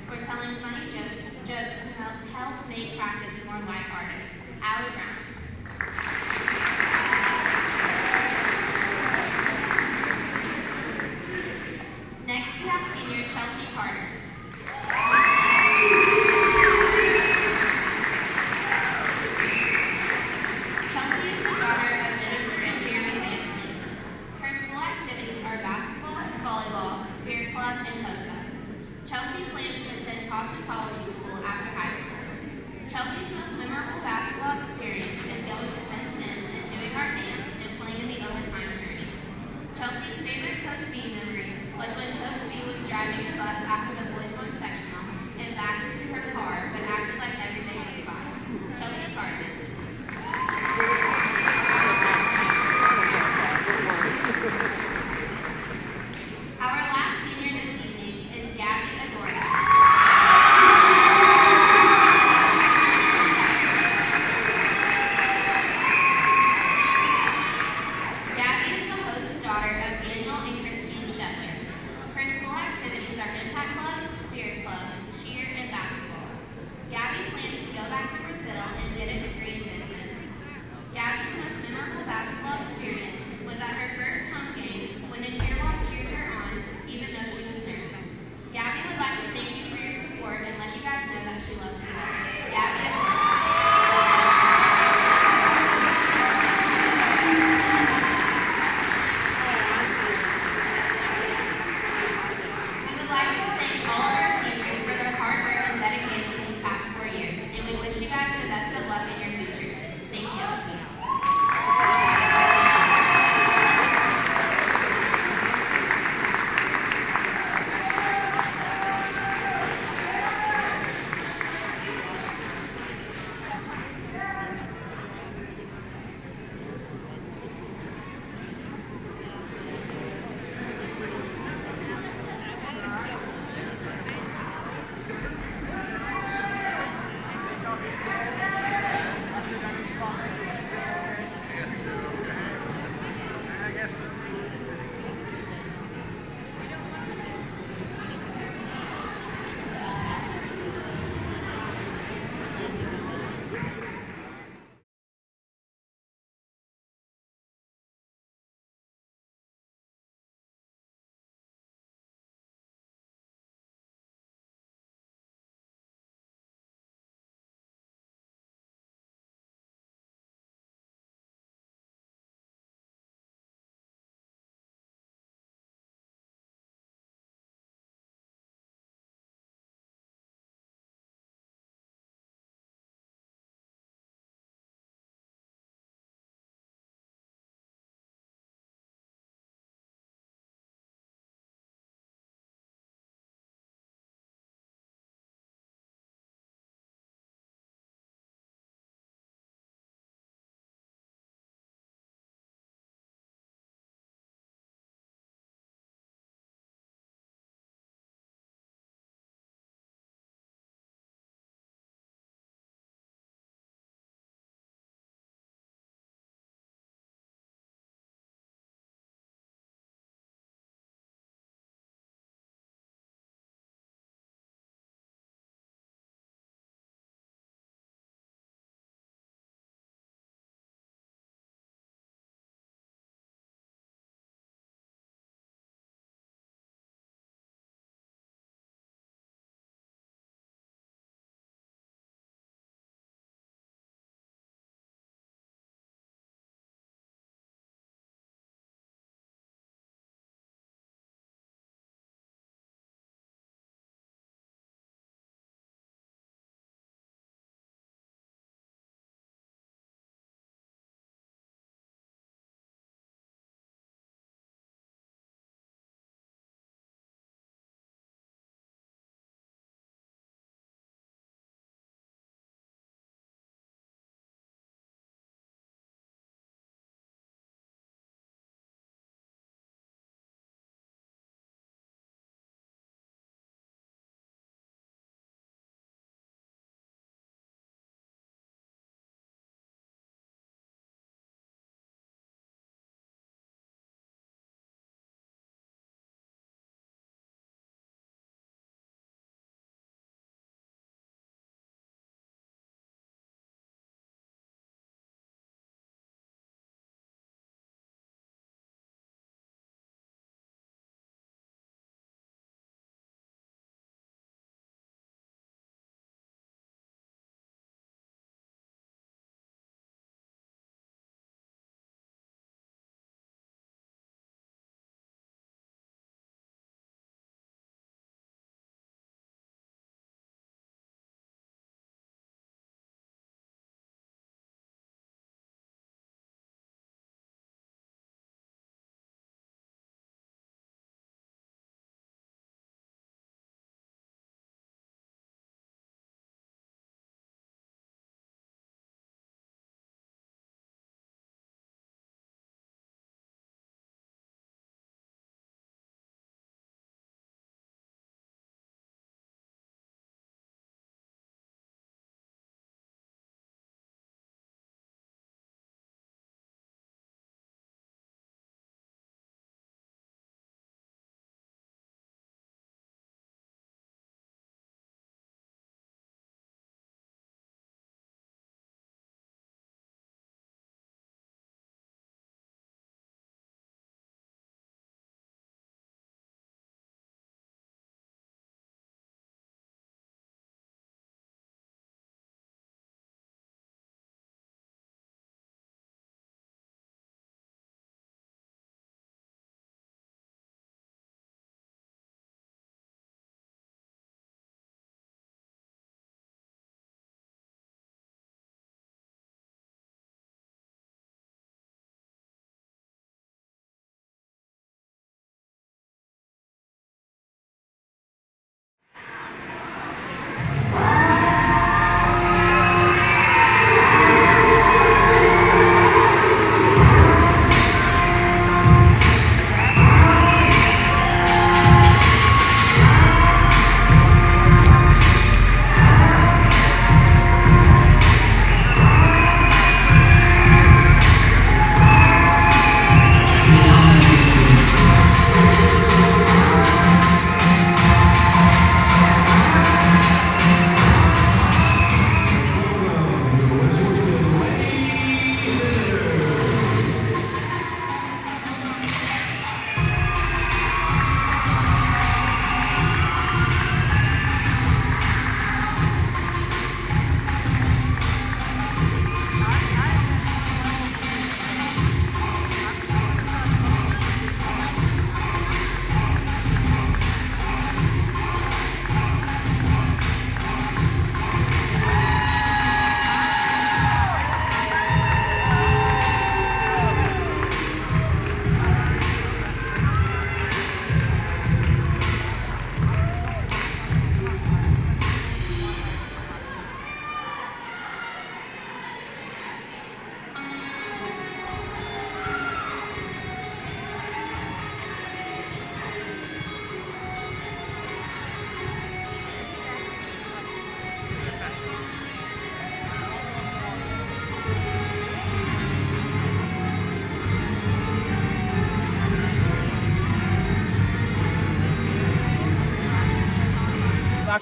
for telling funny jokes to help make practice more lighthearted. Allie Brown. Next, we have senior Chelsea Carter. Chelsea is the daughter of Jennifer and Jeremy Van Fleet. Her school activities are basketball, volleyball, spirit club, and HOSA. Chelsea plans to attend cosmetology school after high school. Chelsea's most memorable basketball experience is going to Vincennes and doing our dance and playing in the overtime tourney. Chelsea's favorite Coach B memory was when Coach B was driving the bus after the boys won sectional and backed into her car but acted like everything was fine. Chelsea Carter. Our last senior this evening is Gabby Agora. Gabby is the host daughter of Daniel and Christine Shetler. Her school activities are Impact Club,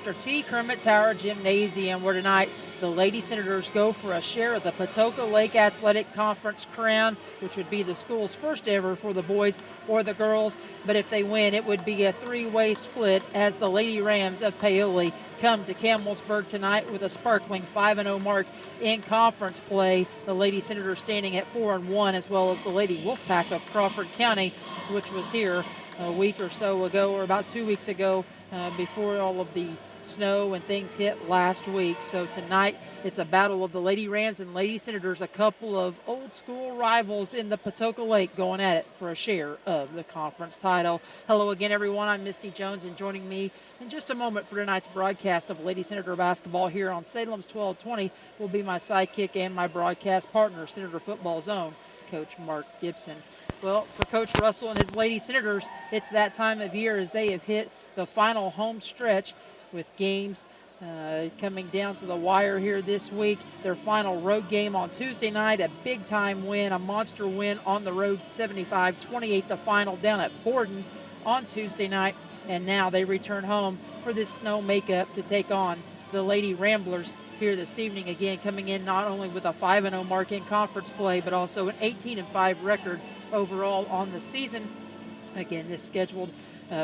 Dr. T. Kermit Tower Gymnasium, where tonight the Lady Senators go for a share of the Patoka Lake Athletic Conference crown, which would be the school's first ever for the boys or the girls. But if they win, it would be a three-way split as the Lady Rams of Paoli come to Campbellsburg tonight with a sparkling 5-0 mark in conference play. The Lady Senators standing at 4-1, as well as the Lady Wolfpack of Crawford County, which was here a week or so ago, or about 2 weeks ago, before all of the snow and things hit last week. So tonight it's a battle of the Lady Rams and Lady Senators, a couple of old school rivals in the Patoka Lake going at it for a share of the conference title. Hello again, everyone. I'm Misty Jones, and joining me in just a moment for tonight's broadcast of Lady Senator basketball here on Salem's 1220 will be my sidekick and my broadcast partner, Senator Football's own Coach Mark Gibson. Well, for Coach Russell and his Lady Senators, it's that time of year as they have hit the final home stretch with games coming down to the wire here this week. Their final road game on Tuesday night, a big-time win, a monster win on the road, 75-28 the final down at Borden on Tuesday night. And now they return home for this snow makeup to take on the Lady Ramblers here this evening, again coming in not only with a 5-0 mark in conference play, but also an 18-5 record overall on the season. Again, this scheduled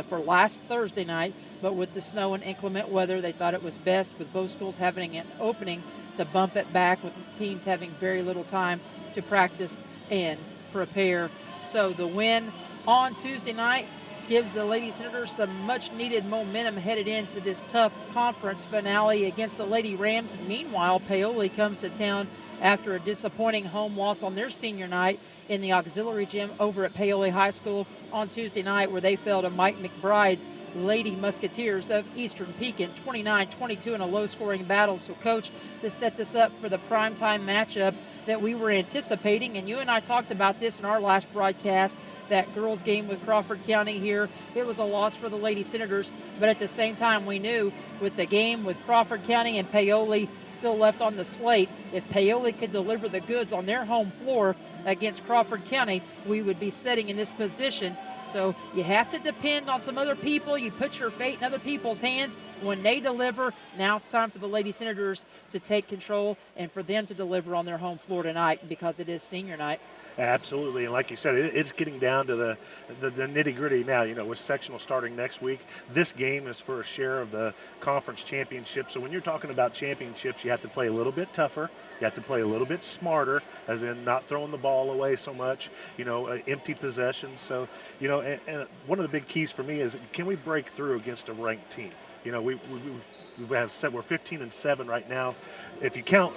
for last Thursday night, but with the snow and inclement weather, they thought it was best, with both schools having an opening, to bump it back, with teams having very little time to practice and prepare. So the win on Tuesday night gives the Lady Senators some much-needed momentum headed into this tough conference finale against the Lady Rams. Meanwhile, Paoli comes to town after a disappointing home loss on their senior night in the auxiliary gym over at Paoli High School on Tuesday night, where they fell to Mike McBride's Lady Musketeers of Eastern Pekin, 29-22 in a low-scoring battle. So, Coach, this sets us up for the primetime matchup that we were anticipating, and you and I talked about this in our last broadcast, that girls game with Crawford County here. It was a loss for the Lady Senators, but at the same time we knew with the game with Crawford County and Paoli still left on the slate, if Paoli could deliver the goods on their home floor against Crawford County, we would be sitting in this position. So you have to depend on some other people. You put your fate in other people's hands. When they deliver, now it's time for the Lady Senators to take control and for them to deliver on their home floor tonight, because it is senior night. Absolutely, and like you said, it's getting down to the nitty-gritty now. You know, with sectional starting next week, this game is for a share of the conference championship. So when you're talking about championships, you have to play a little bit tougher. You have to play a little bit smarter, as in not throwing the ball away so much, empty possessions. So, and one of the big keys for me is, can we break through against a ranked team? We have said we're 15-7 right now. If you count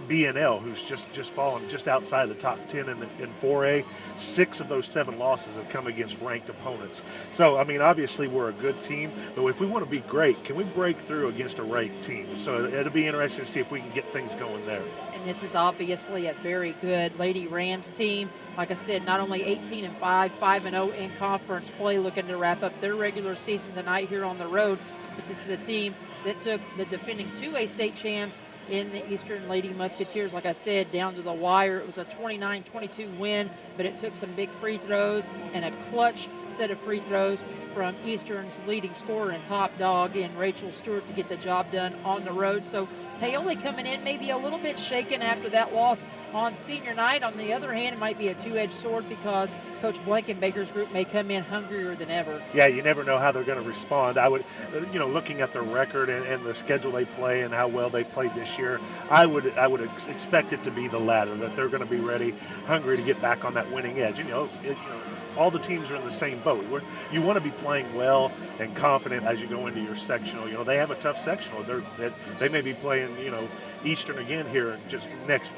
BNL, who's just fallen just outside the top 10 in 4A. 6 of those 7 losses have come against ranked opponents. So, I mean, obviously we're a good team, but if we want to be great, can we break through against a ranked team? So it'll be interesting to see if we can get things going there. And this is obviously a very good Lady Rams team. Like I said, not only 18-5, 5-0 in conference play, looking to wrap up their regular season tonight here on the road, but this is a team that took the defending 2A state champs in the Eastern Lady Musketeers, like I said, down to the wire. It was a 29-22 win, but it took some big free throws and a clutch set of free throws from Eastern's leading scorer and top dog in Rachel Stewart to get the job done on the road. So Paoli coming in maybe a little bit shaken after that loss on senior night. On the other hand, it might be a two-edged sword, because Coach Blankenbaker's group may come in hungrier than ever. Yeah, you never know how they're going to respond. I would, looking at their record and the schedule they play and how well they played this year, I would expect it to be the latter, that they're going to be ready, hungry to get back on that winning edge. All the teams are in the same boat. You want to be playing well and confident as you go into your sectional. They have a tough sectional. They may be playing, Eastern again here next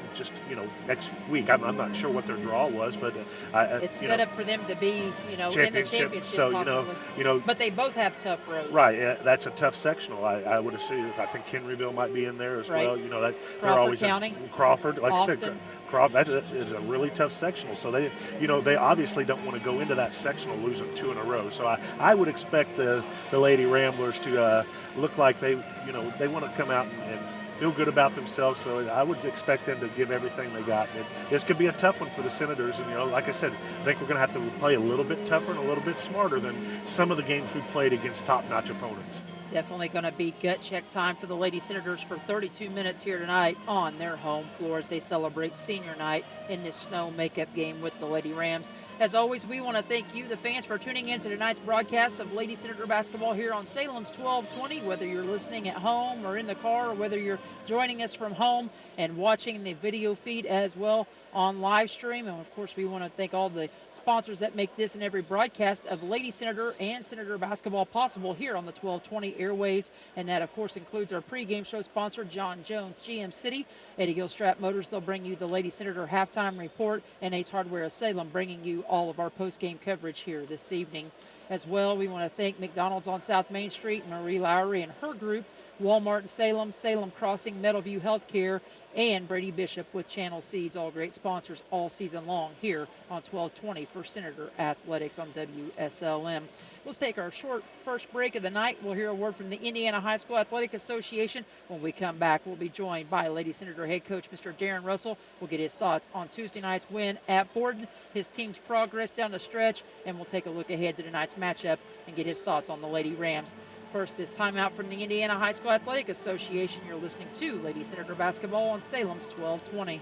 week. I'm not sure what their draw was, but it's set up for them to be, in the championship. So possibly. But they both have tough roads. Right. Yeah, that's a tough sectional. I would assume. I think Henryville might be in there as well. That they're always County, in Crawford, like Austin. I said. That is a really tough sectional, so they obviously don't want to go into that sectional losing 2 in a row. So I would expect the Lady Ramblers to look like they want to come out and feel good about themselves. So I would expect them to give everything they got. This could be a tough one for the Senators, and like I said, I think we're going to have to play a little bit tougher and a little bit smarter than some of the games we played against top-notch opponents. Definitely going to be gut check time for the Lady Senators for 32 minutes here tonight on their home floor as they celebrate senior night in this snow makeup game with the Lady Rams. As always, we want to thank you, the fans, for tuning in to tonight's broadcast of Lady Senator basketball here on Salem's 1220, whether you're listening at home or in the car, or whether you're joining us from home and watching the video feed as well on live stream. And of course, we want to thank all the sponsors that make this and every broadcast of Lady Senator and Senator basketball possible here on the 1220 airways. And that, of course, includes our pregame show sponsor, John Jones GM City, Eddie Gilstrap Motors. They'll bring you the Lady Senator halftime report, and Ace Hardware of Salem bringing you all of our postgame coverage here this evening. As well, we want to thank McDonald's on South Main Street, Marie Lowry and her group, Walmart in Salem, Salem Crossing, Meadowview Healthcare, and Brady Bishop with Channel Seeds, all great sponsors all season long here on 1220 for Senator Athletics on WSLM. Let's take our short first break of the night. We'll hear a word from the Indiana High School Athletic Association. When we come back, we'll be joined by Lady Senator head coach Mr. Darren Russell. We'll get his thoughts on Tuesday night's win at Borden, his team's progress down the stretch, and we'll take a look ahead to tonight's matchup and get his thoughts on the Lady Rams. First, this timeout from the Indiana High School Athletic Association. You're listening to Lady Senator basketball on Salem's 1220.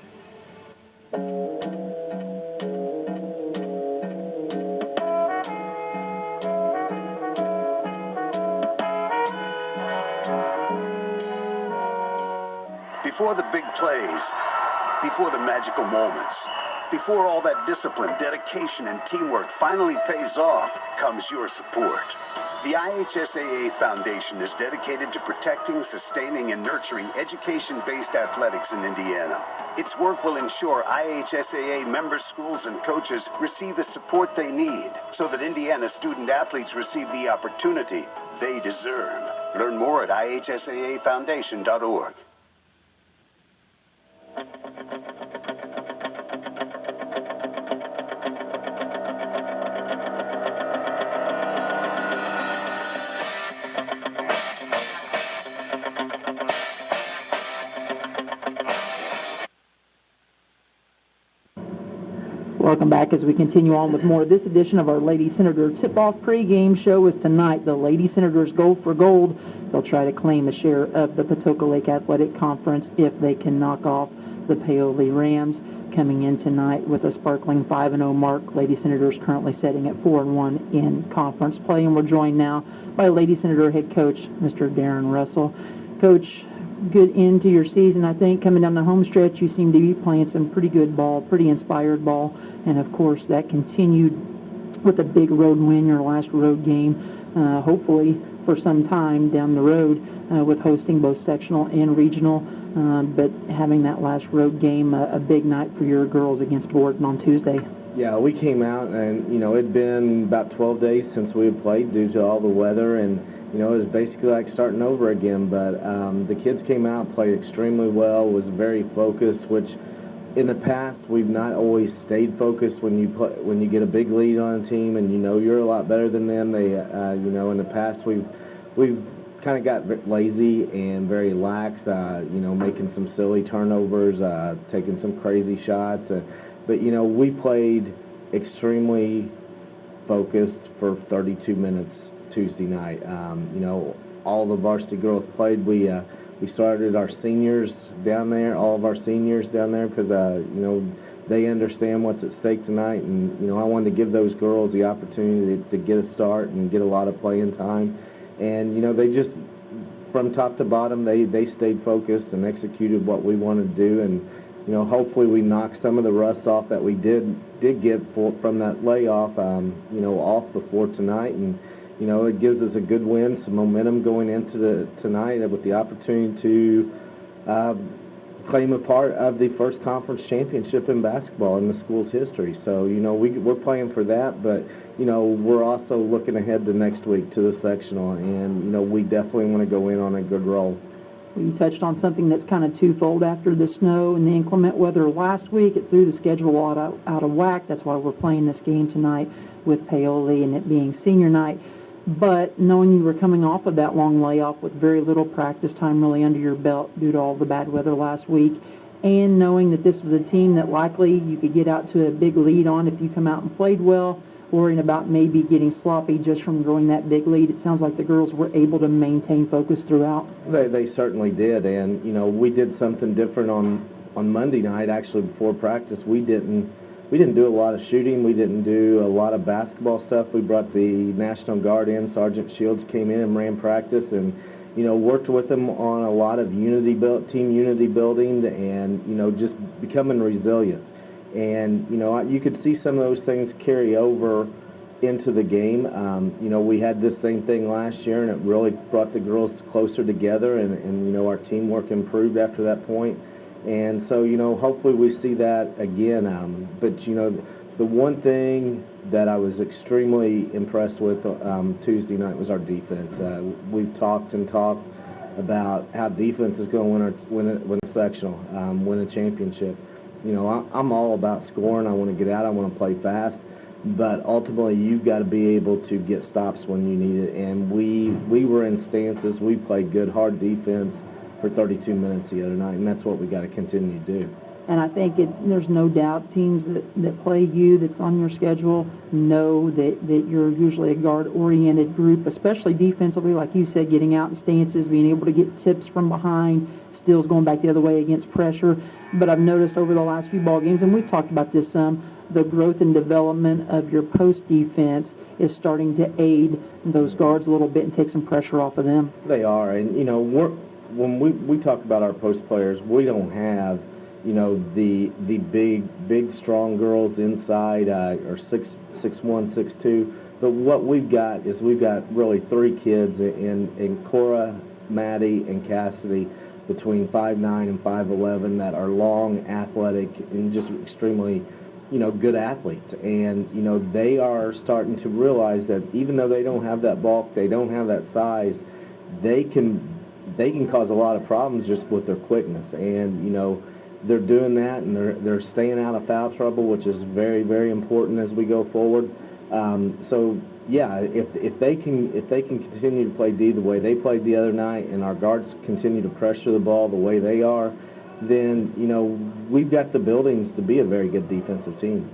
Before the big plays, before the magical moments, before all that discipline, dedication, and teamwork finally pays off, comes your support. The IHSAA Foundation is dedicated to protecting, sustaining, and nurturing education-based athletics in Indiana. Its work will ensure IHSAA member schools and coaches receive the support they need so that Indiana student-athletes receive the opportunity they deserve. Learn more at ihsaafoundation.org. Welcome back as we continue on with more of this edition of our Lady Senator Tip-Off pregame show. Is tonight the Lady Senators go for gold. They'll try to claim a share of the Patoka Lake Athletic Conference if they can knock off the Paoli Rams. Coming in tonight with a sparkling 5-0 mark, Lady Senators currently setting at 4-1 in conference play. And we're joined now by Lady Senator head coach Mr. Darren Russell. Coach, good end to your season. I think coming down the home stretch, you seem to be playing some pretty good ball, pretty inspired ball. And, of course, that continued with a big road win, your last road game, hopefully for some time down the road with hosting both sectional and regional. But having that last road game, a big night for your girls against Borden on Tuesday. Yeah, we came out and, it'd been about 12 days since we had played due to all the weather. And, it was basically like starting over again. But the kids came out, played extremely well, was very focused, which in the past we've not always stayed focused when you get a big lead on a team and you're a lot better than them. They, in the past we've kind of got lazy and very lax, making some silly turnovers, taking some crazy shots. But, we played extremely focused for 32 minutes Tuesday night. All the varsity girls played. We started our seniors down there, all of our seniors down there, because, they understand what's at stake tonight. And, I wanted to give those girls the opportunity to get a start and get a lot of playing time. And, they just, from top to bottom, they stayed focused and executed what we wanted to do. And, hopefully we knocked some of the rust off that we did get from that layoff, off before tonight. And, it gives us a good win, some momentum going into tonight with the opportunity to claim a part of the first conference championship in basketball in the school's history. So, we're playing for that, but, we're also looking ahead to next week to the sectional, and, we definitely want to go in on a good roll. You touched on something that's kind of twofold after the snow and the inclement weather last week. It threw the schedule out of whack. That's why we're playing this game tonight with Paoli and it being senior night. But knowing you were coming off of that long layoff with very little practice time really under your belt due to all the bad weather last week, and knowing that this was a team that likely you could get out to a big lead on if you come out and played well, worrying about maybe getting sloppy just from growing that big lead. It sounds like the girls were able to maintain focus throughout. They certainly did, and we did something different on Monday night. Actually, before practice, we didn't do a lot of shooting. We didn't do a lot of basketball stuff. We brought the National Guard in. Sergeant Shields came in and ran practice, and worked with them on a lot of team unity building, and just becoming resilient. And you could see some of those things carry over into the game. We had this same thing last year, and it really brought the girls closer together, and our teamwork improved after that point. And so, hopefully we see that again. But, the one thing that I was extremely impressed with Tuesday night was our defense. We've talked about how defense is going to win a sectional, win a championship. I'm all about scoring. I want to get out. I want to play fast. But ultimately, you've got to be able to get stops when you need it. And we were in stances. We played good, hard defense for 32 minutes the other night, and that's what we got to continue to do. And I think there's no doubt teams that play you, that's on your schedule, know that you're usually a guard-oriented group, especially defensively, like you said, getting out in stances, being able to get tips from behind, steals going back the other way against pressure. But I've noticed over the last few ball games, and we've talked about this some, the growth and development of your post defense is starting to aid those guards a little bit and take some pressure off of them. They are, and when we talk about our post players, we don't have the big strong girls inside or 6'1", 6'2". But what we've got is really three kids in Cora, Maddie, and Cassidy between 5'9" and 5'11" that are long, athletic, and just extremely good athletes. And they are starting to realize that even though they don't have that bulk, they don't have that size, they can cause a lot of problems just with their quickness. And they're doing that, and they're staying out of foul trouble, which is very, very important as we go forward. So yeah, if they can continue to play D the way they played the other night, and our guards continue to pressure the ball the way they are, then we've got the buildings to be a very good defensive team.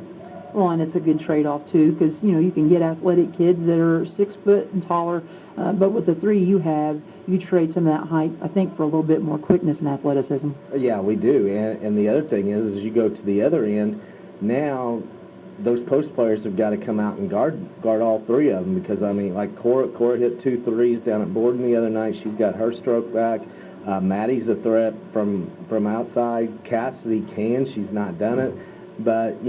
Well, and it's a good trade-off too, because you can get athletic kids that are 6 foot and taller, but with the three you have, you trade some of that height, I think, for a little bit more quickness and athleticism. Yeah, we do. And the other thing is you go to the other end, now those post players have got to come out and guard all three of them, because like Cora hit 2 threes down at Borden the other night. She's got her stroke back. Maddie's a threat from outside. Cassidy she's not done it. But,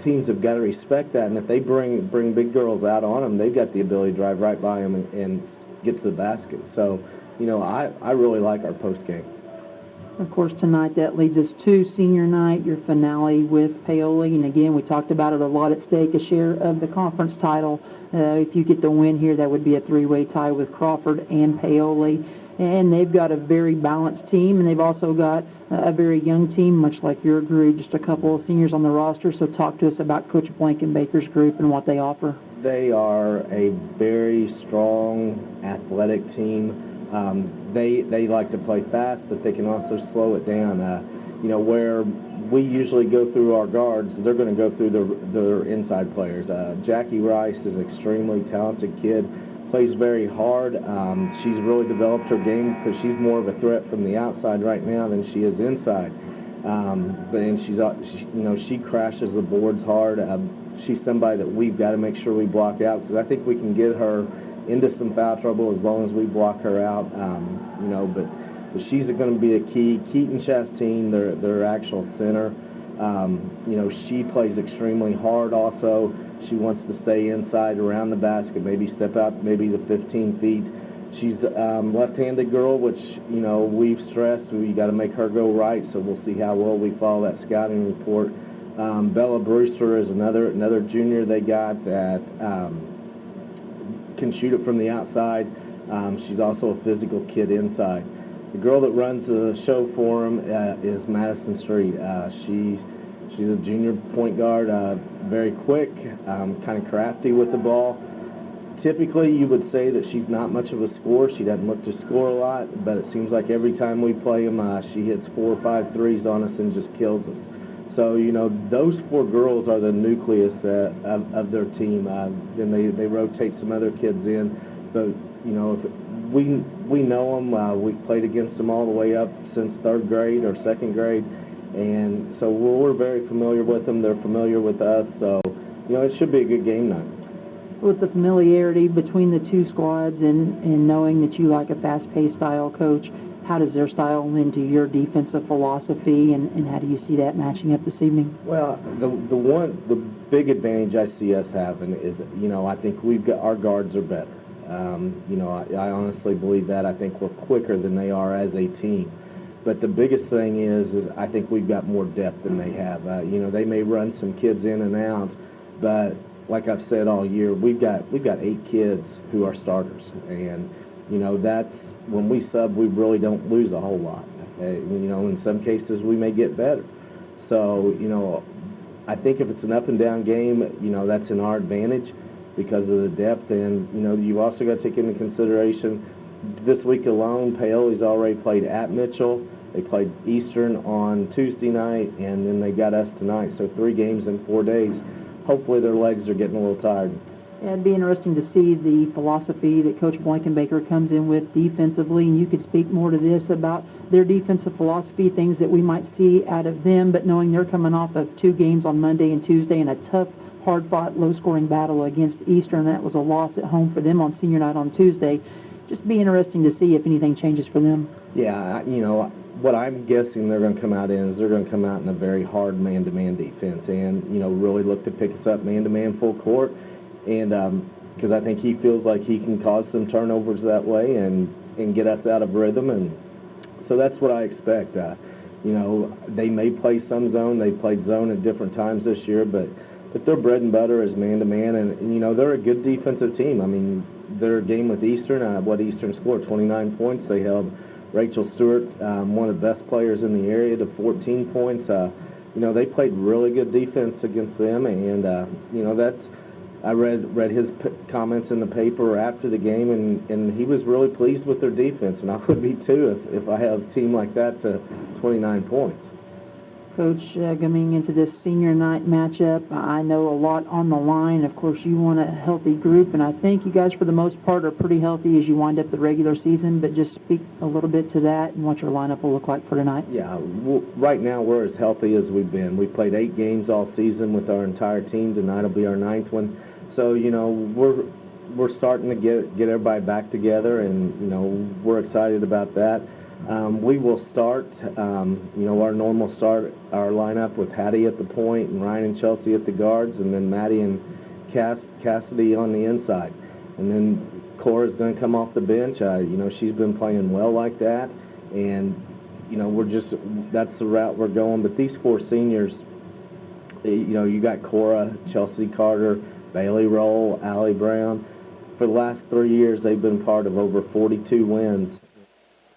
teams have got to respect that. And if they bring big girls out on them, they've got the ability to drive right by them and get to the basket. So, I really like our post game. Of course, tonight that leads us to senior night, your finale with Paoli. And again, we talked about it, a lot at stake, a share of the conference title. If you get the win here, that would be a three-way tie with Crawford and Paoli. And they've got a very balanced team, and they've also got a very young team, much like your group, just a couple of seniors on the roster. So talk to us about Coach Blankenbaker's group and what they offer. They are a very strong, athletic team. They like to play fast, but they can also slow it down. Where we usually go through our guards, they're going to go through their inside players. Jackie Rice is an extremely talented kid. Plays very hard. She's really developed her game because she's more of a threat from the outside right now than she is inside. She crashes the boards hard. She's somebody that we've got to make sure we block out, because I think we can get her into some foul trouble as long as we block her out. But she's going to be a key. Keaton Chastain, their actual center. She plays extremely hard also. She wants to stay inside around the basket, maybe step out maybe to 15 feet. She's a left-handed girl, which, we've stressed. We got to make her go right, so we'll see how well we follow that scouting report. Bella Brewster is another junior they got that can shoot it from the outside. She's also a physical kid inside. The girl that runs the show for them is Madison Street. She's a junior point guard, very quick, kind of crafty with the ball. Typically, you would say that she's not much of a scorer. She doesn't look to score a lot, but it seems like every time we play them, she hits 4 or 5 threes on us and just kills us. So, those 4 girls are the nucleus of their team. Then they rotate some other kids in. But, if we know them. We've played against them all the way up since 3rd grade or 2nd grade. And so we're very familiar with them. They're familiar with us. So, it should be a good game night. With the familiarity between the two squads and knowing that you like a fast-paced style coach, how does their style lend to your defensive philosophy, and how do you see that matching up this evening? Well, the big advantage I see us having is, I think our guards are better. I honestly believe that. I think we're quicker than they are as a team. But the biggest thing is I think we've got more depth than they have. They may run some kids in and out, but like I've said all year, we've got 8 kids who are starters, and that's when we sub, we really don't lose a whole lot. In some cases we may get better. So I think if it's an up and down game, that's in our advantage because of the depth, and you've also got to take into consideration this week alone, Paoli's already played at Mitchell. They played Eastern on Tuesday night, and then they got us tonight. So 3 games in 4 days. Hopefully their legs are getting a little tired. Yeah, it'd be interesting to see the philosophy that Coach Blankenbaker comes in with defensively, and you could speak more to this about their defensive philosophy, things that we might see out of them, but knowing they're coming off of 2 games on Monday and Tuesday and a tough, hard-fought, low-scoring battle against Eastern. That was a loss at home for them on senior night on Tuesday. Just be interesting to see if anything changes for them. Yeah, what I'm guessing they're going to come out in a very hard man-to-man defense and, really look to pick us up man-to-man full court. And because I think he feels like he can cause some turnovers that way and get us out of rhythm. And so that's what I expect. They may play some zone. They played zone at different times this year, but their bread and butter is man-to-man. And they're a good defensive team. I mean, their game with Eastern, what Eastern scored, 29 points. They held Rachel Stewart, one of the best players in the area, to 14 points. They played really good defense against them, and that's. I read his comments in the paper after the game, and he was really pleased with their defense, and I would be too if I have a team like that to 29 points. Coach, coming into this senior night matchup, I know a lot on the line. Of course, you want a healthy group, and I think you guys, for the most part, are pretty healthy as you wind up the regular season, but just speak a little bit to that and what your lineup will look like for tonight. Yeah, right now we're as healthy as we've been. We played 8 games all season with our entire team. Tonight will be our 9th one. So, we're starting to get everybody back together, and, we're excited about that. We will start, our normal start, our lineup with Hattie at the point and Ryan and Chelsea at the guards, and then Maddie and Cassidy on the inside. And then Cora's going to come off the bench. She's been playing well like that, and, that's the route we're going. But these 4 seniors, you got Cora, Chelsea Carter, Bailey Roll, Allie Brown. For the last 3 years, they've been part of over 42 wins.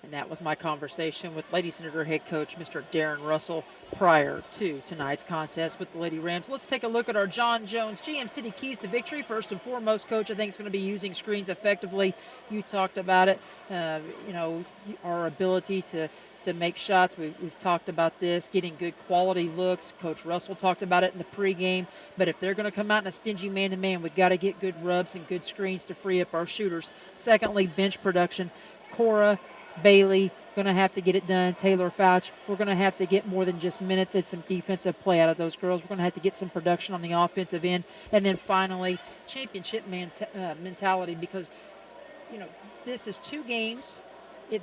And that was my conversation with Lady Senator head coach Mr. Darren Russell prior to tonight's contest with the Lady Rams. Let's take a look at our John Jones GM City keys to victory. First and foremost, Coach, I think it's going to be using screens effectively. You talked about it, our ability to make shots. We've talked about this, getting good quality looks. Coach Russell talked about it in the pregame. But if they're going to come out in a stingy man-to-man, we've got to get good rubs and good screens to free up our shooters. Secondly, bench production. Cora, Bailey, going to have to get it done. Taylor Fouch, we're going to have to get more than just minutes and some defensive play out of those girls. We're going to have to get some production on the offensive end. And then finally, championship mentality, because, this is 2 games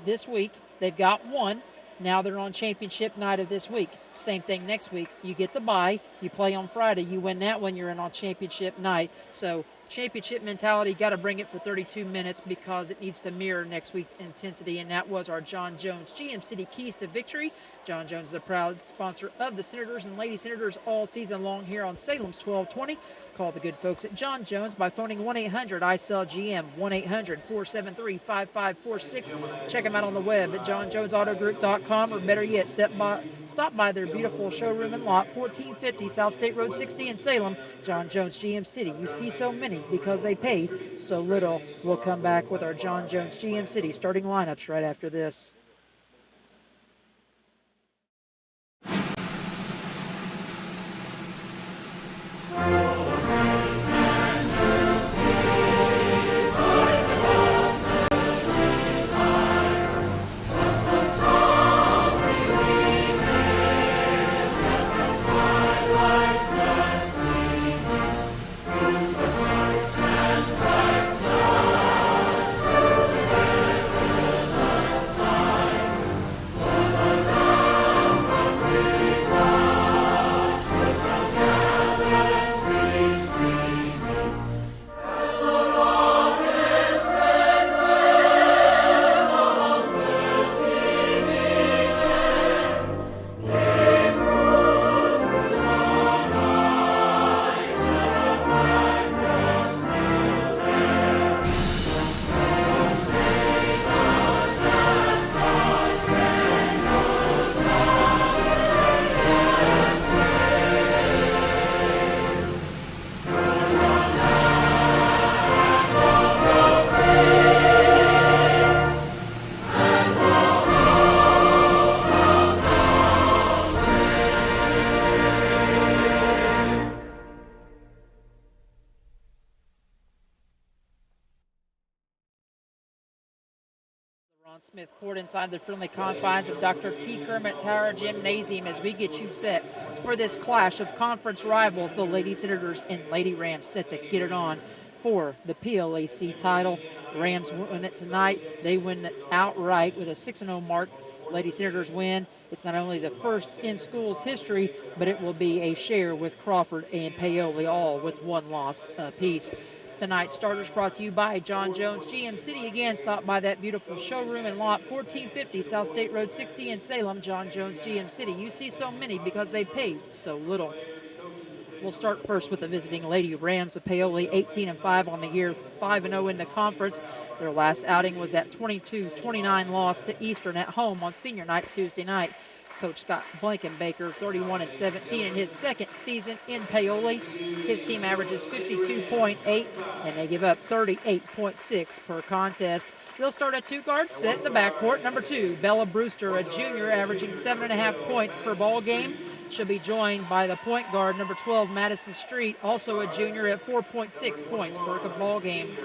this week. They've got 1. Now they're on championship night of this week. Same thing next week. You get the bye. You play on Friday. You win that one, you're in on championship night. So championship mentality, got to bring it for 32 minutes because it needs to mirror next week's intensity. And that was our John Jones GM City keys to victory. John Jones is a proud sponsor of the Senators and Lady Senators all season long here on Salem's 1220. Call the good folks at John Jones by phoning 1-800-I-SELL-GM, 1-800-473-5546. Check them out on the web at johnjonesautogroup.com, or better yet, stop by their beautiful showroom and lot, 1450 South State Road 60 in Salem. John Jones GM City. You see so many because they pay so little. We'll come back with our John Jones GM City starting lineups right after this. On Smith Court inside the friendly confines of Dr. T. Kermit Tower Gymnasium as we get you set for this clash of conference rivals, the Lady Senators and Lady Rams set to get it on for the PLAC title. Rams win it tonight. They win it outright with a 6-0 mark. Lady Senators win. It's not only the first in school's history, but it will be a share with Crawford and Paoli, all with one loss apiece. Tonight's starters brought to you by John Jones GM City. Again, stop by that beautiful showroom in lot 1450 South State Road 60 in Salem. John Jones GM City. You see so many because they paid so little. We'll start first with the visiting Lady Rams of Paoli, 18-5 on the year, 5-0 in the conference. Their last outing was that 22-29 loss to Eastern at home on senior night Tuesday night. Coach Scott Blankenbaker, 31-17 in his second season in Paoli. His team averages 52.8, and they give up 38.6 per contest. They'll start a two-guard set in the backcourt. Number 2, Bella Brewster, a junior, averaging 7.5 points per ball game. She'll be joined by the point guard, number 12, Madison Street, also a junior at 4.6 points per ball game.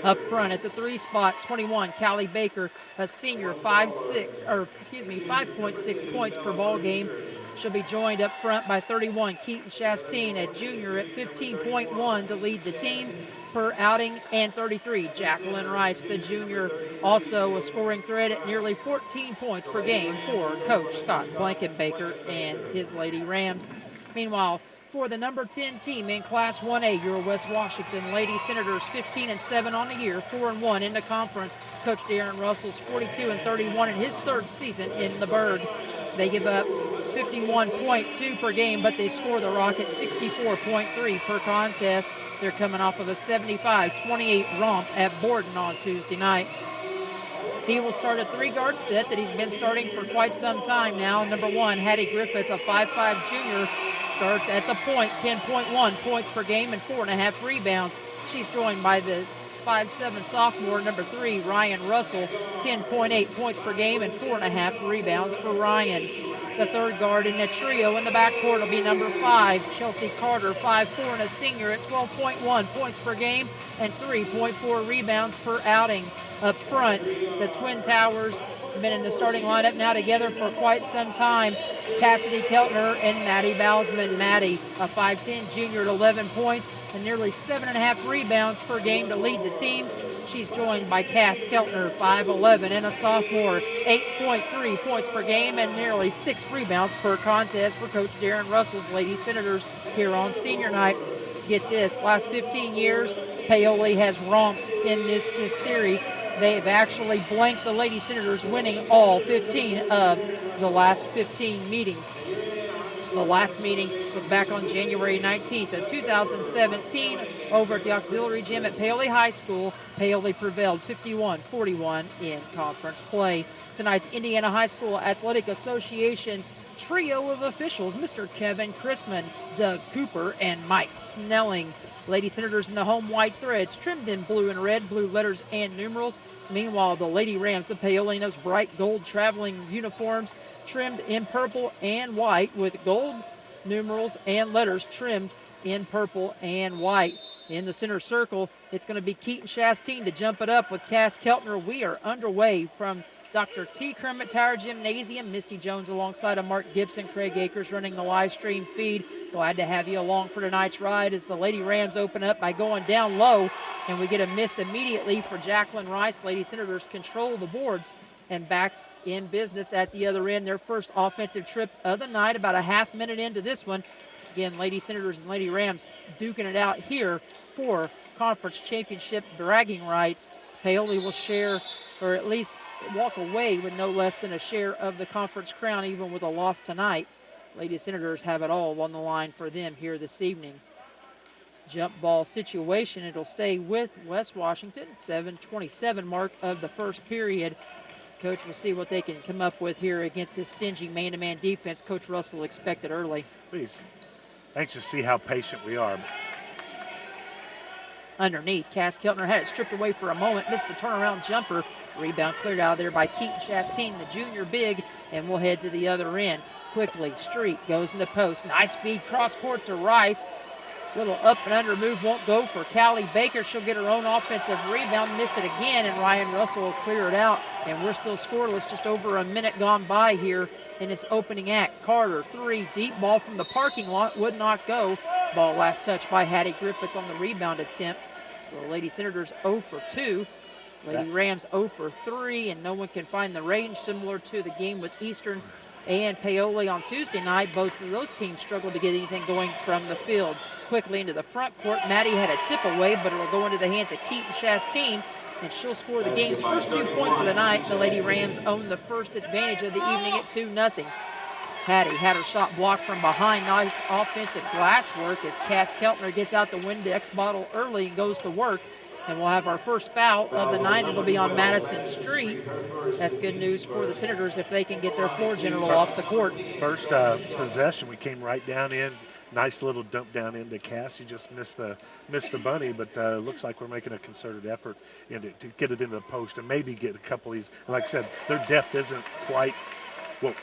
Up front at the 3 spot, 21, Callie Baker, a senior, 5.6 points per ball game. She'll be joined up front by 31, Keaton Chastain, a junior at 15.1 to lead the team per outing, and 33, Jacqueline Rice, the junior, also a scoring threat at nearly 14 points per game for Coach Scott Blankenbaker and his Lady Rams. Meanwhile, for the number 10 team in Class 1A, your West Washington Lady Senators, 15-7 on the year, 4-1 in the conference. Coach Darren Russell's 42-31 in his third season in the Bird. They give up 51.2 per game, but they score the Rockets 64.3 per contest. They're coming off of a 75-28 romp at Borden on Tuesday night. He will start a 3-guard set that he's been starting for quite some time now. Number 1, Hattie Griffiths, a 5'5 junior, starts at the point, 10.1 points per game and 4.5 rebounds. She's joined by the 5'7 sophomore, number 3, Ryan Russell, 10.8 points per game and 4.5 rebounds for Ryan. The third guard in the trio in the backcourt will be number 5, Chelsea Carter, 5'4 and a senior at 12.1 points per game and 3.4 rebounds per outing. Up front, the Twin Towers have been in the starting lineup now together for quite some time. Cassidy Keltner and Maddie Bausman. Maddie, a 5'10 junior at 11 points and nearly 7.5 rebounds per game to lead the team. She's joined by Cass Keltner, 5'11 and a sophomore, 8.3 points per game and nearly 6 rebounds per contest for Coach Darren Russell's Lady Senators here on senior night. Get this, last 15 years, Paoli has romped in this series. They've actually blanked the Lady Senators, winning all 15 of the last 15 meetings. The last meeting was back on January 19th of 2017 over at the Auxiliary Gym at Paoli High School. Paoli prevailed 51-41 in conference play. Tonight's Indiana High School Athletic Association trio of officials, Mr. Kevin Chrisman, Doug Cooper, and Mike Snelling. Lady Senators in the home white threads, trimmed in blue and red, blue letters and numerals. Meanwhile, the Lady Rams of Paolina's bright gold traveling uniforms, trimmed in purple and white with gold numerals and letters trimmed in purple and white. In the center circle, it's going to be Keaton Chastain to jump it up with Cass Keltner. We are underway from Dr. T. Kermit Tower Gymnasium. Misty Jones alongside of Mark Gibson, Craig Akers running the live stream feed. Glad to have you along for tonight's ride as the Lady Rams open up by going down low, and we get a miss immediately for Jacqueline Rice. Lady Senators control the boards and back in business at the other end. Their first offensive trip of the night, about a half minute into this one. Again, Lady Senators and Lady Rams duking it out here for conference championship bragging rights. Paoli will share, or at least walk away with no less than a share of the conference crown, even with a loss tonight. Lady Senators have it all on the line for them here this evening. Jump ball situation, it'll stay with West Washington, 7:27 mark of the first period. Coach will see what they can come up with here against this stingy man-to-man defense Coach Russell expected early. Please, anxious to see how patient we are. Underneath, Cass Keltner had it stripped away for a moment, missed the turnaround jumper. Rebound cleared out of there by Keaton Chastain, the junior big, and we'll head to the other end. Quickly, Street goes in the post. Nice feed cross court to Rice. Little up and under move won't go for Callie Baker. She'll get her own offensive rebound, miss it again, and Ryan Russell will clear it out. And we're still scoreless, just over a minute gone by here in this opening act. Carter, 3, deep ball from the parking lot, would not go. Ball last touched by Hattie Griffiths on the rebound attempt. So the Lady Senators 0 for 2. Lady Rams 0 for 3, and no one can find the range, similar to the game with Eastern and Paoli on Tuesday night. Both of those teams struggled to get anything going from the field. Quickly into the front court. Maddie had a tip away, but it'll go into the hands of Keaton Chastain, and she'll score the game's first 2 points of the night. The Lady Rams own the first advantage of the evening at 2-0. Hattie had her shot blocked from behind. Nice offensive glass work as Cass Keltner gets out the Windex bottle early and goes to work. And we'll have our first foul of the night. It'll be on Madison Street. That's good news for the Senators if they can get their floor general off the court. First possession, we came right down in. Nice little dump down into Cass. He just missed the bunny, but looks like we're making a concerted effort to get it into the post and maybe get a couple of these. Like I said, their depth isn't quite, well,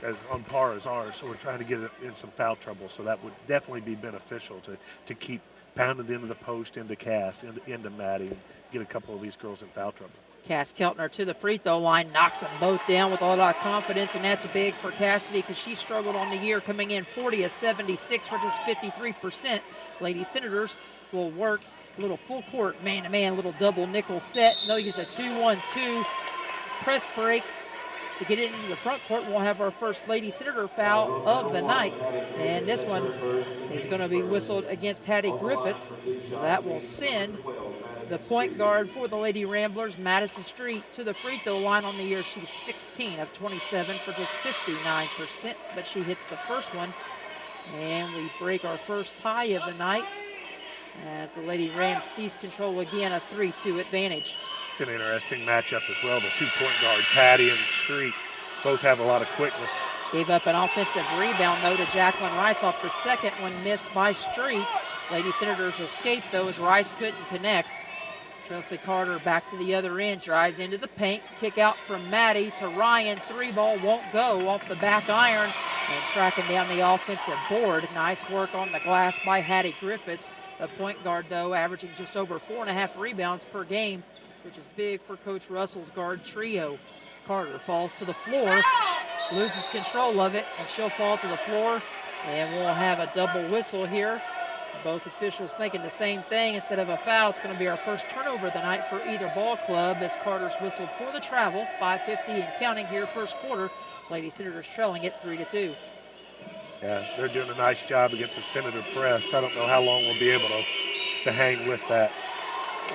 as on par as ours, so we're trying to get it in some foul trouble. So that would definitely be beneficial to keep pounding into the post, into Cass, into Maddie, and get a couple of these girls in foul trouble. Cass Keltner to the free throw line, knocks them both down with a lot of confidence, and that's big for Cassidy because she struggled on the year, coming in 40 of 76 for just 53%. Lady Senators will work a little full court, man-to-man, little double nickel set. They'll use a 2-1-2 press break to get it into the front court. We'll have our first Lady Senator foul of the night, and this one is going to be whistled against Hattie Griffiths, so that will send the point guard for the Lady Ramblers, Madison Street, to the free throw line. On the year, she's 16 of 27 for just 59%, but she hits the first one, and we break our first tie of the night as the Lady Rams seize control again, a 3-2 advantage. It's an interesting matchup as well. The 2 point guards, Hattie and Street, both have a lot of quickness. Gave up an offensive rebound, though, to Jacqueline Rice off the second one, missed by Street. Lady Senators escaped, though, as Rice couldn't connect. Chelsea Carter back to the other end, drives into the paint, kick out from Maddie to Ryan. 3 ball won't go off the back iron, and tracking down the offensive board. Nice work on the glass by Hattie Griffiths. The point guard, though, averaging just over 4.5 rebounds per game, which is big for Coach Russell's guard trio. Carter falls to the floor, loses control of it, and she'll fall to the floor, and we'll have a double whistle here. Both officials thinking the same thing. Instead of a foul, it's going to be our first turnover of the night for either ball club as Carter's whistled for the travel. 5:50 and counting here, first quarter. Lady Senators trailing it 3-2. Yeah, they're doing a nice job against the Senator press. I don't know how long we'll be able to hang with that.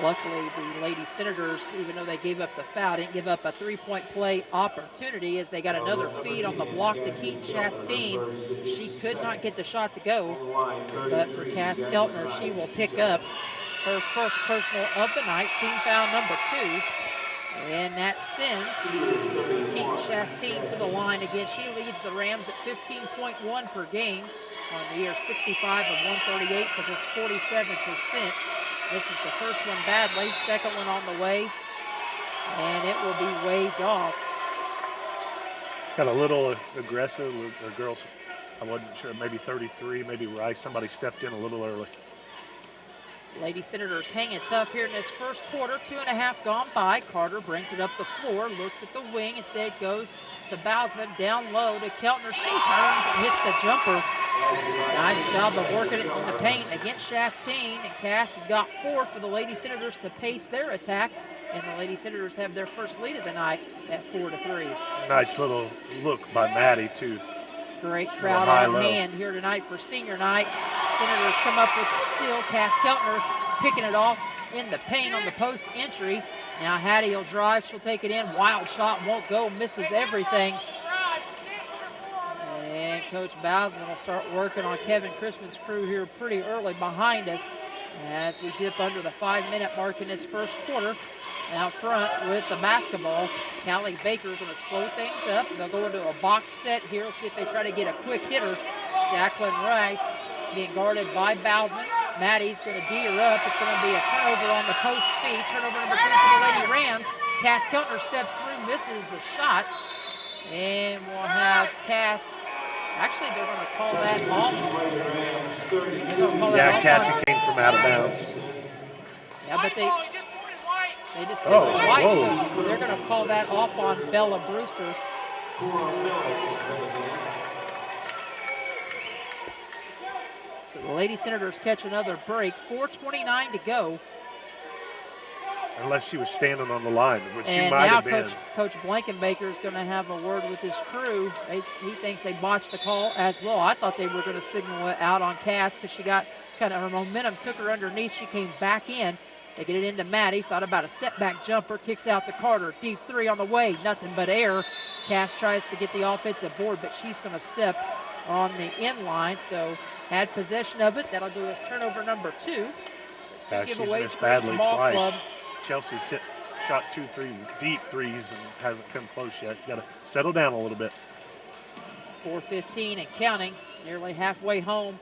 Luckily, the Lady Senators, even though they gave up the foul, didn't give up a 3-point play opportunity as they got another feed on the block to Keaton Chastain. She could not get the shot to go, but for Cass Keltner, she will pick up her first personal of the night, team foul number 2. And that sends Keaton Chastain to the line again. She leads the Rams at 15.1 per game. On the year, 65 of 138 for just 47%. This is the first one badly, second one on the way, and it will be waved off. Got a little aggressive. The girls, I wasn't sure, maybe 33, maybe Rice. Somebody stepped in a little early. Lady Senators hanging tough here in this first quarter. 2.5 gone by. Carter brings it up the floor, looks at the wing. Instead goes to Bousman, down low to Keltner. She turns and hits the jumper. Nice job of working it in the paint against Chastain. And Cass has got 4 for the Lady Senators to pace their attack. And the Lady Senators have their first lead of the night at 4-3. Nice little look by Maddie, too. Great crowd on hand here tonight for senior night. Senators come up with the steal. Cass Keltner picking it off in the paint on the post entry. Now Hattie will drive, she'll take it in. Wild shot, won't go, misses everything. And Coach Bousman will start working on Kevin Crispin's crew here pretty early behind us as we dip under the 5-minute mark in this first quarter. Out front with the basketball, Callie Baker is going to slow things up. They'll go into a box set here. We'll see if they try to get a quick hitter. Jacqueline Rice being guarded by Bousman. Maddie's going to D her up. It's going to be a turnover on the post feed. Turnover number 2 for the Lady Rams. Cass Keltner steps through, misses the shot. And we'll have Cass Actually, they're going to call that off. They're going to call that Yeah, off. Cassie came from out of bounds. Yeah, but they just signaled white, so they're going to call that off on Bella Brewster. So the Lady Senators catch another break. 4:29 to go. Unless she was standing on the line, which she And might now have been. Coach Blankenbaker is going to have a word with his crew. He thinks they botched the call as well. I thought they were going to signal it out on Cass because she got kind of her momentum, took her underneath. She came back in. They get it into Maddie. Thought about a step back jumper. Kicks out to Carter. Deep three on the way. Nothing but air. Cass tries to get the offensive board, but she's going to step on the end line. So had possession of it. That'll do us turnover number 2. So 2 She's giveaways missed for each badly ball twice. club. Chelsea's shot 2 deep threes and hasn't come close yet. Got to settle down a little bit. 4:15 and counting, nearly halfway home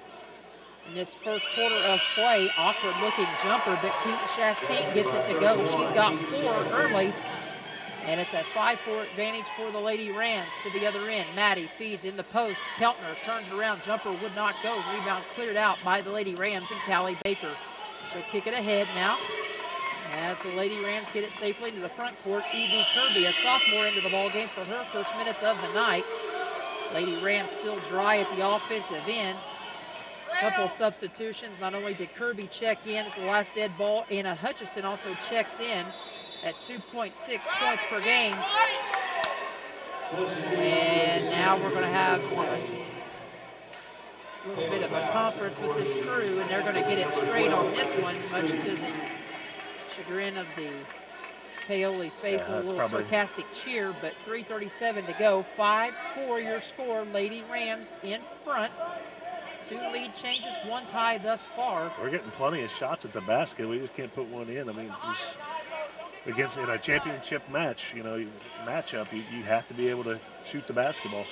in this first quarter of play. Awkward looking jumper, but Keaton Chastain gets it to go. She's got 4 early, and it's a 5-4 advantage for the Lady Rams. To the other end, Maddie feeds in the post. Keltner turns around, jumper would not go. Rebound cleared out by the Lady Rams and Callie Baker. She'll kick it ahead now. As the Lady Rams get it safely into the front court, Evie Kirby, a sophomore, into the ballgame for her first minutes of the night. Lady Rams still dry at the offensive end. Couple substitutions. Not only did Kirby check in at the last dead ball, Anna Hutchison also checks in at 2.6 points per game. And now we're going to have a little bit of a conference with this crew, and they're going to get it straight on this one, much to the chagrin of the Paoli faithful. A little sarcastic cheer, but 3:37 to go. 5-4 your score. Lady Rams in front. 2 lead changes, 1 tie thus far. We're getting plenty of shots at the basket. We just can't put one in. I mean, against in a championship match, matchup, you have to be able to shoot the basketball.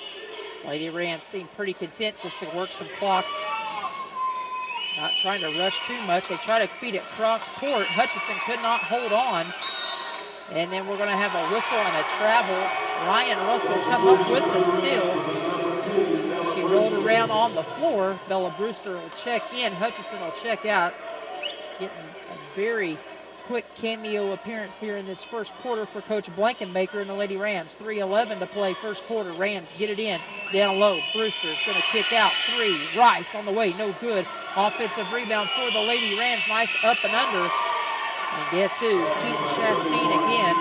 Lady Rams seem pretty content just to work some clock. Not trying to rush too much. They try to feed it cross court. Hutchison could not hold on. And then we're going to have a whistle and a travel. Ryan Russell come up with the steal. She rolled around on the floor. Bella Brewster will check in. Hutchison will check out. Getting a very quick cameo appearance here in this first quarter for Coach Blankenbaker and the Lady Rams. 3:11 to play first quarter. Rams get it in. Down low. Brewster's going to kick out 3. Rice on the way. No good. Offensive rebound for the Lady Rams. Nice up and under. And guess who? Keaton Chastain again.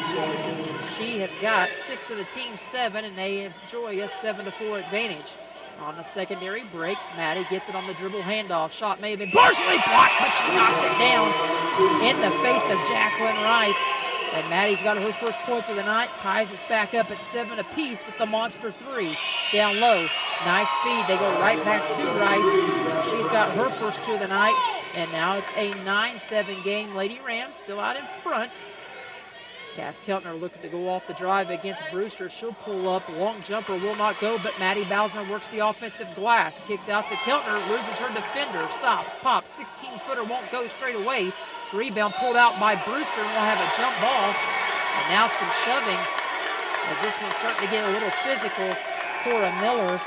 She has got 6 of the team's 7, and they enjoy a 7-4 advantage. On the secondary break, Maddie gets it on the dribble handoff. Shot may have been partially blocked, but she knocks it down in the face of Jacqueline Rice. And Maddie's got her first points of the night, ties us back up at 7 apiece with the monster 3. Down low, nice feed. They go right back to Rice. She's got her first 2 of the night, and now it's a 9-7 game. Lady Rams still out in front. Cass Keltner looking to go off the drive against Brewster. She'll pull up. Long jumper will not go, but Maddie Bausman works the offensive glass. Kicks out to Keltner, loses her defender. Stops, pops, 16-footer won't go straight away. Rebound pulled out by Brewster, and we'll have a jump ball. And now some shoving as this one's starting to get a little physical. Cora Miller,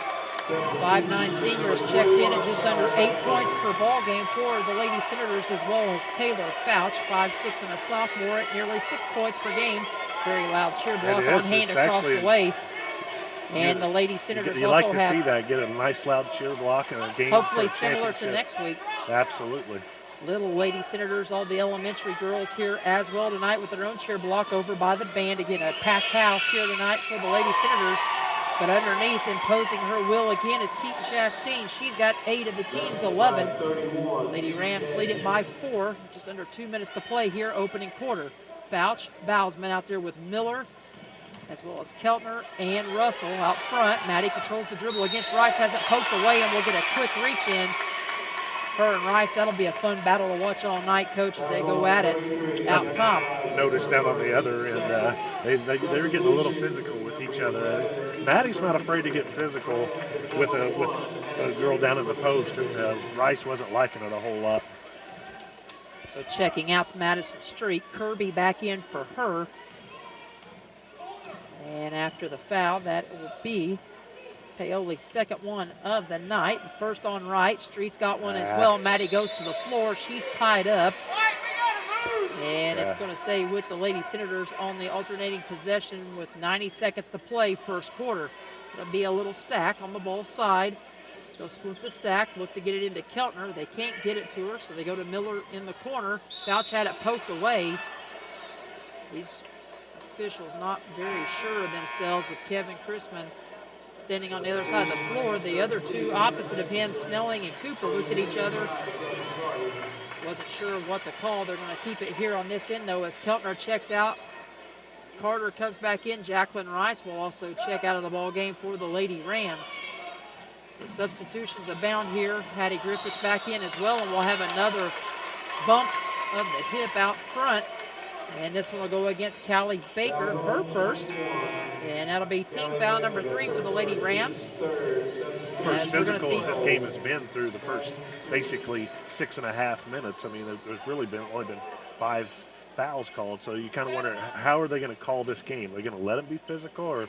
5'9" senior, is checked in at just under 8 points per ball game for the Lady Senators, as well as Taylor Fouch, 5'6" and a sophomore, at nearly 6 points per game. Very loud cheer block on hand across the way. And the Lady Senators you also like to see that, get a nice loud cheer block and a game. Hopefully similar to next week. Absolutely. Little Lady Senators, all the elementary girls here as well tonight with their own cheer block over by the band. Again, a packed house here tonight for the Lady Senators. But underneath, imposing her will again, is Keaton Chastain. She's got 8 of the team's 11. Lady Rams lead it by 4. Just under 2 minutes to play here, opening quarter. Fouch, Bausman out there with Miller, as well as Keltner and Russell out front. Maddie controls the dribble against Rice, has it poked away, and we'll get a quick reach in. Her and Rice, that'll be a fun battle to watch all night, Coach, as they go at it out top. Noticed down on the other end, they're getting a little physical with each other. Maddie's not afraid to get physical with a girl down in the post, and Rice wasn't liking it a whole lot. So checking out's Madison Street. Kirby back in for her. And after the foul, that will be Paoli's second one of the night. First on right. Street's got one as well. Maddie goes to the floor. She's tied up. And it's going to stay with the Lady Senators on the alternating possession with 90 seconds to play first quarter. It'll be a little stack on the ball side. They'll split the stack, look to get it into Keltner. They can't get it to her, so they go to Miller in the corner. Fouch had it poked away. These officials not very sure of themselves with Kevin Crispin standing on the other side of the floor. The other two opposite of him, Snelling and Cooper, looked at each other. Wasn't sure what to call. They're going to keep it here on this end, though, as Keltner checks out. Carter comes back in. Jacqueline Rice will also check out of the ball game for the Lady Rams. So substitutions abound here. Hattie Griffiths back in as well, and we'll have another bump of the hip out front. And this one will go against Callie Baker, her first. And that'll be team foul number 3 for the Lady Rams. First physical as this game has been through the first basically 6.5 minutes. I mean, there's really only been 5 fouls called, so you kind of wonder, how are they going to call this game? Are they going to let them be physical, or,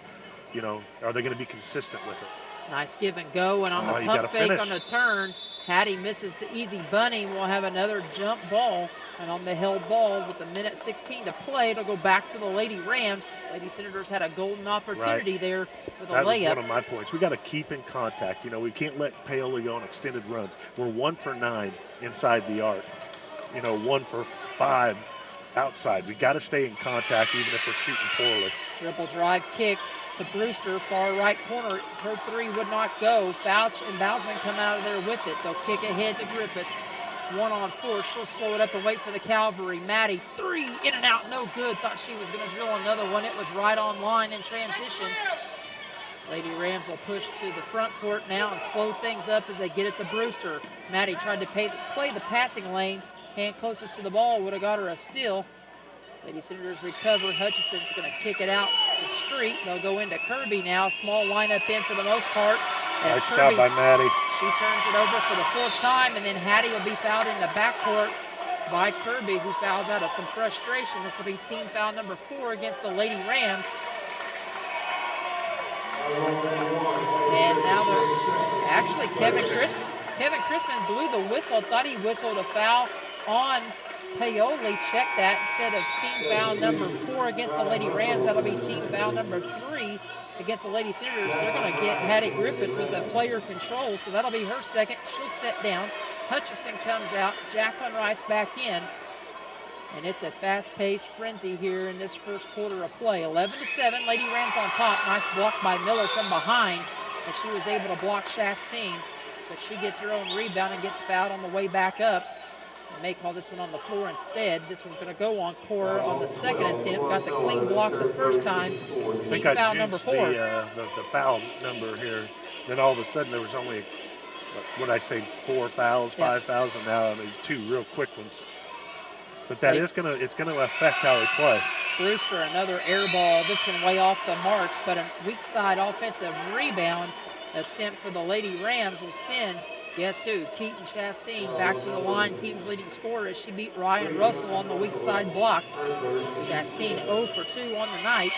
you know, are they going to be consistent with it? Nice give and go, and on the pump fake on the turn, Hattie misses the easy bunny. We'll have another jump ball, and on the held ball with a minute 16 to play, it'll go back to the Lady Rams. Lady Senators had a golden opportunity there for the layup. That was one of my points. We got to keep in contact. You know, we can't let Paoli go on extended runs. We're 1 for 9 inside the arc. You know, 1 for 5 outside. We got to stay in contact even if we're shooting poorly. Dribble drive kick to Brewster, far right corner. Her 3 would not go. Fouch and Bousman come out of there with it. They'll kick ahead to Griffiths. 1-on-4. She'll slow it up and wait for the Cavalry. Maddie, 3 in and out, no good. Thought she was going to drill another one. It was right on line in transition. Lady Rams will push to the front court now and slow things up as they get it to Brewster. Maddie tried to play the passing lane. Hand closest to the ball would have got her a steal. Lady Senators recover. Hutchison's going to kick it out the street. They'll go into Kirby now. Small lineup in for the most part. Nice job by Maddie. She turns it over for the 4th time, and then Hattie will be fouled in the backcourt by Kirby, who fouls out of some frustration. This will be team foul number 4 against the Lady Rams. And now they're actually Kevin Crispin blew the whistle. Thought he whistled a foul on Paoli. Checked that instead of team foul number 4 against the Lady Rams. That'll be team foul number 3 against the Lady Senators. They're going to get Hattie Griffiths with the player control, so that'll be her second. She'll set down. Hutchison comes out. Jacqueline Rice back in. And it's a fast-paced frenzy here in this first quarter of play. 11-7, Lady Rams on top. Nice block by Miller from behind, and she was able to block Chastain, but she gets her own rebound and gets fouled on the way back up. They may call this one on the floor instead. This one's going to go on Cora on the second attempt. Got the clean block the first time. I think I juiced the foul number here. Then all of a sudden there was only, what did I say, 4 fouls, 5 fouls, and now 2 real quick ones. But that is going to affect how we play. Brewster, another air ball. This one way off the mark, but a weak side offensive rebound attempt for the Lady Rams will send, guess who? Keaton Chastain back to the line, team's leading scorer as she beat Ryan Russell on the weak side block. Chastain 0 for 2 on the night.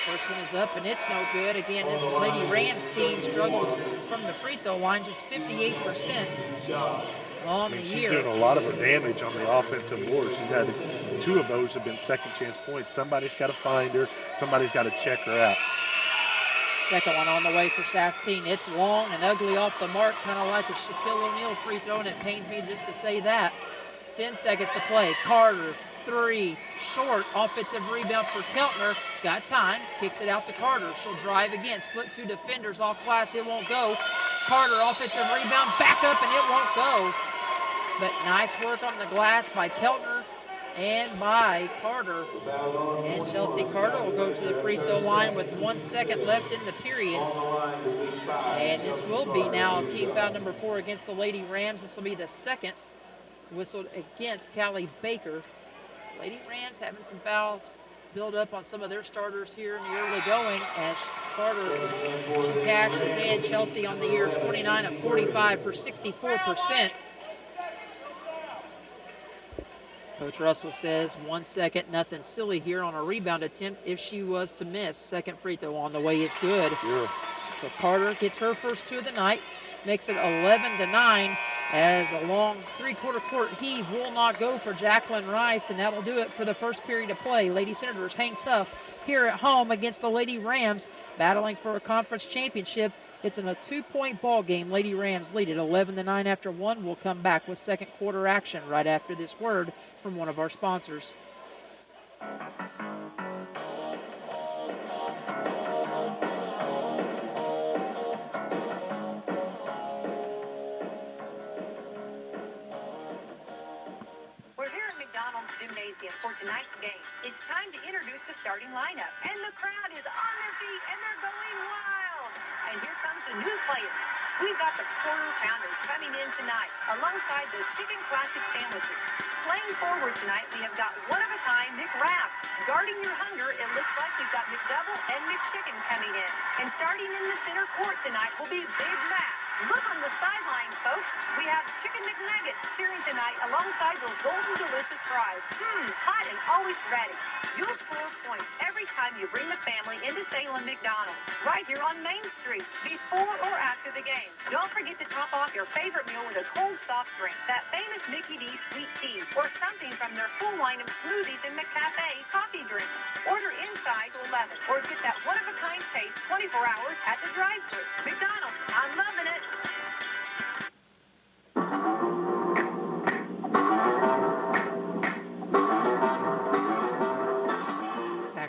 First one is up and it's no good. Again, this Lady Rams team struggles from the free throw line, just 58% on the year. She's doing a lot of her damage on the offensive board. She's had 2 of those have been second chance points. Somebody's got to find her. Somebody's got to check her out. Second one on the way for Chastain. It's long and ugly off the mark, kind of like a Shaquille O'Neal free throw, and it pains me just to say that. 10 seconds to play. Carter, 3, short. Offensive rebound for Keltner. Got time. Kicks it out to Carter. She'll drive again. Split 2 defenders off glass. It won't go. Carter, offensive rebound. Back up, and it won't go. But nice work on the glass by Keltner and by Carter. And Chelsea Carter will go to the free throw line with 1 second left in the period. And this will be now team foul number 4 against the Lady Rams. This will be the second whistled against Callie Baker. So Lady Rams having some fouls build up on some of their starters here in the early going as Carter, she cashes in. Chelsea on the year 29 of 45 for 64%. Coach Russell says 1 second, nothing silly here on a rebound attempt if she was to miss. Second free throw on the way is good. Sure. So Carter gets her first two of the night, makes it 11-9 as a long three-quarter court heave will not go for Jacqueline Rice, and that'll do it for the first period of play. Lady Senators hang tough here at home against the Lady Rams, battling for a conference championship. It's in a 2-point ball game. Lady Rams lead it 11-9 after one. We'll come back with second quarter action right after this word from one of our sponsors. Gymnasium for tonight's game. It's time to introduce the starting lineup, and the crowd is on their feet and they're going wild. And here comes the new players. We've got the quarter pounders coming in tonight alongside the chicken classic sandwiches. Playing forward tonight, we have got one-of-a-kind McWrap. Guarding your hunger, it looks like we've got McDouble and McChicken coming in. And starting in the center court tonight will be Big Mac. Look on the sideline, folks. We have Chicken McNuggets cheering tonight alongside those golden delicious fries. Hot and always ready. You'll score points every time you bring the family into Salem McDonald's, right here on Main Street, before or after the game. Don't forget to top off your favorite meal with a cold soft drink, that famous Mickey D sweet tea, or something from their full line of smoothies and McCafe coffee drinks. Order inside to 11, or get that one-of-a-kind taste 24 hours at the drive-thru. McDonald's, I'm loving it.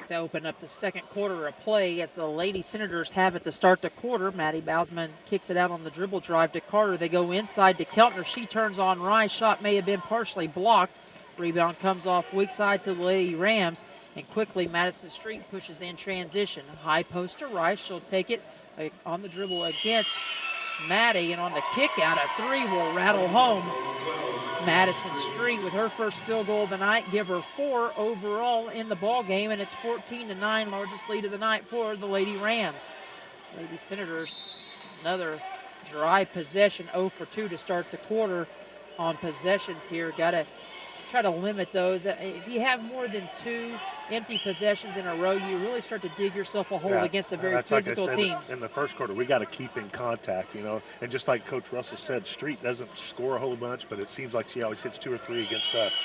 To open up the second quarter of play as the Lady Senators have it to start the quarter. Maddie Bausman kicks it out on the dribble drive to Carter. They go inside to Keltner. She turns on Rice. Shot may have been partially blocked. Rebound comes off weak side to the Lady Rams, and quickly Madison Street pushes in transition. High post to Rice. She'll take it on the dribble against Maddie, and on the kick out, a three will rattle home. Madison Street with her first field goal of the night, give her 4 overall in the ball game, and it's 14-9, largest lead of the night for the Lady Rams. Lady Senators, another dry possession, 0 for 2 to start the quarter on possessions here. Got to try to limit those. If you have more than 2 empty possessions in a row, you really start to dig yourself a hole against a very physical team. In the first quarter, we got to keep in contact, you know. And just like Coach Russell said, Street doesn't score a whole bunch, but it seems like she always hits 2 or 3 against us.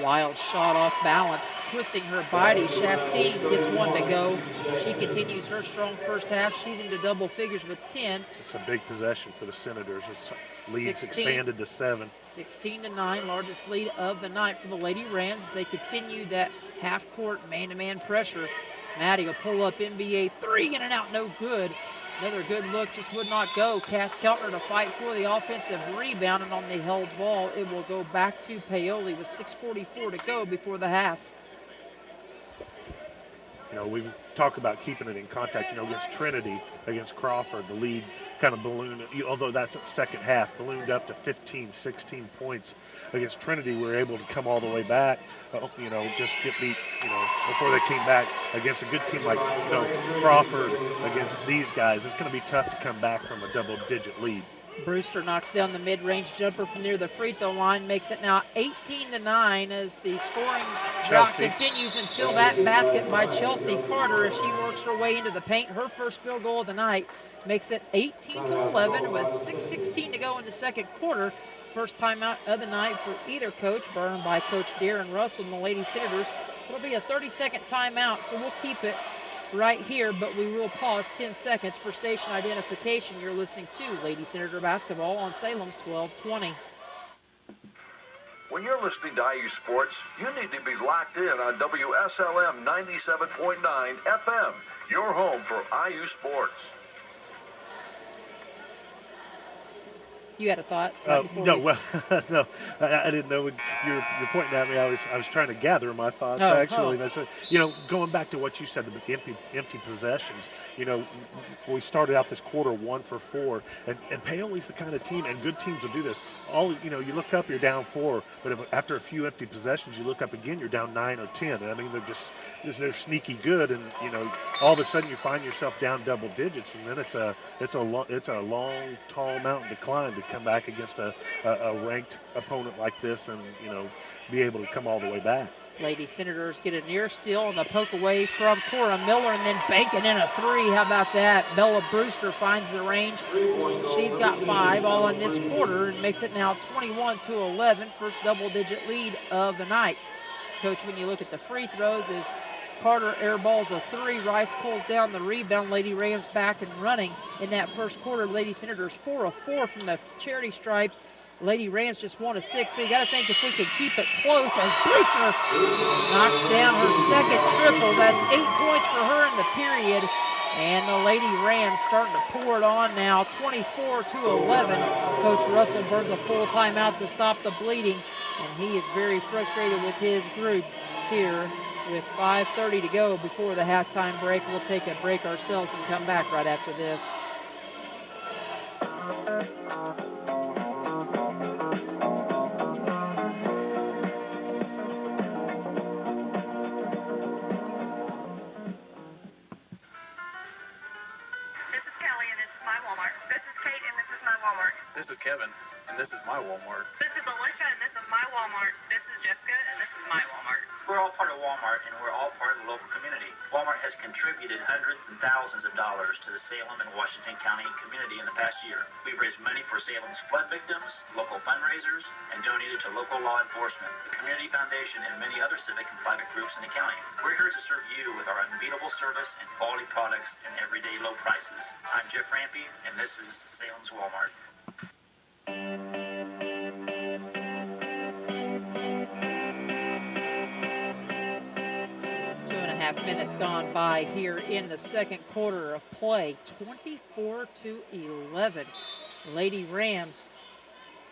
Wild shot off balance, twisting her body. Chastain gets 1 to go. She continues her strong first half. She's into double figures with 10. It's a big possession for the Senators. It's leads expanded to 7. 16-9, largest lead of the night for the Lady Rams as they continue that half-court man-to-man pressure. Maddie will pull up NBA 3, in and out, no good. Another good look, just would not go. Cass Keltner to fight for the offensive rebound, and on the held ball, it will go back to Paoli with 6:44 to go before the half. You know, we talk about keeping it in contact, you know, against Trinity, against Crawford, the lead kind of ballooned, although that's at second half, ballooned up to 15, 16 points. Against Trinity, we were able to come all the way back, you know, just get beat, you know, before they came back against a good team like, you know, Crawford, against these guys. It's going to be tough to come back from a double-digit lead. Brewster knocks down the mid-range jumper from near the free throw line, makes it now 18-9 as the scoring drought continues until that basket by Chelsea Carter as she works her way into the paint. Her first field goal of the night makes it 18-11 with 6:16 to go in the second quarter. First timeout of the night for either coach, burned by Coach Darren Russell and the Lady Senators. It'll be a 30-second timeout, so we'll keep it right here, but we will pause 10 seconds for station identification. You're listening to Lady Senator Basketball on Salem's 1220. When you're listening to IU Sports, you need to be locked in on WSLM 97.9 FM, your home for IU Sports. You had a thought? No, well, no, I didn't know when you're pointing at me. I was trying to gather my thoughts actually. That's you know, going back to what you said, the empty possessions. You know, we started out this quarter 1 for 4, and Paoli's the kind of team, and good teams will do this. You know, you look up, you're down 4, but after a few empty possessions, you look up again, you're down 9 or 10. I mean, they're sneaky good, and you know, all of a sudden you find yourself down double digits, and then it's a long, tall mountain to climb to come back against a ranked opponent like this, and you know, be able to come all the way back. Lady Senators get a near steal on the poke away from Cora Miller and then banking in a three. How about that? Bella Brewster finds the range. She's got 5 all in this quarter and makes it now 21-11, first double-digit lead of the night. Coach, when you look at the free throws, as Carter airballs a 3, Rice pulls down the rebound. Lady Rams back and running in that first quarter. Lady Senators 4 of 4 from the charity stripe. Lady Rams just 1 of 6, so you got to think if we can keep it close as Brewster knocks down her second triple. That's 8 points for her in the period, and the Lady Rams starting to pour it on now, 24-11. Coach Russell burns a full timeout to stop the bleeding, and he is very frustrated with his group here. With 5:30 to go before the halftime break, we'll take a break ourselves and come back right after this. This is Kelly, and this is my Walmart. This is Kate, and this is my Walmart. This is Kevin, and this is my Walmart. This is Alicia, and this is my Walmart. This is Jessica, and this is my Walmart. We're all part of Walmart, and we're all part of the local community. Walmart has contributed hundreds and thousands of dollars to the Salem and Washington County community in the past year. We've raised money for Salem's flood victims, local fundraisers, and donated to local law enforcement, the Community Foundation, and many other civic and private groups in the county. We're here to serve you with our unbeatable service and quality products and everyday low prices. I'm Jeff Rampy, and this is Salem's Walmart. 2.5 minutes gone by here in the second quarter of play, 24-11. Lady Rams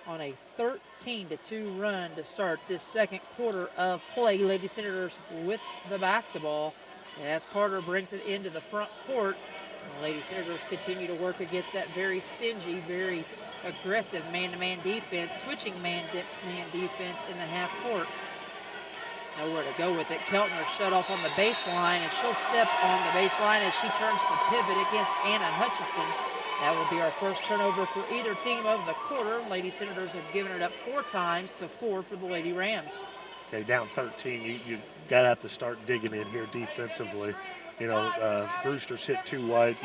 on a 13-2 run to start this second quarter of play. Lady Senators with the basketball as Carter brings it into the front court. The Lady Senators continue to work against that very stingy, very aggressive man-to-man defense, switching man-to-man defense in the half court. Nowhere to go with it. Keltner shut off on the baseline, and she'll step on the baseline as she turns to pivot against Anna Hutchison. That will be our first turnover for either team of the quarter. Lady Senators have given it up 4 times to 4 for the Lady Rams. Okay, down 13, you got to have to start digging in here defensively. You know, Brewster's hit 2 wide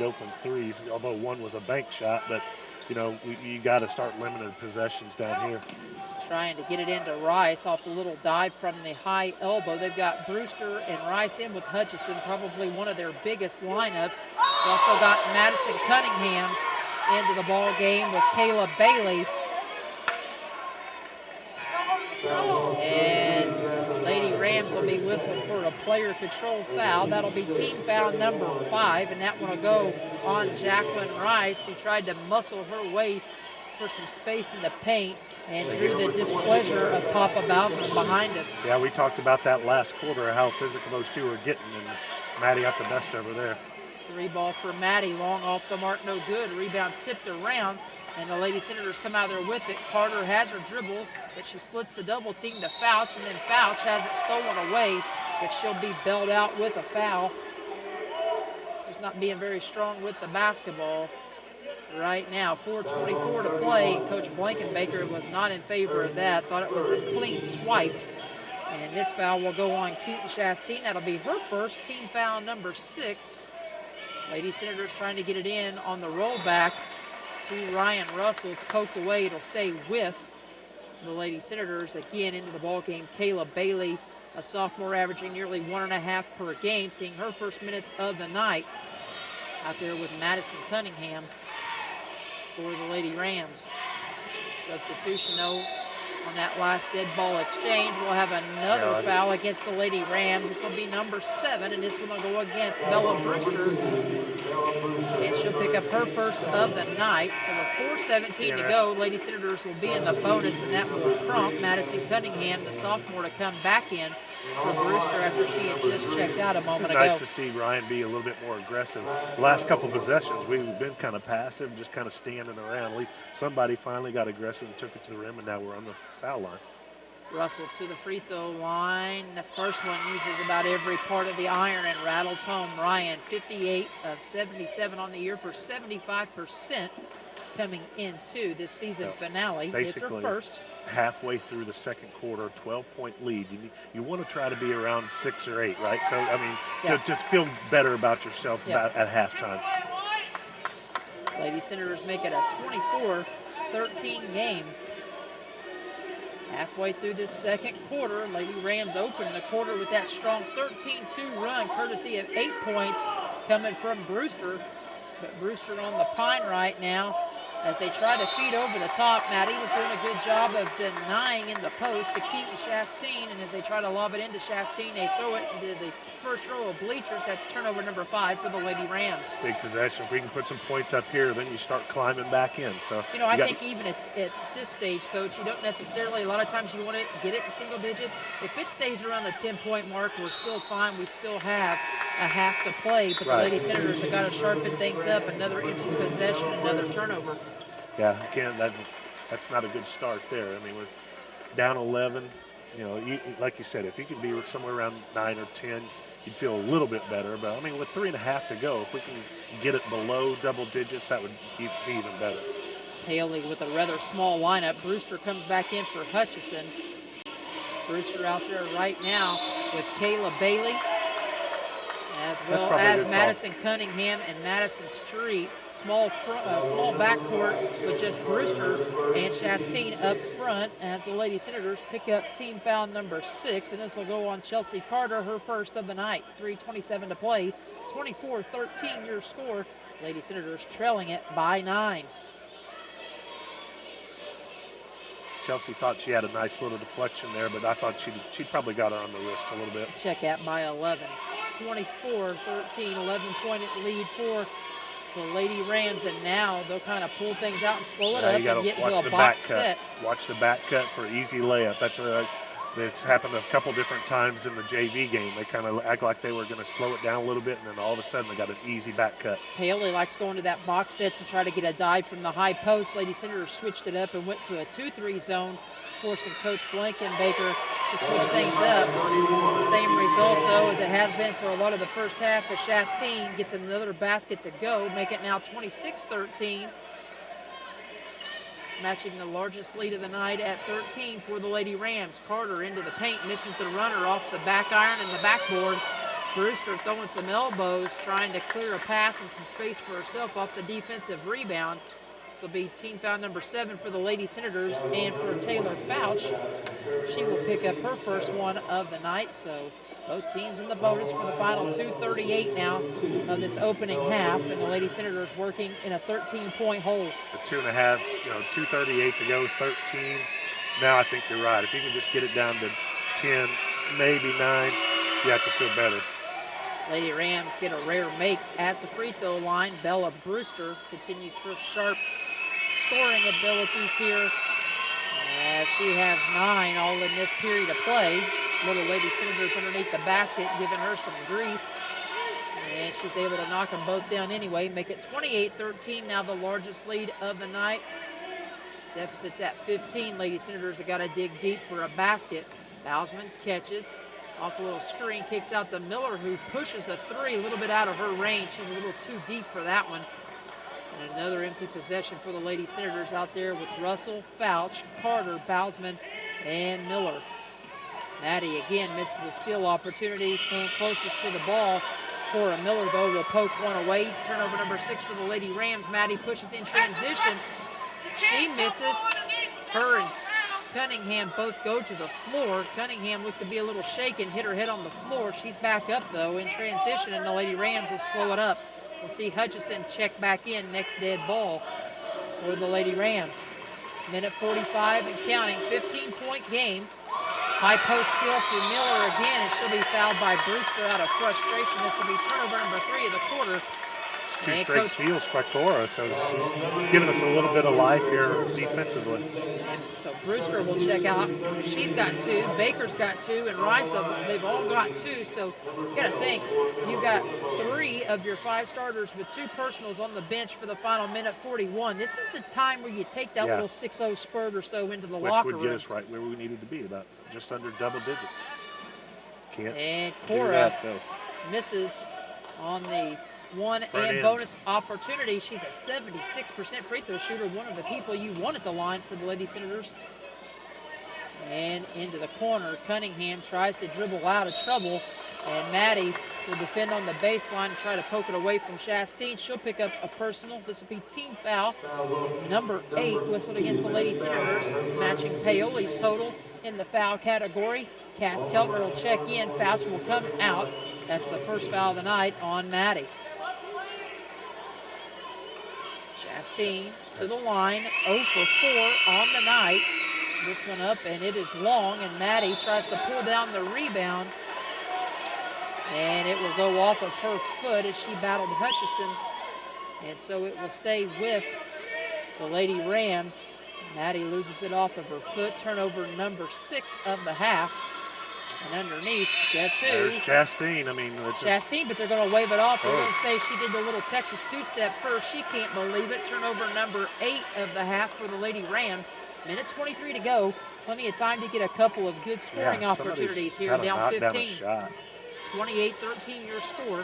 open threes, although one was a bank shot, but you know, you got to start limiting possessions down here. Trying to get it into Rice off the little dive from the high elbow. They've got Brewster and Rice in with Hutchison, probably one of their biggest lineups. They also got Madison Cunningham into the ball game with Kayla Bailey. And Lady Rams will be whistled for a player control foul. That'll be team foul number 5, and that one will go on Jacqueline Rice, who tried to muscle her way for some space in the paint and drew the displeasure of Papa Bausman behind us. Yeah, we talked about that last quarter, how physical those two are getting, and Maddie got the best over there. 3 ball for Maddie, long off the mark, no good. Rebound tipped around, and the Lady Senators come out there with it. Carter has her dribble, but she splits the double team to Fouch, and then Fouch has it stolen away, but she'll be bailed out with a foul. Just not being very strong with the basketball right now. 4:24 to play. Coach Blankenbaker was not in favor of that, thought it was a clean swipe. And this foul will go on Keaton Chastain. That'll be her first, team foul number 6. Lady Senators trying to get it in on the rollback to Ryan Russell. It's poked away. It'll stay with the Lady Senators. Again into the ball game, Kayla Bailey, a sophomore averaging nearly 1.5 per game, seeing her first minutes of the night out there with Madison Cunningham for the Lady Rams. Substitution though on that last dead ball exchange. We'll have another foul against the Lady Rams. This will be number 7, and this one will go against Bella Brewster. And she'll pick up her first of the night. So with 4:17 to go, Lady Senators will be in the bonus, and that will prompt Madison Cunningham, the sophomore, to come back in for Brewster after she had just checked out a moment ago. Nice to see Ryan be a little bit more aggressive. The last couple possessions, we've been kind of passive, just kind of standing around. At least somebody finally got aggressive and took it to the rim, and now we're on the foul line. Russell to the free throw line. The first one uses about every part of the iron and rattles home. Ryan, 58 of 77 on the year for 75% coming into this season finale. It's her first. halfway through the second quarter, 12-point lead. You want to try to be around 6 or 8, right, Coach? I mean, to feel better about yourself about at halftime. Lady Senators make it a 24-13 game. Halfway through this second quarter, Lady Rams open the quarter with that strong 13-2 run, courtesy of 8 points coming from Brewster. But Brewster on the pine right now as they try to feed over the top. Maddie was doing a good job of denying in the post to Keaton Chastain, and as they try to lob it into Chastain, they throw it into the first row of bleachers. That's turnover number 5 for the Lady Rams. Big possession. If we can put some points up here, then you start climbing back in. So you know, I think even at this stage, Coach, you don't necessarily, a lot of times you want to get it in single digits. If it stays around the 10-point mark, we're still fine. We still have a half to play, but the Lady Senators have got to sharpen things up. Another empty possession, another turnover. Yeah, again, that's not a good start there. I mean, we're down 11. You know, like you said, if you could be somewhere around 9 or 10, you'd feel a little bit better. But, I mean, with 3.5 to go, if we can get it below double digits, that would be even better. Paoli with a rather small lineup. Brewster comes back in for Hutchison. Brewster out there right now with Kayla Bailey, as well as Madison Cunningham and Madison Street. Small backcourt with just Brewster and Chastain up front as the Lady Senators pick up team foul number 6, and this will go on Chelsea Carter, her first of the night. 3:27 to play, 24-13 your score. Lady Senators trailing it by 9. Chelsea thought she had a nice little deflection there, but I thought she'd probably got her on the wrist a little bit. Check out by 11. 24-13, 11-point lead for the Lady Rams, and now they'll kind of pull things out and slow it up and get into a box set. Watch the back cut for easy layup. It's happened a couple different times in the JV game. They kind of act like they were going to slow it down a little bit, and then all of a sudden they got an easy back cut. Paoli likes going to that box set to try to get a dive from the high post. Lady Senators switched it up and went to a 2-3 zone, forcing Coach Blankenbaker to switch things up. Same result, though, as it has been for a lot of the first half, as Chastain gets another basket to go, make it now 26-13. Matching the largest lead of the night at 13 for the Lady Rams. Carter into the paint, misses the runner off the back iron and the backboard. Brewster throwing some elbows, trying to clear a path and some space for herself off the defensive rebound. This will be team foul number 7 for the Lady Senators, and for Taylor Fouch, she will pick up her first one of the night. So both teams in the bonus for the final 2:38 now of this opening half, and the Lady Senators working in a 13-point hole. The 2.5, 2:38 to go, 13. Now I think you're right. If you can just get it down to 10, maybe 9, you have to feel better. Lady Rams get a rare make at the free throw line. Bella Brewster continues her sharp scoring abilities here, as she has 9 all in this period of play. Little Lady Senators underneath the basket giving her some grief, and she's able to knock them both down anyway. Make it 28-13, now the largest lead of the night. Deficit's at 15. Lady Senators have got to dig deep for a basket. Bausman catches off a little screen, kicks out to Miller, who pushes a 3 a little bit out of her range. She's a little too deep for that one. And another empty possession for the Lady Senators out there with Russell, Fouch, Carter, Bausman, and Miller. Maddie again misses a steal opportunity, and closest to the ball. Cora Miller, though, will poke one away. Turnover number 6 for the Lady Rams. Maddie pushes in transition. She misses. Her and Cunningham both go to the floor. Cunningham looked to be a little shaken, hit her head on the floor. She's back up, though, in transition, and the Lady Rams will slow it up. We'll see Hutchison check back in, next dead ball for the Lady Rams. Minute 45 and counting, 15-point game. High post steal for Miller again, and she'll be fouled by Brewster out of frustration. This will be turnover number 3 of the quarter. It's 2 straight steals by Cora, so she's giving us a little bit of life here defensively. And so Brewster will check out. She's got 2, Baker's got 2, and Rice, they've all got 2. So you got to think, you've got 3 of your 5 starters with 2 personals on the bench for the final minute 41. This is the time where you take that little 6-0 spurt or so into the locker room. Which would get us right where we needed to be, about just under double digits. And Cora misses on the one and bonus opportunity. She's a 76% free throw shooter, one of the people you want at the line for the Lady Senators. And into the corner, Cunningham tries to dribble out of trouble, and Maddie will defend on the baseline and try to poke it away from Chastain. She'll pick up a personal. This will be team foul. Number 8 whistled against the Lady Senators, matching Paoli's total in the foul category. Cass Keltner will check in. Fouch will come out. That's the first foul of the night on Maddie. Chastain to the line, 0 for 4 on the night. This one up, and it is long, and Maddie tries to pull down the rebound, and it will go off of her foot as she battled Hutchison, and so it will stay with the Lady Rams. Maddie loses it off of her foot. Turnover number 6 of the half. And underneath, guess who? There's Chastain. I mean, it's Chastain, but they're going to wave it off. They're going to say she did the little Texas two-step first. She can't believe it. Turnover number 8 of the half for the Lady Rams. Minute 23 to go. Plenty of time to get a couple of good scoring opportunities here. Down 15. 28-13 your score.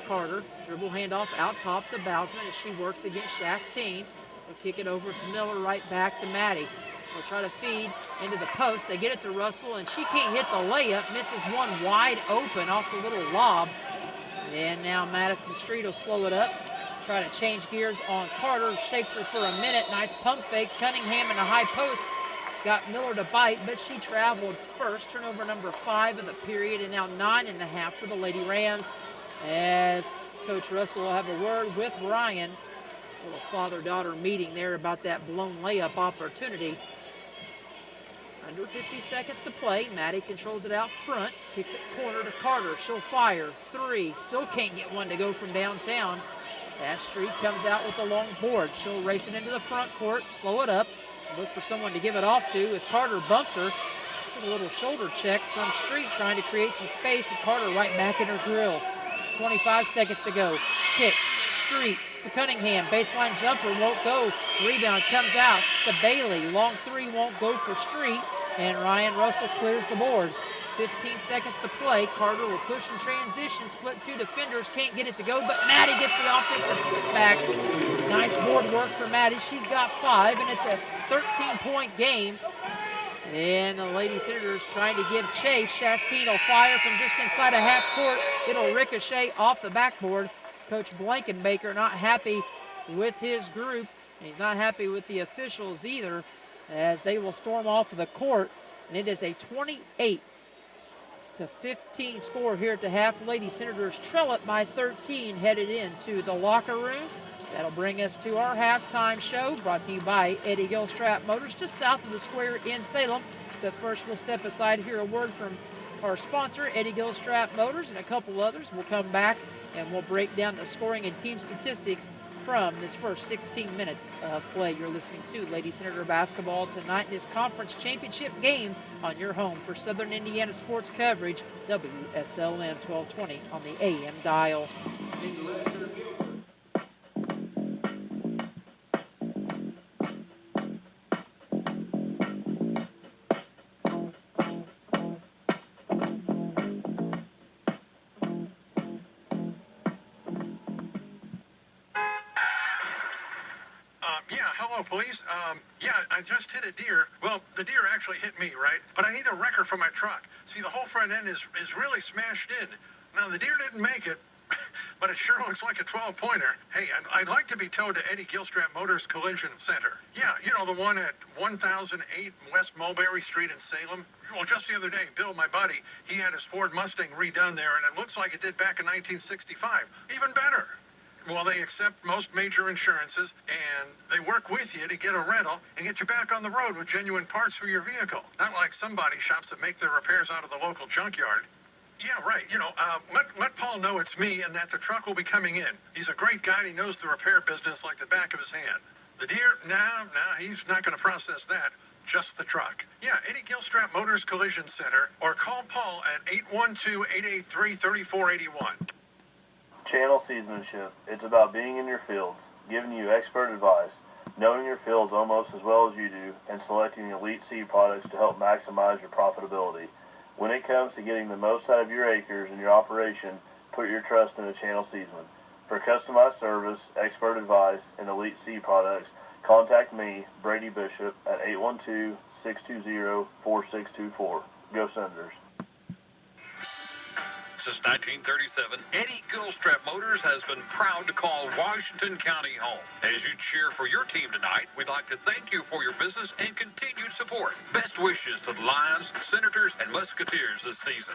Carter, dribble handoff out top to Bousman as she works against Chastain. They'll kick it over to Miller, right back to Maddie. They'll try to feed into the post. They get it to Russell, and she can't hit the layup. Misses one wide open off the little lob. And now Madison Street will slow it up. Try to change gears on Carter. Shakes her for a minute. Nice pump fake. Cunningham in the high post. Got Miller to bite, but she traveled first. Turnover number 5 of the period, and now 9.5 for the Lady Rams. As Coach Russell will have a word with Ryan. A little father-daughter meeting there about that blown layup opportunity. Under 50 seconds to play. Maddie controls it out front. Kicks it corner to Carter. She'll fire. 3. Still can't get one to go from downtown. As Street comes out with the long board. She'll race it into the front court. Slow it up. Look for someone to give it off to as Carter bumps her. Took a little shoulder check from Street, trying to create some space, and Carter right back in her grill. 25 seconds to go. Kick. Street to Cunningham. Baseline jumper won't go. Rebound comes out to Bailey. Long 3 won't go for Street. And Ryan Russell clears the board. 15 seconds to play. Carter will push in transition. Split 2 defenders. Can't get it to go, but Maddie gets the offensive putback. Nice board work for Maddie. She's got 5, and it's a 13-point game. And the Lady Senators trying to give chase. Chastain will fire from just inside a half court. It'll ricochet off the backboard. Coach Blankenbaker not happy with his group. And he's not happy with the officials either, as they will storm off of the court. And it is a 28-15 score here at the half. Lady Senators trail it by 13, headed into the locker room. That'll bring us to our halftime show, brought to you by Eddie Gilstrap Motors, just south of the square in Salem. But first, we'll step aside, hear a word from our sponsor, Eddie Gilstrap Motors, and a couple others. We'll come back and we'll break down the scoring and team statistics from this first 16 minutes of play. You're listening to Lady Senator basketball tonight in this conference championship game on your home for Southern Indiana sports coverage, WSLM 1220 on the AM dial. Police, I just hit a deer. Well, the deer actually hit me, right? But I need a wrecker for my truck. See, the whole front end is really smashed in. Now, the deer didn't make it, but it sure looks like a 12-pointer. Hey, I'd like to be towed to Eddie Gilstrap Motors Collision Center. Yeah, you know, the one at 1008 West Mulberry Street in Salem. Well, just the other day, Bill, my buddy, he had his Ford Mustang redone there, and it looks like it did back in 1965. Even better. Well, they accept most major insurances, and they work with you to get a rental and get you back on the road with genuine parts for your vehicle. Not like some body shops that make their repairs out of the local junkyard. Yeah, right. You know, let Paul know it's me and that the truck will be coming in. He's a great guy, and he knows the repair business like the back of his hand. The deer, nah, he's not going to process that. Just the truck. Yeah, Eddie Gilstrap Motors Collision Center, or call Paul at 812-883-3481. Channel Seedsmanship. It's about being in your fields, giving you expert advice, knowing your fields almost as well as you do, and selecting elite seed products to help maximize your profitability. When it comes to getting the most out of your acres and your operation, put your trust in a Channel Seedsman. For customized service, expert advice, and elite seed products, contact me, Brady Bishop, at 620-4624. Go Senators. Since 1937, Eddie Gilstrap Motors has been proud to call Washington County home. As you cheer for your team tonight, we'd like to thank you for your business and continued support. Best wishes to the Lions, Senators, and Musketeers this season.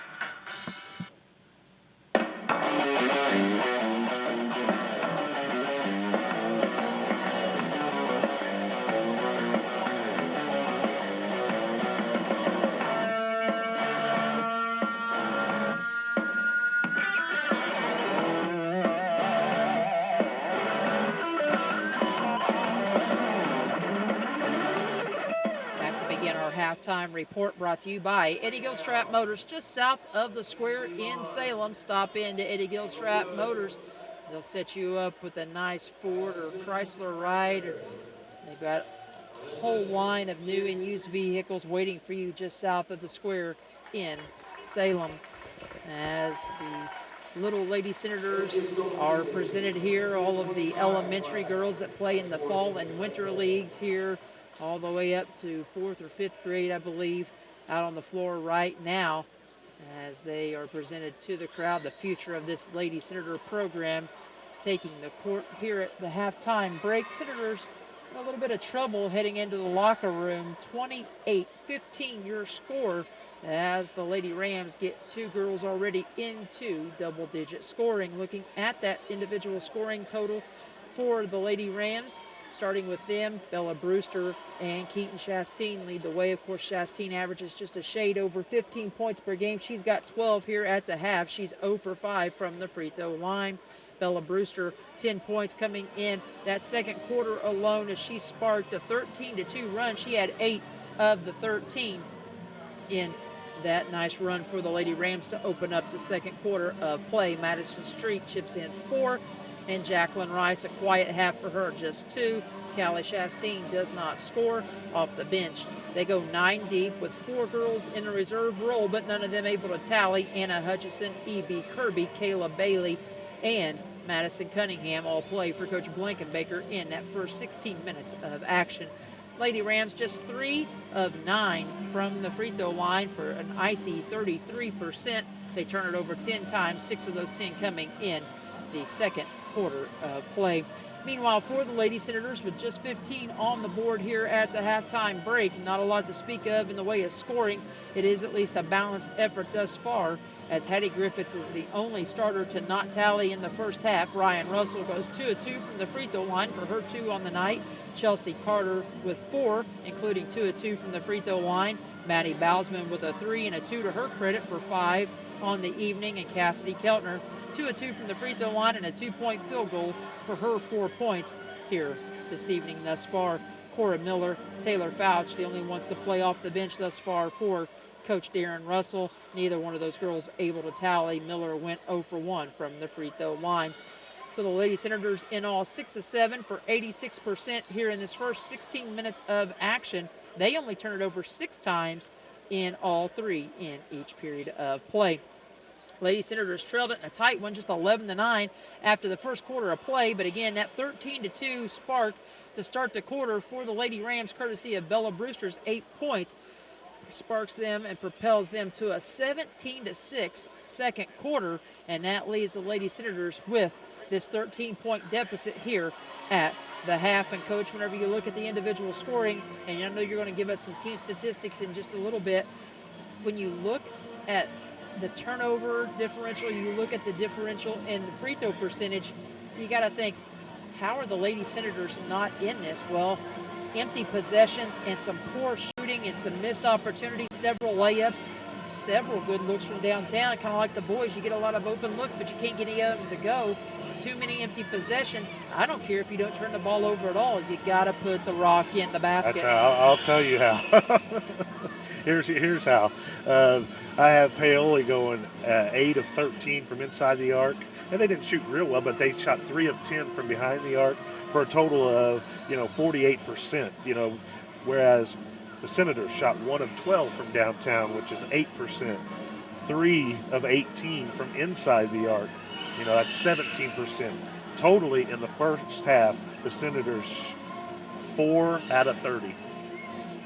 Halftime report brought to you by Eddie Gilstrap Motors, just south of the square in Salem. Stop into Eddie Gilstrap Motors. They'll set you up with a nice Ford or Chrysler ride. They've got a whole line of new and used vehicles waiting for you just south of the square in Salem. As the Little Lady Senators are presented here, all of the elementary girls that play in the fall and winter leagues here, all the way up to 4th or 5th grade, I believe, out on the floor right now as they are presented to the crowd. The future of this Lady Senator program taking the court here at the halftime break. Senators in a little bit of trouble heading into the locker room. 28-15 your score as the Lady Rams get two girls already into double-digit scoring. Looking at that individual scoring total for the Lady Rams, starting with them, Bella Brewster and Keaton Chastain lead the way. Of course, Chastain averages just a shade over 15 points per game. She's got 12 here at the half. She's 0 for 5 from the free throw line. Bella Brewster, 10 points coming in that second quarter alone as she sparked a 13-2 run. She had 8 of the 13 in that nice run for the Lady Rams to open up the second quarter of play. Madison Street chips in 4. And Jacqueline Rice, a quiet half for her, just 2. Callie Chastain does not score off the bench. They go 9 deep with 4 girls in a reserve role, but none of them able to tally. Anna Hutchison, E.B. Kirby, Kayla Bailey, and Madison Cunningham all play for Coach Blankenbaker in that first 16 minutes of action. Lady Rams just 3 of 9 from the free throw line for an icy 33%. They turn it over 10 times, 6 of those 10 coming in the second quarter of play. Meanwhile, for the Lady Senators, with just 15 on the board here at the halftime break, not a lot to speak of in the way of scoring. It is at least a balanced effort thus far, as Hattie Griffiths is the only starter to not tally in the first half. Ryan Russell goes 2 of 2 from the free throw line for her 2 on the night. Chelsea Carter with 4, including 2 of 2 from the free throw line. Maddie Bausman with a 3 and a 2 to her credit for 5 on the evening. And Cassidy Keltner, 2 of 2 from the free throw line and a 2-point field goal for her 4 points here this evening thus far. Cora Miller, Taylor Fouch, the only ones to play off the bench thus far for Coach Darren Russell. Neither one of those girls able to tally. Miller went 0 for 1 from the free throw line. So the Lady Senators in all 6 of 7 for 86% here in this first 16 minutes of action. They only turn it over 6 times in all 3 in each period of play. Lady Senators trailed it in a tight one, just 11-9 after the first quarter of play. But again, that 13-2 spark to start the quarter for the Lady Rams, courtesy of Bella Brewster's 8 points, sparks them and propels them to a 17-6 second quarter. And that leaves the Lady Senators with this 13-point deficit here at the half. And Coach, whenever you look at the individual scoring, and I know you're going to give us some team statistics in just a little bit, when you look at the turnover differential, you look at the differential in the free throw percentage, you got to think, how are the Lady Senators not in this? Well, empty possessions and some poor shooting and some missed opportunities, several layups, several good looks from downtown. Kind of like the boys, you get a lot of open looks, but you can't get any of them to go. Too many empty possessions. I don't care if you don't turn the ball over at all. You got to put the rock in the basket. That's how. I'll tell you how. Here's how. I have Paoli going 8 of 13 from inside the arc, and they didn't shoot real well, but they shot 3 of 10 from behind the arc for a total of 48%. Whereas the Senators shot 1 of 12 from downtown, which is 8%. 3 of 18 from inside the arc. That's 17%. Totally in the first half, the Senators 4 out of 30.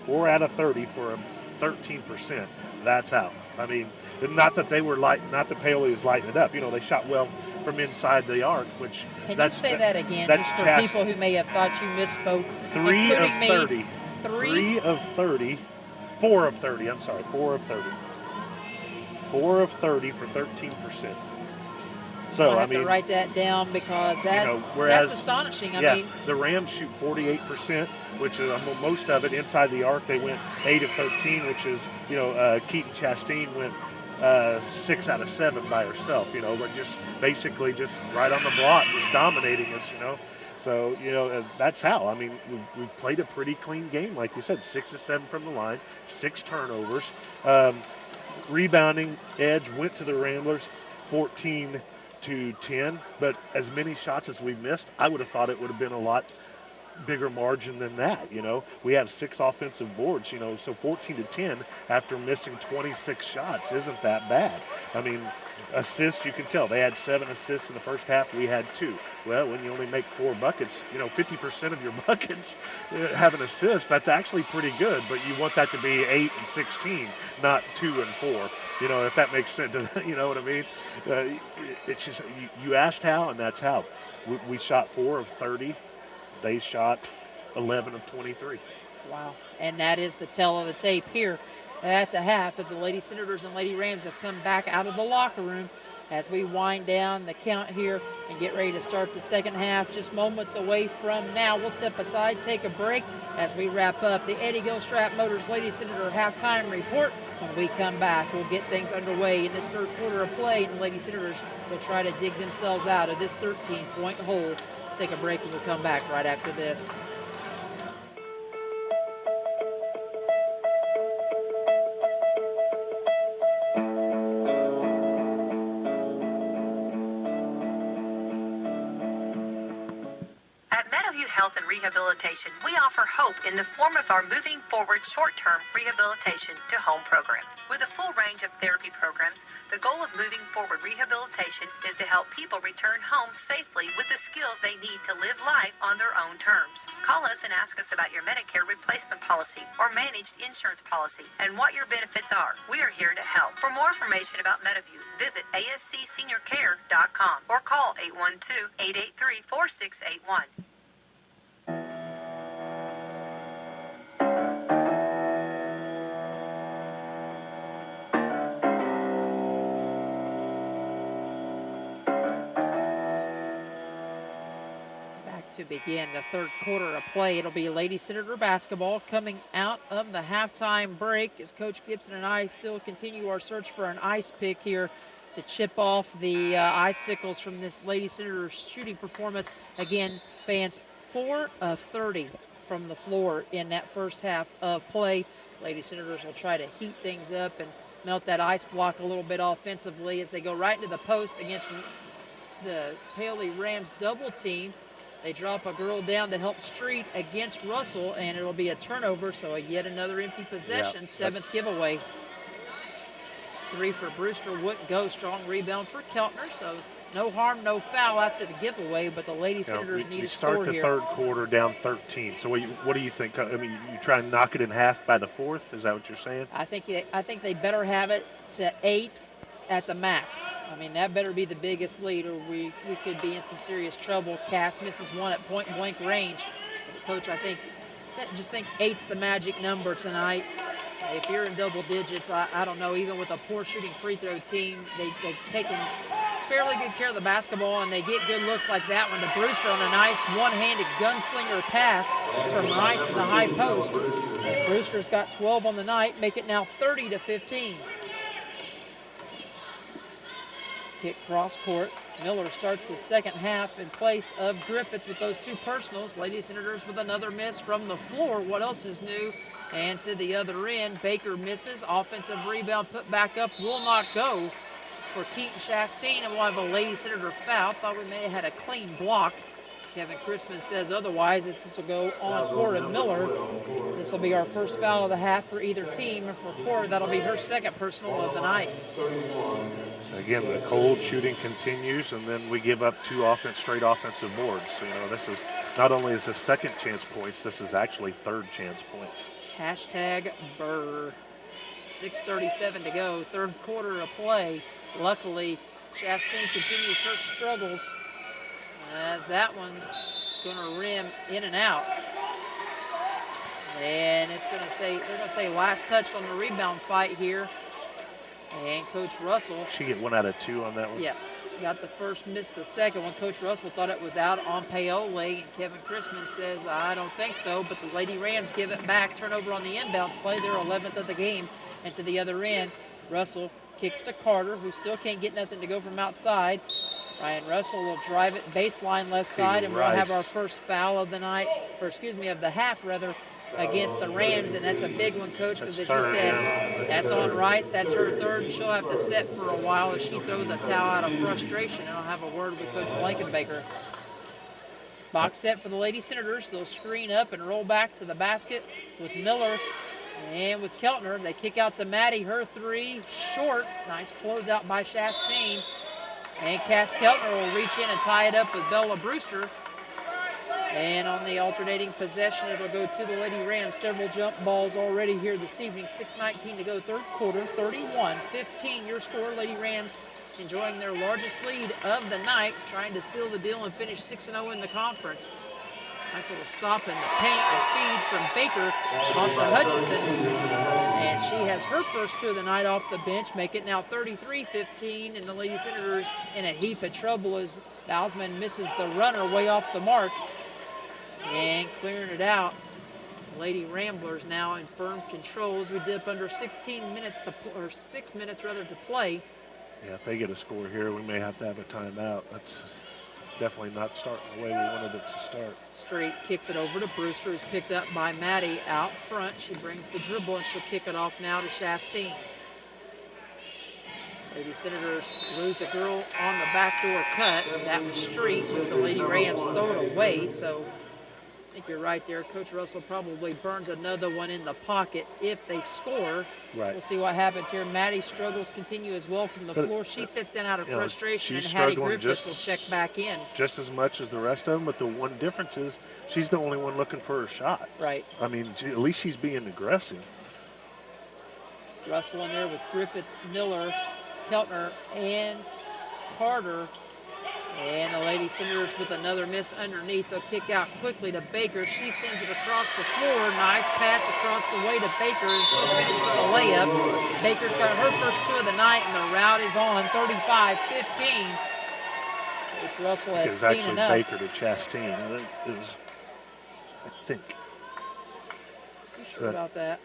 4 out of 30 for a 13%. That's how. I mean, not that they were not that Paoli was lighting it up. You know, they shot well from inside the arc, which Can you say that again, just for people who may have thought you misspoke? 3 of 30. Me, 3 of 30. 4 of 30. I'm sorry, 4 of 30. 4 of 30 for 13%. So I have to write that down because that's astonishing. I mean, the Rams shoot 48%, which is most of it inside the arc. They went 8 of 13, which is Keaton Chastain went 6 out of 7 by herself. But just basically just right on the block, just dominating us. So that's how. I mean, we've played a pretty clean game, like you said. 6 of 7 from the line, 6 turnovers. Rebounding edge went to the Ramblers, 14 to 10, but as many shots as we missed, I would have thought it would have been a lot bigger margin than that. We have 6 offensive boards, so 14 to 10 after missing 26 shots isn't that bad. I mean, assists, you can tell they had 7 assists in the first half, we had 2. Well, when you only make 4 buckets, 50% of your buckets have an assist. That's actually pretty good, but you want that to be 8 and 16, not 2 and 4. If that makes sense. You know what I mean? It's just you asked how, and that's how. We shot 4 of 30. They shot 11 of 23. Wow. And that is the tell of the tape here at the half as the Lady Senators and Lady Rams have come back out of the locker room as we wind down the count here and get ready to start the second half. Just moments away from now. We'll step aside, take a break as we wrap up the Eddie Gilstrap Motors Lady Senator halftime report. When we come back, we'll get things underway in this third quarter of play, and the Lady Senators will try to dig themselves out of this 13-point hole. Take a break and we'll come back right after this. Health and Rehabilitation, we offer hope in the form of our Moving Forward short-term rehabilitation to home program. With a full range of therapy programs, the goal of Moving Forward Rehabilitation is to help people return home safely with the skills they need to live life on their own terms. Call us and ask us about your Medicare replacement policy or managed insurance policy and what your benefits are. We are here to help. For more information about MediView, visit ascseniorcare.com or call 812-883-4681. To begin the third quarter of play, it'll be Lady Senator basketball coming out of the halftime break as Coach Gibson and I still continue our search for an ice pick here to chip off the icicles from this Lady Senator shooting performance. Again, fans, 4 of 30 from the floor in that first half of play. Lady Senators will try to heat things up and melt that ice block a little bit offensively as they go right into the post against the Paoli Rams double team. They drop a girl down to help Street against Russell, and it'll be a turnover, so yet another empty possession, seventh giveaway. 3 for Brewster, wouldn't go. Strong rebound for Keltner, so no harm, no foul after the giveaway, but the Lady Senators need a score here. We start the third quarter down 13, so what do you think? I mean, you try and knock it in half by the fourth? Is that what you're saying? I think they better have it to 8 at the max. I mean, that better be the biggest lead or we could be in some serious trouble. Cass misses one at point blank range. But Coach, I just think 8's the magic number tonight. If you're in double digits, I don't know, even with a poor shooting free throw team, they've taken fairly good care of the basketball and they get good looks like that one to Brewster on a nice one-handed gunslinger pass from Rice in the high post. And Brewster's got 12 on the night, make it now 30-15. Kick cross court. Miller starts the second half in place of Griffiths with those 2 personals. Lady Senators with another miss from the floor. What else is new? And to the other end, Baker misses. Offensive rebound put back up, will not go for Keaton Chastain, and we'll have a Lady Senator foul. Thought we may have had a clean block. Kevin Chrisman says otherwise. This will go on Cora Miller. This will be our first foul of the half for either team. And for Cora, that'll be her second personal of the night. So again, the cold shooting continues, and then we give up 2 straight offensive boards. So, this is not only is this second chance points, this is actually third chance points. Hashtag Burr. 6:37 to go, third quarter of play. Luckily, Chastain continues her struggles as that one is going to rim in and out. And it's going to say, they're going to say last touch on the rebound fight here. And Coach Russell. She get 1 out of 2 on that one? Yeah, got the first, missed the second one. Coach Russell thought it was out on Paoli, and Kevin Chrisman says, I don't think so, but the Lady Rams give it back, turnover on the inbounds play, their 11th of the game. And to the other end, Russell kicks to Carter, who still can't get nothing to go from outside. Ryan Russell will drive it baseline left side, and we'll have our first foul of the night, or excuse me, of the half rather, against the Rams, and that's a big one, Coach, because as you said, that's on Rice. That's her third, and she'll have to set for a while as she throws a towel out of frustration. And I'll have a word with Coach Blankenbaker. Box set for the Lady Senators. They'll screen up and roll back to the basket with Miller and with Keltner. They kick out to Maddie. Her three short. Nice closeout by Chastain. And Cass Keltner will reach in and tie it up with Bella Brewster. And on the alternating possession, it'll go to the Lady Rams. Several jump balls already here this evening. 6:19 to go, third quarter, 31-15 your score. Lady Rams enjoying their largest lead of the night, trying to seal the deal and finish 6-0 in the conference. Nice little stop in the paint, a feed from Baker off to Hutchison. And she has her first 2 of the night off the bench, make it now 33-15, and the Lady Senators in a heap of trouble as Bousman misses the runner way off the mark. And clearing it out, Lady Ramblers now in firm control as we dip under 16 minutes to, or 6 minutes rather, to play. Yeah, if they get a score here, we may have to have a timeout. That's definitely not starting the way we wanted it to start. Straight kicks it over to Brewster, who's picked up by Maddie out front. She brings the dribble and she'll kick it off now to Chastain. Lady Senators lose a girl on the backdoor cut. That was Street, but the Lady Rams throw it away, so I think you're right there. Coach Russell probably burns another one in the pocket if they score. Right. We'll see what happens here. Maddie's struggles continue as well from the floor. She sits down out of frustration, and Hattie Griffiths will check back in. Just as much as the rest of them, but the one difference is she's the only one looking for her shot. Right. I mean, at least she's being aggressive. Russell in there with Griffiths, Miller, Keltner, and Carter. And the Lady Senators with another miss underneath. They'll kick out quickly to Baker. She sends it across the floor. Nice pass across the way to Baker, and she'll finish with a layup. Baker's got her first 2 of the night, and the route is on 35-15. Which Russell has seen enough. It was actually Baker to Chastain. It was, I think. You sure about that?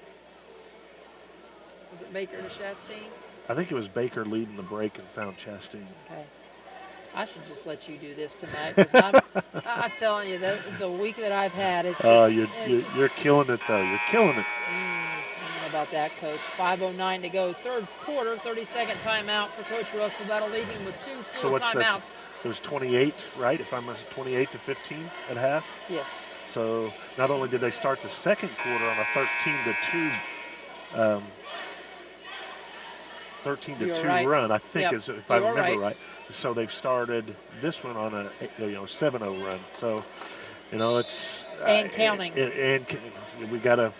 Was it Baker to Chastain? I think it was Baker leading the break and found Chastain. Okay. I should just let you do this tonight, because I'm telling you, the week that I've had, it's just... you're killing it, though. You're killing it. I don't know about that, Coach. 5:09 to go, third quarter, 30-second timeout for Coach Russell. That'll leave him with 2 full timeouts. It was 28, right? If I'm 28-15 at half? Yes. So not only did they start the second quarter on a 13-2 run, I think, if I remember right. So they've started this one on a 7-0 run. So, it's counting. And we got to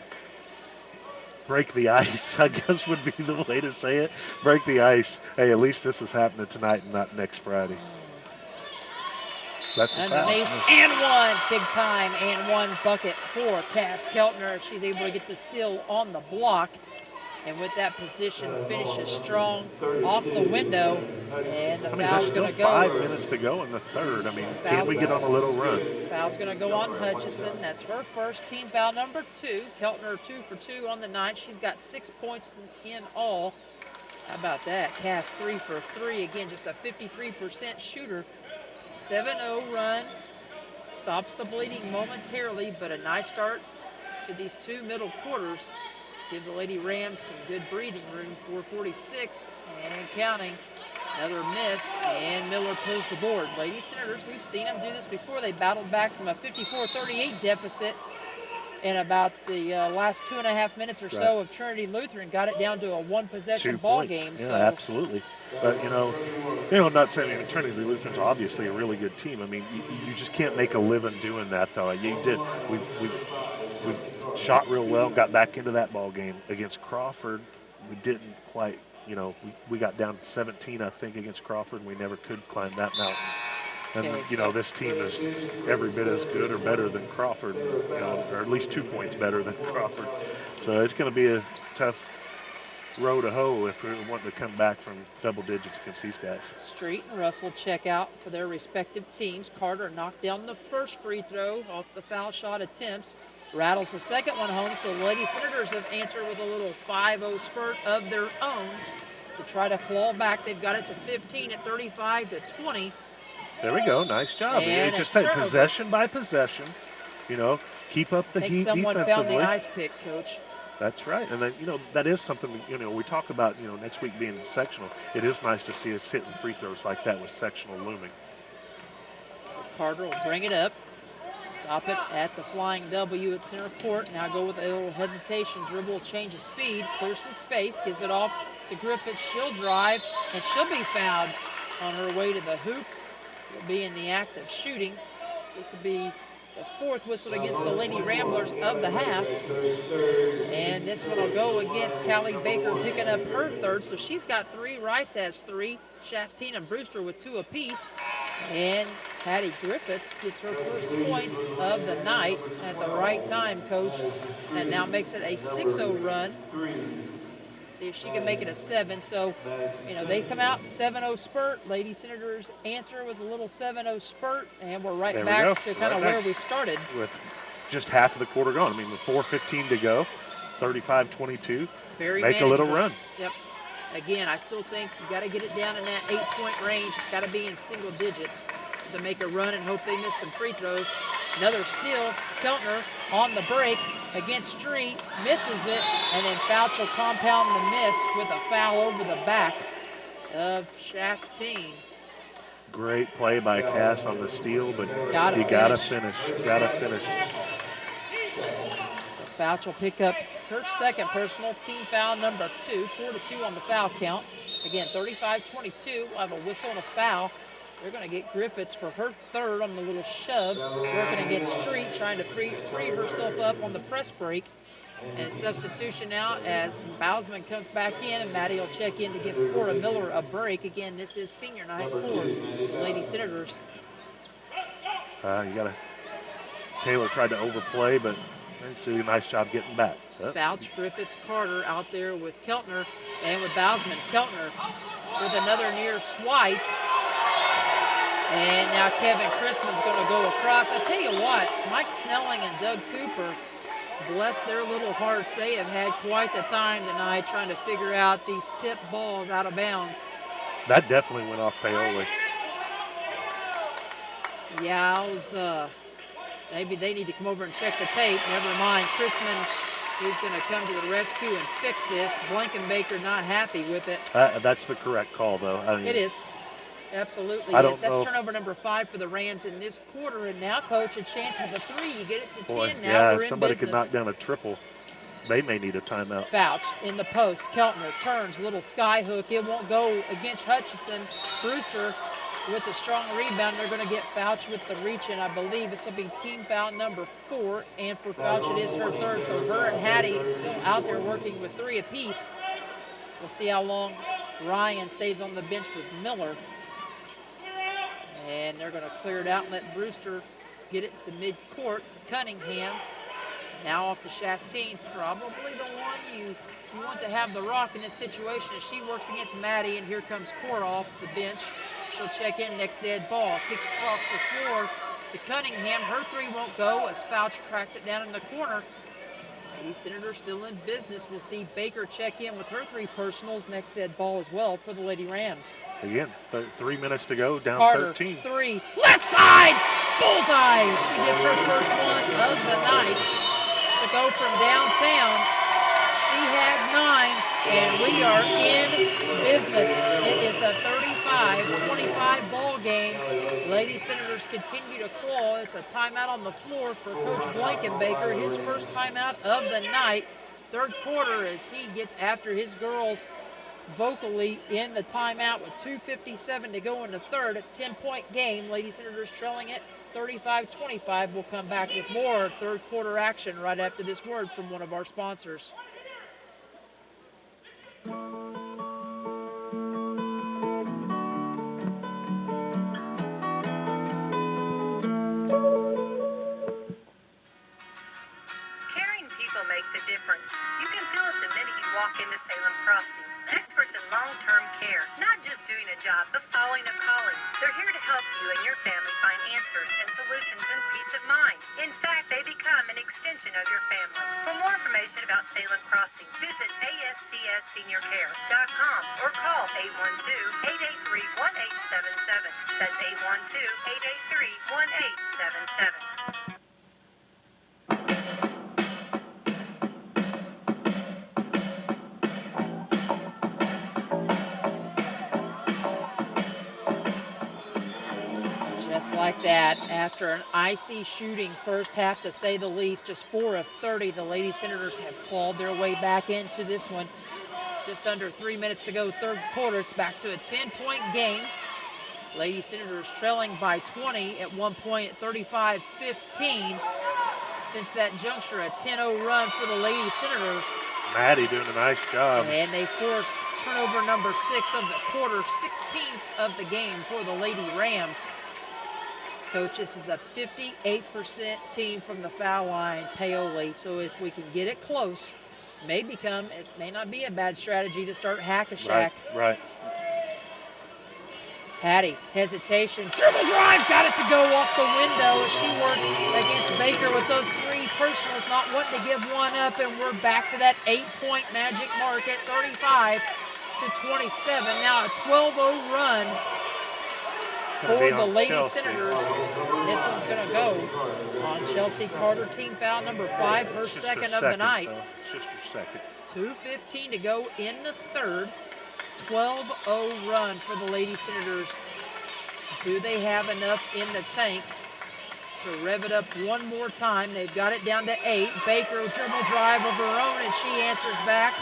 break the ice, I guess would be the way to say it. Break the ice. Hey, at least this is happening tonight and not next Friday. That's a foul. And one, big time, and one bucket for Cass Keltner. She's able to get the seal on the block. And with that position, finishes strong off the window, and the foul's going to go. There's still 5 minutes to go in the third. I mean, can't we get on a little run? Foul's going to go on Hutchison. That's her first, team foul number 2. Keltner 2 for 2 on the night. She's got 6 points in all. How about that? Cass 3 for 3. Again, just a 53% shooter. 7-0 run. Stops the bleeding momentarily, but a nice start to these 2 middle quarters. Give the Lady Rams some good breathing room. 4:46 and counting. Another miss, and Miller pulls the board. Lady Senators, we've seen them do this before. They battled back from a 54-38 deficit in about the last 2.5 minutes or so of Trinity Lutheran. Got it down to a 1-possession ball game. Yeah, so. Absolutely. But, I'm not saying Trinity Lutheran's obviously a really good team. I mean, you just can't make a living doing that, though. You did. We shot real well and got back into that ball game. Against Crawford, we didn't quite, we got down to 17, I think, against Crawford, and we never could climb that mountain. And, this team is every bit as good or better than Crawford, or at least 2 points better than Crawford. So it's going to be a tough row to hoe if we're wanting to come back from double digits against these guys. Street and Russell check out for their respective teams. Carter knocked down the first free throw off the foul shot attempts. Rattles the second one home, so the Lady Senators have answered with a little 5-0 spurt of their own to try to claw back. They've got it to 15 at 35-20. There we go. Nice job. And just take possession by possession. Keep up the heat defensively. Someone found the ice pick, Coach. That's right. And then, that is something, we talk about, next week being sectional. It is nice to see us hitting free throws like that with sectional looming. So Carter will bring it up. Stop it at the flying W at center court. Now go with a little hesitation, dribble, change of speed, clears some space, gives it off to Griffiths. She'll drive, and she'll be fouled on her way to the hoop. Will be in the act of shooting. This will be the fourth whistle against the Lady Ramblers of the half. And this one will go against Callie Baker, picking up her third. So she's got 3, Rice has 3, Chastain and Brewster with 2 apiece. And Patty Griffiths gets her first point of the night at the right time, Coach. And now makes it a 6-0 run. See if she can make it a 7. So, they come out 7-0 spurt. Lady Senators answer with a little 7-0 spurt, and we're right back to kind of where we started. With just half of the quarter gone. With 4:15 to go, 35-22. Very make a little run. Yep. Again, I still think you got to get it down in that 8-point range. It's got to be in single digits to make a run and hope they miss some free throws. Another steal. Keltner on the break against Street, misses it, and then Fouch will compound the miss with a foul over the back of Chastain. Great play by Cass on the steal, but you got to finish. So Fouch will pick up her second personal, team foul number 2, 4-2 on the foul count. Again, 35-22. We'll have a whistle and a foul. They're going to get Griffiths for her third on the little shove, working against Street, trying to free herself up on the press break. And substitution now as Bousman comes back in, and Maddie will check in to give Cora Miller a break. Again, this is senior night for the Lady Senators. Taylor tried to overplay, but they do a nice job getting back. So. Fouch, Griffiths, Carter out there with Keltner and with Bousman. Keltner with another near swipe. And now Kevin Chrisman's going to go across. I tell you what, Mike Snelling and Doug Cooper, bless their little hearts, they have had quite the time tonight trying to figure out these tip balls out of bounds. That definitely went off Paoli. Yeah, I was, maybe they need to come over and check the tape. Never mind. Chrisman is going to come to the rescue and fix this. Blankenbaker not happy with it. That's the correct call, though. It is. Absolutely, yes. That's turnover number 5 for the Rams in this quarter. And now, Coach, a chance with a 3. You get it to 10. Now we're in somebody business. could knock down a triple. They may need a timeout. Fouch in the post. Keltner turns, little sky hook. It won't go against Hutchison. Brewster with a strong rebound. They're going to get Fouch with the reach, and I believe this will be team foul number 4. And for Fouch, it is her third. So her and Hattie is still out there working with 3 apiece. We'll see how long Ryan stays on the bench with Miller. And they're going to clear it out and let Brewster get it to mid-court to Cunningham. Now off to Chastain, probably the one you want to have the rock in this situation as she works against Maddie, and here comes Cora off the bench. She'll check in next dead ball. Kick across the floor to Cunningham. Her 3 won't go as Fouch tracks it down in the corner. Lady Senators still in business. We'll see Baker check in with her 3 personals. Next dead ball as well for the Lady Rams. Again, 3 minutes to go, down Carter, 13. 3, left side, bullseye. She gets her first one of the night to go from downtown. She has 9, and we are in business. It is a 35-25 ball game. Lady Senators continue to claw. It's a timeout on the floor for Coach Blankenbaker, his first timeout of the night. Third quarter as he gets after his girls vocally in the timeout with 2:57 to go in the third. A 10-point game. Lady Senators trailing it 35-25. We'll come back with more third quarter action right after this word from one of our sponsors. Caring people make the difference. You can feel it the minute you walk into Salem Crossing. Experts in long-term care, not just doing a job, but following a calling. They're here to help you and your family find answers and solutions and peace of mind. In fact, they become an extension of your family. For more information about Salem Crossing, visit ASCSSeniorCare.com or call 812-883-1877. That's 812-883-1877. Just like that, after an icy shooting first half, to say the least, just 4 of 30, the Lady Senators have clawed their way back into this one. Just under 3 minutes to go, third quarter. It's back to a 10-point game. Lady Senators trailing by 20 at one point at 35-15. Since that juncture, a 10-0 run for the Lady Senators. Maddie doing a nice job. And they forced turnover number 6 of the quarter, 16th of the game for the Lady Rams. Coach, this is a 58% team from the foul line, Paoli. So if we can get it close, it may not be a bad strategy to start hack-a-shack. Right. Hattie, hesitation, dribble drive, got it to go off the window as she worked against Baker with those 3 personals, not wanting to give one up, and we're back to that 8-point magic mark at 35-27. Now a 12-0 run for the Lady Senators. This one's going to go on Chelsea Carter, team foul number 5, her second of the night. It's just her second. 2:15 to go in the third. 12-0 run for the Lady Senators. Do they have enough in the tank to rev it up one more time? They've got it down to 8. Baker dribble drive of her own, and she answers back.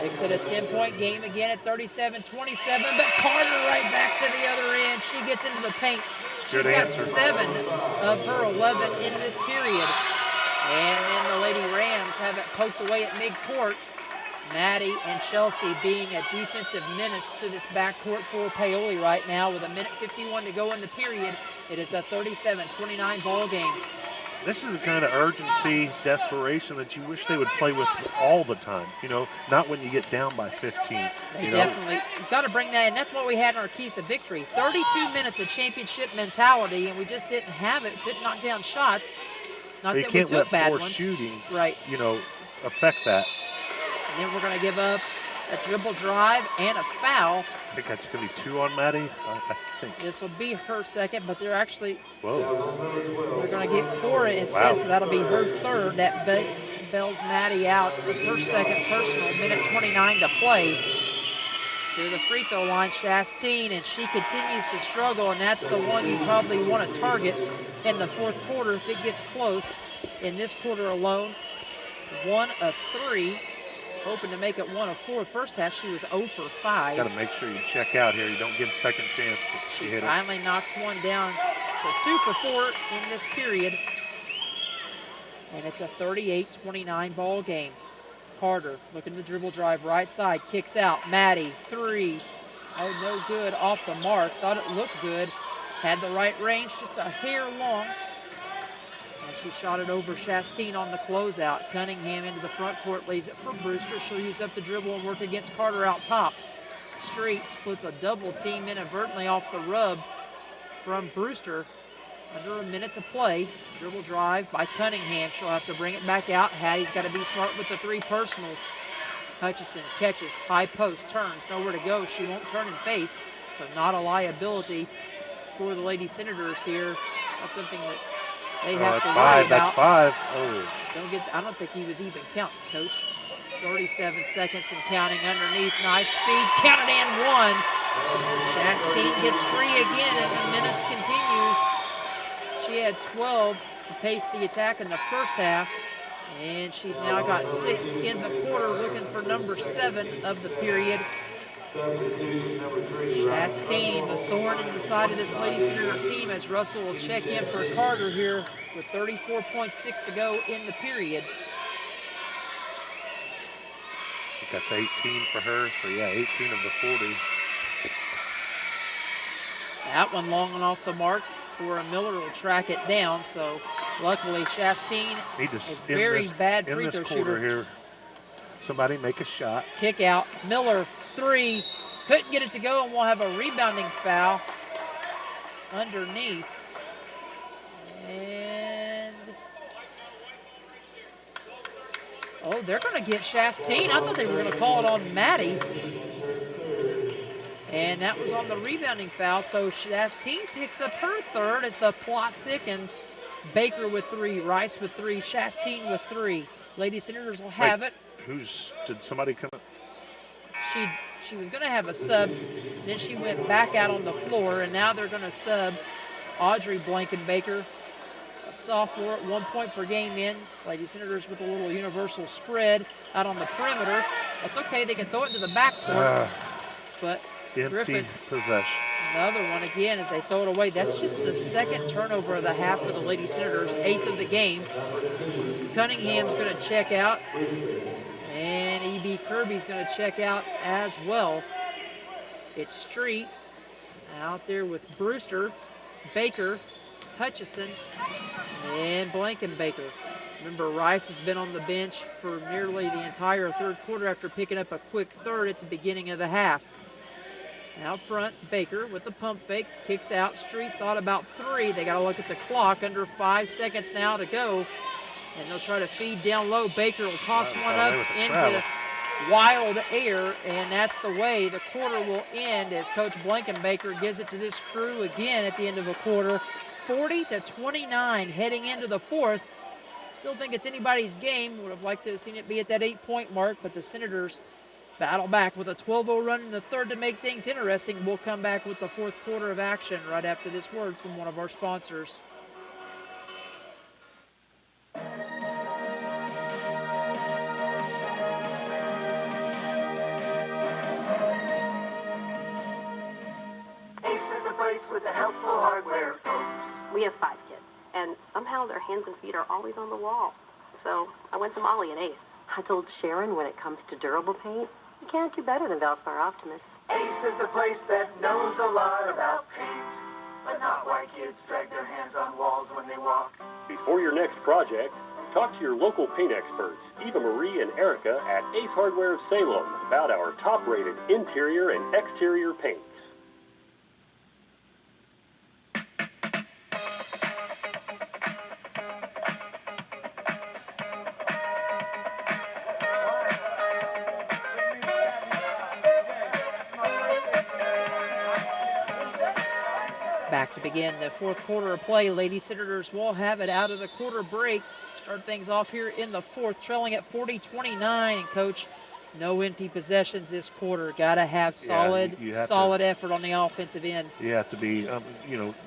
Makes it a 10-point game again at 37-27, but Carter right back to the other end. She gets into the paint. She's got 7 of her 11 in this period. And then the Lady Rams have it poked away at midcourt. Maddie and Chelsea being a defensive menace to this backcourt for Paoli right now with 1:51 to go in the period. It is a 37-29 ball game. This is the kind of urgency, desperation that you wish they would play with all the time. Not when you get down by 15. Definitely. You've got to bring that, and that's what we had in our keys to victory. 32 minutes of championship mentality, and we just didn't have it. Couldn't knock down shots. Not that we took bad ones. Shooting, right? Affect that. And then we're going to give up a dribble drive and a foul. I think that's going to be 2 on Maddie, I think. This will be her second, but they're actually, whoa. They're going to get Cora instead, so that'll be her third. That bails Maddie out with her second personal, 1:29 to play. To the free throw line, Chastain, and she continues to struggle, and that's the one you probably want to target in the fourth quarter if it gets close. In this quarter alone, 1 of 3. Hoping to make it 1 of 4. First half, she was 0 for 5. Got to make sure you check out here. You don't give a second chance. She finally knocks one down. So 2 for 4 in this period. And it's a 38-29 ball game. Carter looking to dribble drive right side, kicks out. Maddie, 3. Oh, no good off the mark. Thought it looked good. Had the right range, just a hair long. And she shot it over Chastain on the closeout. Cunningham into the front court, lays it for Brewster. She'll use up the dribble and work against Carter out top. Street splits a double team inadvertently off the rub from Brewster. Under a minute to play. Dribble drive by Cunningham. She'll have to bring it back out. Hattie's got to be smart with the 3 personals. Hutchison catches, high post, turns, nowhere to go. She won't turn and face, so not a liability for the Lady Senators here. That's something that they have to worry about. That's 5. Oh. I don't think he was even counting, Coach. 37 seconds and counting underneath. Nice speed, counted and 1. Chastain gets free again, and the menace continues. She had 12 to pace the attack in the first half, and she's now got 6 in the quarter, looking for number 7 of the period. Chastain, the thorn in the side of this Lady Senator team, as Russell will check in for Carter here with 34.6 to go in the period. I think that's 18 for her, so yeah, 18 of the 40. That one long and off the mark. Cora Miller will track it down, so luckily Chastain, a very bad free throw shooter. Here, somebody make a shot. Kick out, Miller, three, couldn't get it to go, and we'll have a rebounding foul underneath. And, oh, they're gonna get Chastain. I thought they were gonna call it on Maddie. And that was on the rebounding foul, so Chastain picks up her third as the plot thickens. Baker with three, Rice with three, Chastain with three. Lady Senators will have it. Did somebody come up? She was gonna have a sub, then she went back out on the floor, and now they're gonna sub Audrey Blankenbaker, a sophomore at 1 point per game in. Lady Senators with a little universal spread out on the perimeter. That's okay, they can throw it to the backcourt, but empty Griffiths, possessions. another one again as they throw it away. That's just the second turnover of the half for the Lady Senators, 8th of the game. Cunningham's going to check out, and E.B. Kirby's going to check out as well. It's Street out there with Brewster, Baker, Hutchison, and Blankenbaker. Remember, Rice has been on the bench for nearly the entire third quarter after picking up a quick third at the beginning of the half. Out front, Baker with the pump fake, kicks out. Street thought about three. They got to look at the clock. Under 5 seconds now to go. And they'll try to feed down low. Baker will toss one up into wild air, and that's the way the quarter will end as Coach Blankenbaker gives it to this crew again at the end of a quarter. 40-29 heading into the fourth. Still think it's anybody's game. Would have liked to have seen it be at that 8-point mark, but the Senators battle back with a 12-0 run in the third to make things interesting. We'll come back with the fourth quarter of action right after this word from one of our sponsors. Ace is a place with the helpful hardware, folks. We have 5 kids, and somehow their hands and feet are always on the wall. So I went to Molly and Ace. I told Sharon when it comes to durable paint, you can't do better than Valspar Optimus. Ace is the place that knows a lot about paint, but not why kids drag their hands on walls when they walk. Before your next project, talk to your local paint experts, Eva Marie and Erica at Ace Hardware of Salem, about our top-rated interior and exterior paints. Back to begin the fourth quarter of play. Lady Senators will have it out of the quarter break. Start things off here in the fourth, trailing at 40-29. And Coach, no empty possessions this quarter. Got to have solid effort on the offensive end. You have to be,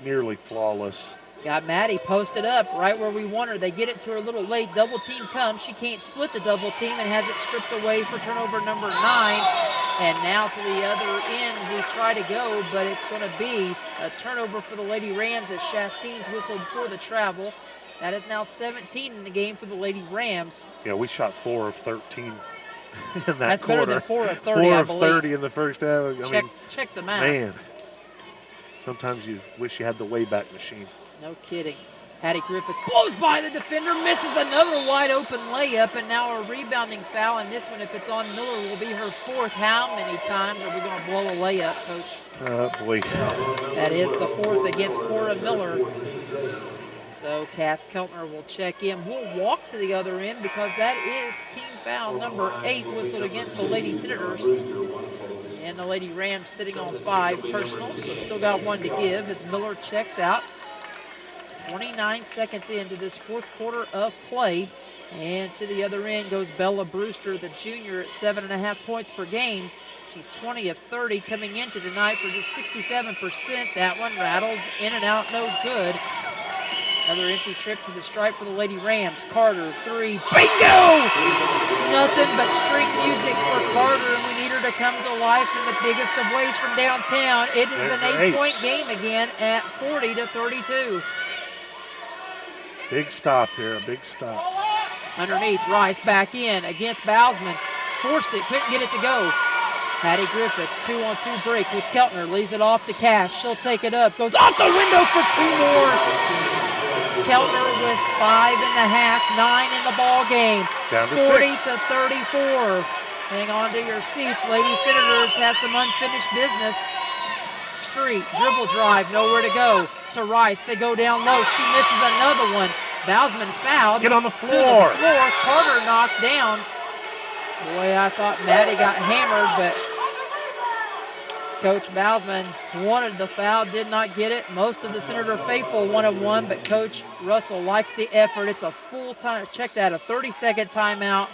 nearly flawless. Got Maddie posted up right where we want her. They get it to her a little late. Double team comes. She can't split the double team and has it stripped away for turnover number 9. And now to the other end we try to go, but it's going to be a turnover for the Lady Rams as Chastain's whistled for the travel. That is now 17 in the game for the Lady Rams. Yeah, we shot 4 of 13 in that That's quarter. Better than 4 of 30, 4 I of believe. 30 in the first half. Check the math. Man, sometimes you wish you had the Wayback Machine. No kidding. Hattie Griffiths blows by the defender, misses another wide open layup, and now a rebounding foul. And this one, if it's on Miller, will be her 4th. How many times are we going to blow a layup, Coach? Oh, boy. That is the 4th against Cora Miller. So Cass Keltner will check in. We'll walk to the other end because that is team foul number 8 whistled against the Lady Senators. And the Lady Rams sitting on 5 personal, so still got 1 to give as Miller checks out. 29 seconds into this fourth quarter of play. And to the other end goes Bella Brewster, the junior, at 7.5 points per game. She's 20 of 30 coming into tonight for just 67%. That one rattles in and out, no good. Another empty trip to the stripe for the Lady Rams. Carter, 3, bingo! Nothing but street music for Carter, and we need her to to come to life in the biggest of ways from downtown. It is an 8-point game again at 40-32. Big stop here, a big stop. Underneath, Rice back in against Bousman. Forced it, couldn't get it to go. Patty Griffiths, 2-on-2 break with Keltner, leaves it off to Cash. She'll take it up, goes off the window for 2 more. Keltner with 5.5, 9 in the ball game. Down to 40-34. Hang on to your seats. Lady Senators have some unfinished business. Street, dribble drive, nowhere to go. To Rice, they go down low. She misses another one. Bousman fouled. Get on the To floor. the floor. Carter knocked down. Boy, I thought Maddie got hammered, but Coach Bousman wanted the foul, did not get it. Most of the Senator faithful wanted one, but Coach Russell likes the effort. It's a full time, check that, a 30-second timeout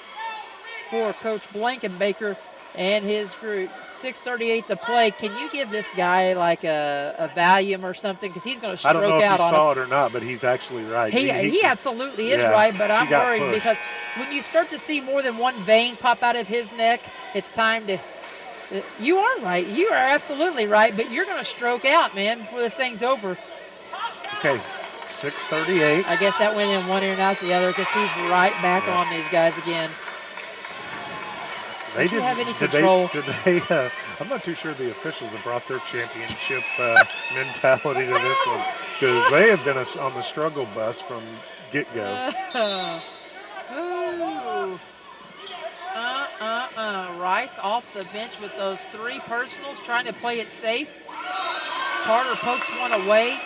for Coach Blankenbaker and his group. 6:38 to play. Can you give this guy like a Valium or something? Because he's going to stroke out on us. I don't know if you saw it or not, but he's actually right. He absolutely is right, but I'm worried because when you start to see more than one vein pop out of his neck, it's time to... You are right. You are absolutely right, but you're going to stroke out, man, before this thing's over. Okay, 6:38. I guess that went in one ear and out the other because he's right back on these guys again. They didn't have any control. I'm not too sure the officials have brought their championship mentality to this one because they have been on the struggle bus from get-go. Rice off the bench with those 3 personals, trying to play it safe. Carter pokes one away.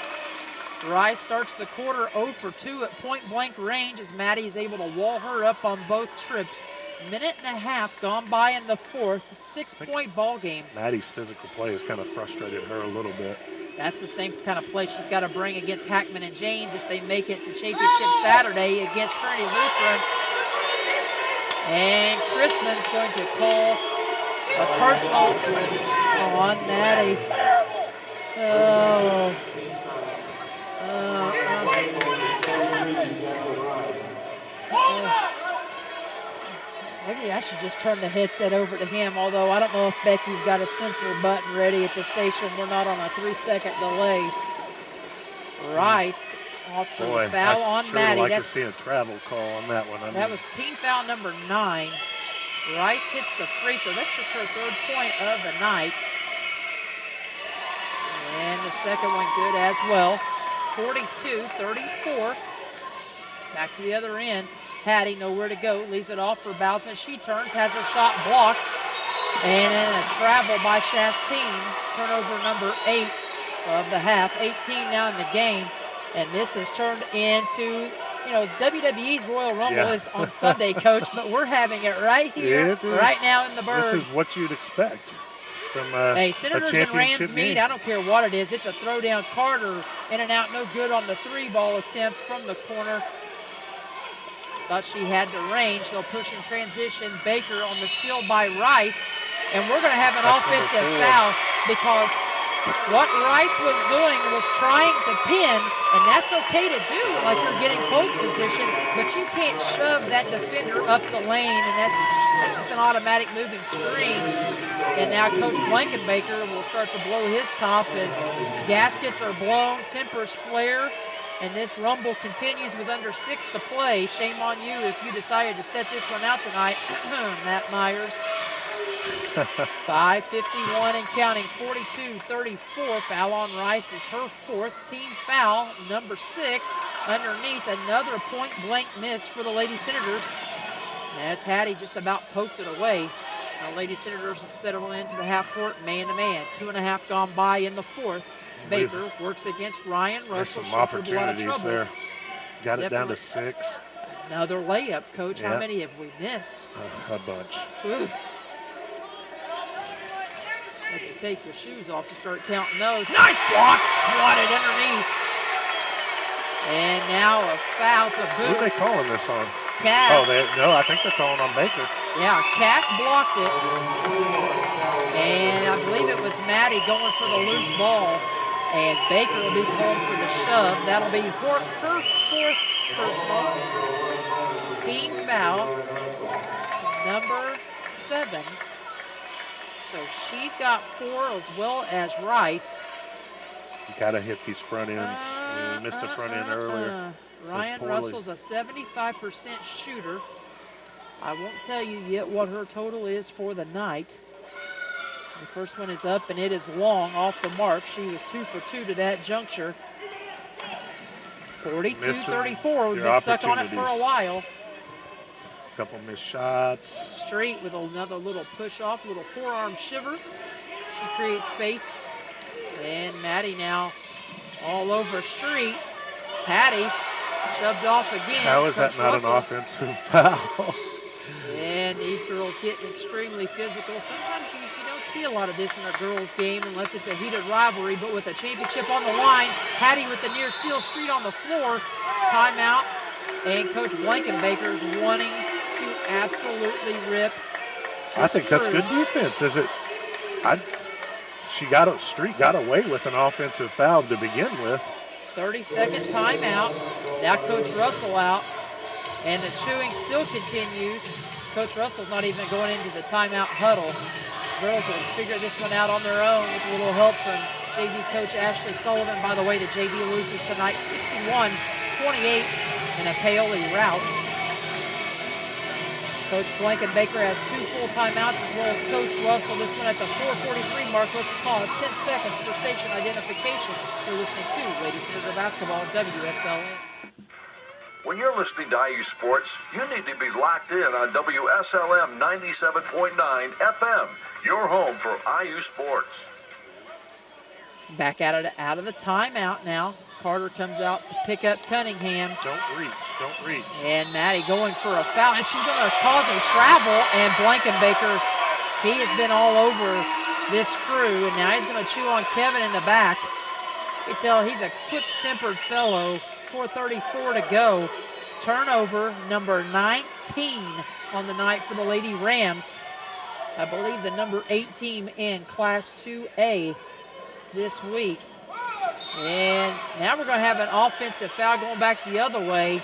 Rice starts the quarter 0 for 2 at point-blank range as Maddie is able to wall her up on both trips. Minute and a half gone by in the fourth, 6-point ball game. Maddie's physical play has kind of frustrated her a little bit. That's the same kind of play she's got to bring against Hackman and Janes if they make it to championship Saturday against Trinity Lutheran. And Chrisman's going to call a personal on Maddie. Maybe I should just turn the headset over to him, although I don't know if Becky's got a censor button ready at the station. We're not on a 3-second delay. Rice off the foul on Maddie. I'd like to see a travel call on that one. That was team foul number 9. Rice hits the free throw. That's just her 3rd point of the night. And the second one good as well. 42-34. Back to the other end. Hattie nowhere to go. Leaves it off for Bousman. She turns, has her shot blocked. And then a travel by Chastain. Turnover number 8 of the half. 18 now in the game. And this has turned into, WWE's Royal Rumble is on Sunday, Coach, but we're having it right here, right now in the Berg. This is what you'd expect from Hey, Senators and Rams meet. I don't care what it is. It's a throwdown. Carter in and out, no good on the 3-ball attempt from the corner. Thought she had the range. They'll push in transition. Baker on the seal by Rice. And we're going to have an offensive foul because what Rice was doing was trying to pin, and that's okay to do, like you're getting close position, but you can't shove that defender up the lane, and that's just an automatic moving screen. And now Coach Blankenbaker will start to blow his top as gaskets are blown, tempers flare, and this rumble continues with under 6 to play. Shame on you if you decided to set this one out tonight, Matt Myers. 5:51 and counting, 42-34. Foul on Rice is her 4th. Team foul number 6. Underneath, another point-blank miss for the Lady Senators. As Hattie just about poked it away. The Lady Senators settle into the half-court man-to-man. 2.5 gone by in the 4th. Baker works against Ryan Russell. Some opportunities there. Got it down to 6. Another layup, Coach. How many have we missed? A bunch. Ooh. You can take your shoes off to start counting those. Nice block, swatted underneath. And now a foul to boot. Who are they calling this on? Cass. No, I think they're calling on Baker. Yeah, Cass blocked it. And I believe it was Maddie going for the loose ball. And Baker will be called for the shove. That'll be her 4th personal. Team foul number 7. So she's got 4 as well as Rice. You got to hit these front ends. We missed a front end earlier. Ryan Russell's a 75% shooter. I won't tell you yet what her total is for the night. The first one is up, and it is long off the mark. She was 2 for 2 to that juncture. 42-34. We've been stuck on it for a while. Couple missed shots. Street with another little push off, little forearm shiver. She creates space. And Maddie now all over Street. Patty shoved off again. How is that not an offensive foul? And these girls getting extremely physical. Sometimes you don't see a lot of this in a girls' game unless it's a heated rivalry, but with a championship on the line, Patty with the near steal, Street on the floor. Timeout. And Coach Blankenbaker is wanting to absolutely rip. I think that's good defense, is it? Street got away with an offensive foul to begin with. 30-second timeout. Now Coach Russell out, and the chewing still continues. Coach Russell's not even going into the timeout huddle. Girls will figure this one out on their own with a little help from JV coach Ashley Sullivan. By the way, the JV loses tonight 61-28 in a Paoli rout. Coach Blankenbaker has 2 full timeouts as well as Coach Russell. This one at the 4:43 mark. Let's pause 10 seconds for station identification. You're listening to Lady Senator Basketball WSLN. When you're listening to IU Sports, you need to be locked in on WSLM 97.9 FM, your home for IU Sports. Back out of the timeout now. Carter comes out to pick up Cunningham. Don't reach. And Maddie going for a foul, and she's going to cause a travel, and Blankenbaker, he has been all over this crew, and now he's going to chew on Kevin in the back. You can tell he's a quick-tempered fellow. 4:34 to go. Turnover number 19 on the night for the Lady Rams. I believe the number 8 team in Class 2A this week. And now we're going to have an offensive foul going back the other way.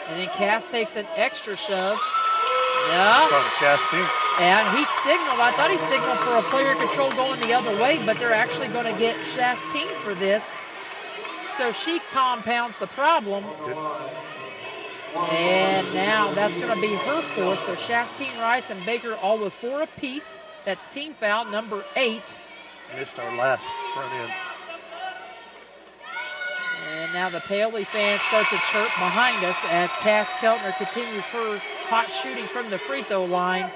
And then Cass takes an extra shove. Yeah. And he signaled. I thought he signaled for a player control going the other way, but they're actually going to get Chastain for this. So she compounds the problem. And now that's going to be her 4th. So Chastain, Rice, and Baker all with 4 apiece. That's team foul number 8. Missed our last front end. And now the Paoli fans start to chirp behind us as Cass Keltner continues her hot shooting from the free throw line.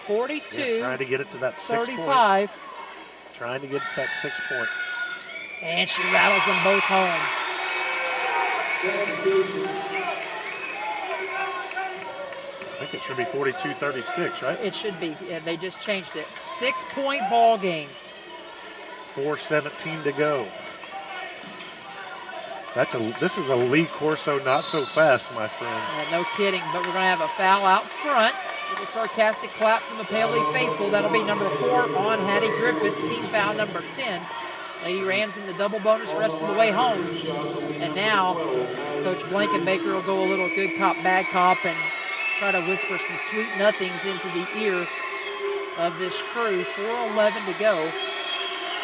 42. Trying to get it to that 35. Trying to get to that 6 point. And she rattles them both home. I think it should be 42-36, right? It should be. Yeah, they just changed it. 6-point ball game. 4:17 to go. This is a Lee Corso not so fast, my friend. No kidding, but we're going to have a foul out front. With a sarcastic clap from the Paoli faithful. That'll be number 4 on Hattie Griffiths, team foul number 10. Lady Rams in the double bonus rest of the way home. And now Coach Blankenbaker will go a little good cop, bad cop and try to whisper some sweet nothings into the ear of this crew. 4:11 to go.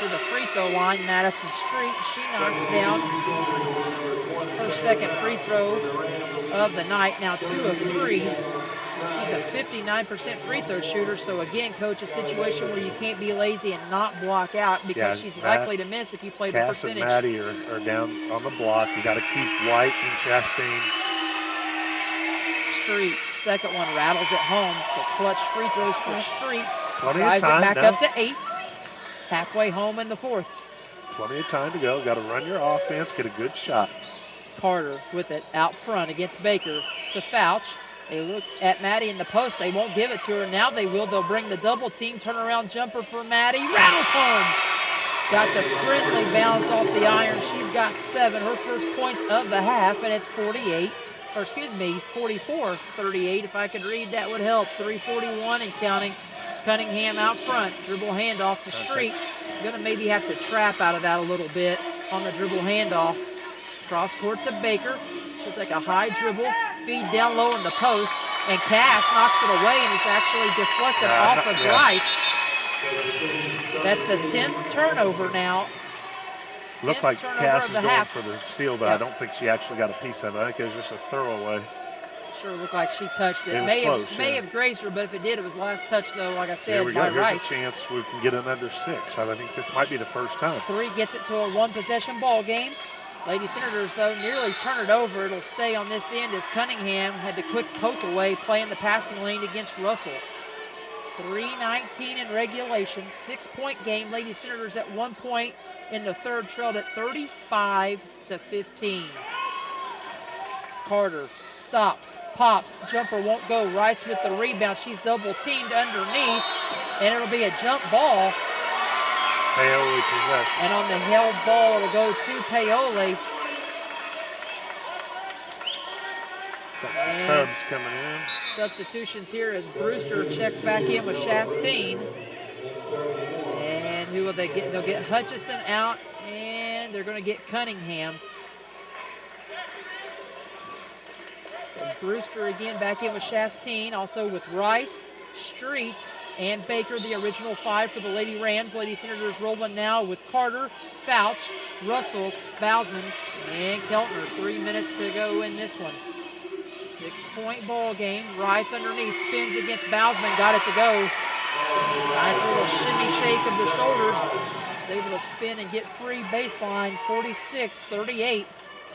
To the free throw line, Madison Street. She knocks down her second free throw of the night. Now 2 of 3. She's a 59% free throw shooter. So again, coach, a situation where you can't be lazy and not block out because she's likely to miss if you play the percentage. Cass and Maddie are down on the block. You got to keep White and Chastain. Street, second one rattles it home. So clutch free throws for Street. Plenty Drives of time it back now. up to 8. Halfway home in the 4th. Plenty of time to go. Got to run your offense, get a good shot. Carter with it out front against Baker to Fouch. They look at Maddie in the post. They won't give it to her. Now they will. They'll bring the double team. Turnaround jumper for Maddie. Rattles home. Got the friendly bounce off the iron. She's got 7. Her first points of the half, and it's 44-38. If I could read, that would help. 3:41 and counting. Cunningham out front. Dribble handoff to Street. Gonna maybe have to trap out of that a little bit on the dribble handoff. Cross court to Baker. She'll take a high dribble, feed down low in the post. and Cass knocks it away, and it's actually deflected off of Rice. That's the 10th turnover now. Looked like Cass was going for the steal, but I don't think she actually got a piece of it. I think it was just a throwaway. Sure looked like she touched it. May have grazed her, but if it did, it was last touch, though, like I said, by Rice. Here's a chance we can get an under 6. I think this might be the first time. 3 gets it to a 1-possession ball game. Lady Senators, though, nearly turn it over. It'll stay on this end as Cunningham had the quick poke away, playing the passing lane against Russell. 3:19 in regulation, 6-point game. Lady Senators at 1 point in the third trailed at 35-15. Carter stops, pops, jumper won't go. Rice with the rebound. She's double teamed underneath, and it'll be a jump ball. Paoli possession. And on the held ball, it'll go to Paoli. Got some subs coming in. Substitutions here as Brewster checks back in with Chastain. And who will they get? They'll get Hutchison out, and they're going to get Cunningham. So Brewster again back in with Chastain, also with Rice, Street, and Baker, the original 5 for the Lady Rams. Lady Senators rolling now with Carter, Fouch, Russell, Bausman, and Keltner. 3 minutes to go in this one. 6-point ball game. Rice underneath, spins against Bausman, got it to go. Nice little shimmy shake of the shoulders. Is able to spin and get free baseline. 46-38.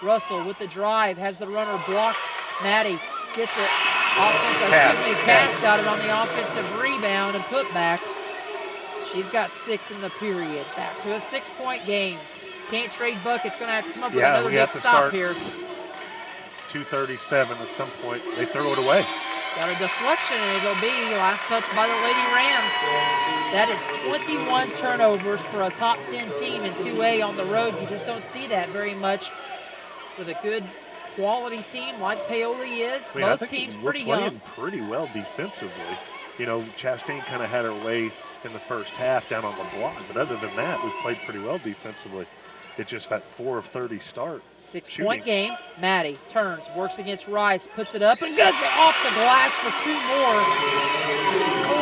Russell with the drive, has the runner blocked. Maddie gets it. Cass got it on the offensive rebound and put back. She's got 6 in the period. Back to a 6-point game. Can't trade buckets. Going to have to come up with another big stop here. 2:37 at some point. They throw it away. Got a deflection, and it'll be last touch by the Lady Rams. That is 21 turnovers for a top 10 team in 2A on the road. You just don't see that very much with a good quality team like Paoli is. Both teams pretty young. We're playing pretty well defensively. You know, Chastain kind of had her way in the first half down on the block, but other than that, we played pretty well defensively. It's just that 4 of 30 start. 6-point game. Maddie turns, works against Rice, puts it up, and gets it off the glass for 2 more.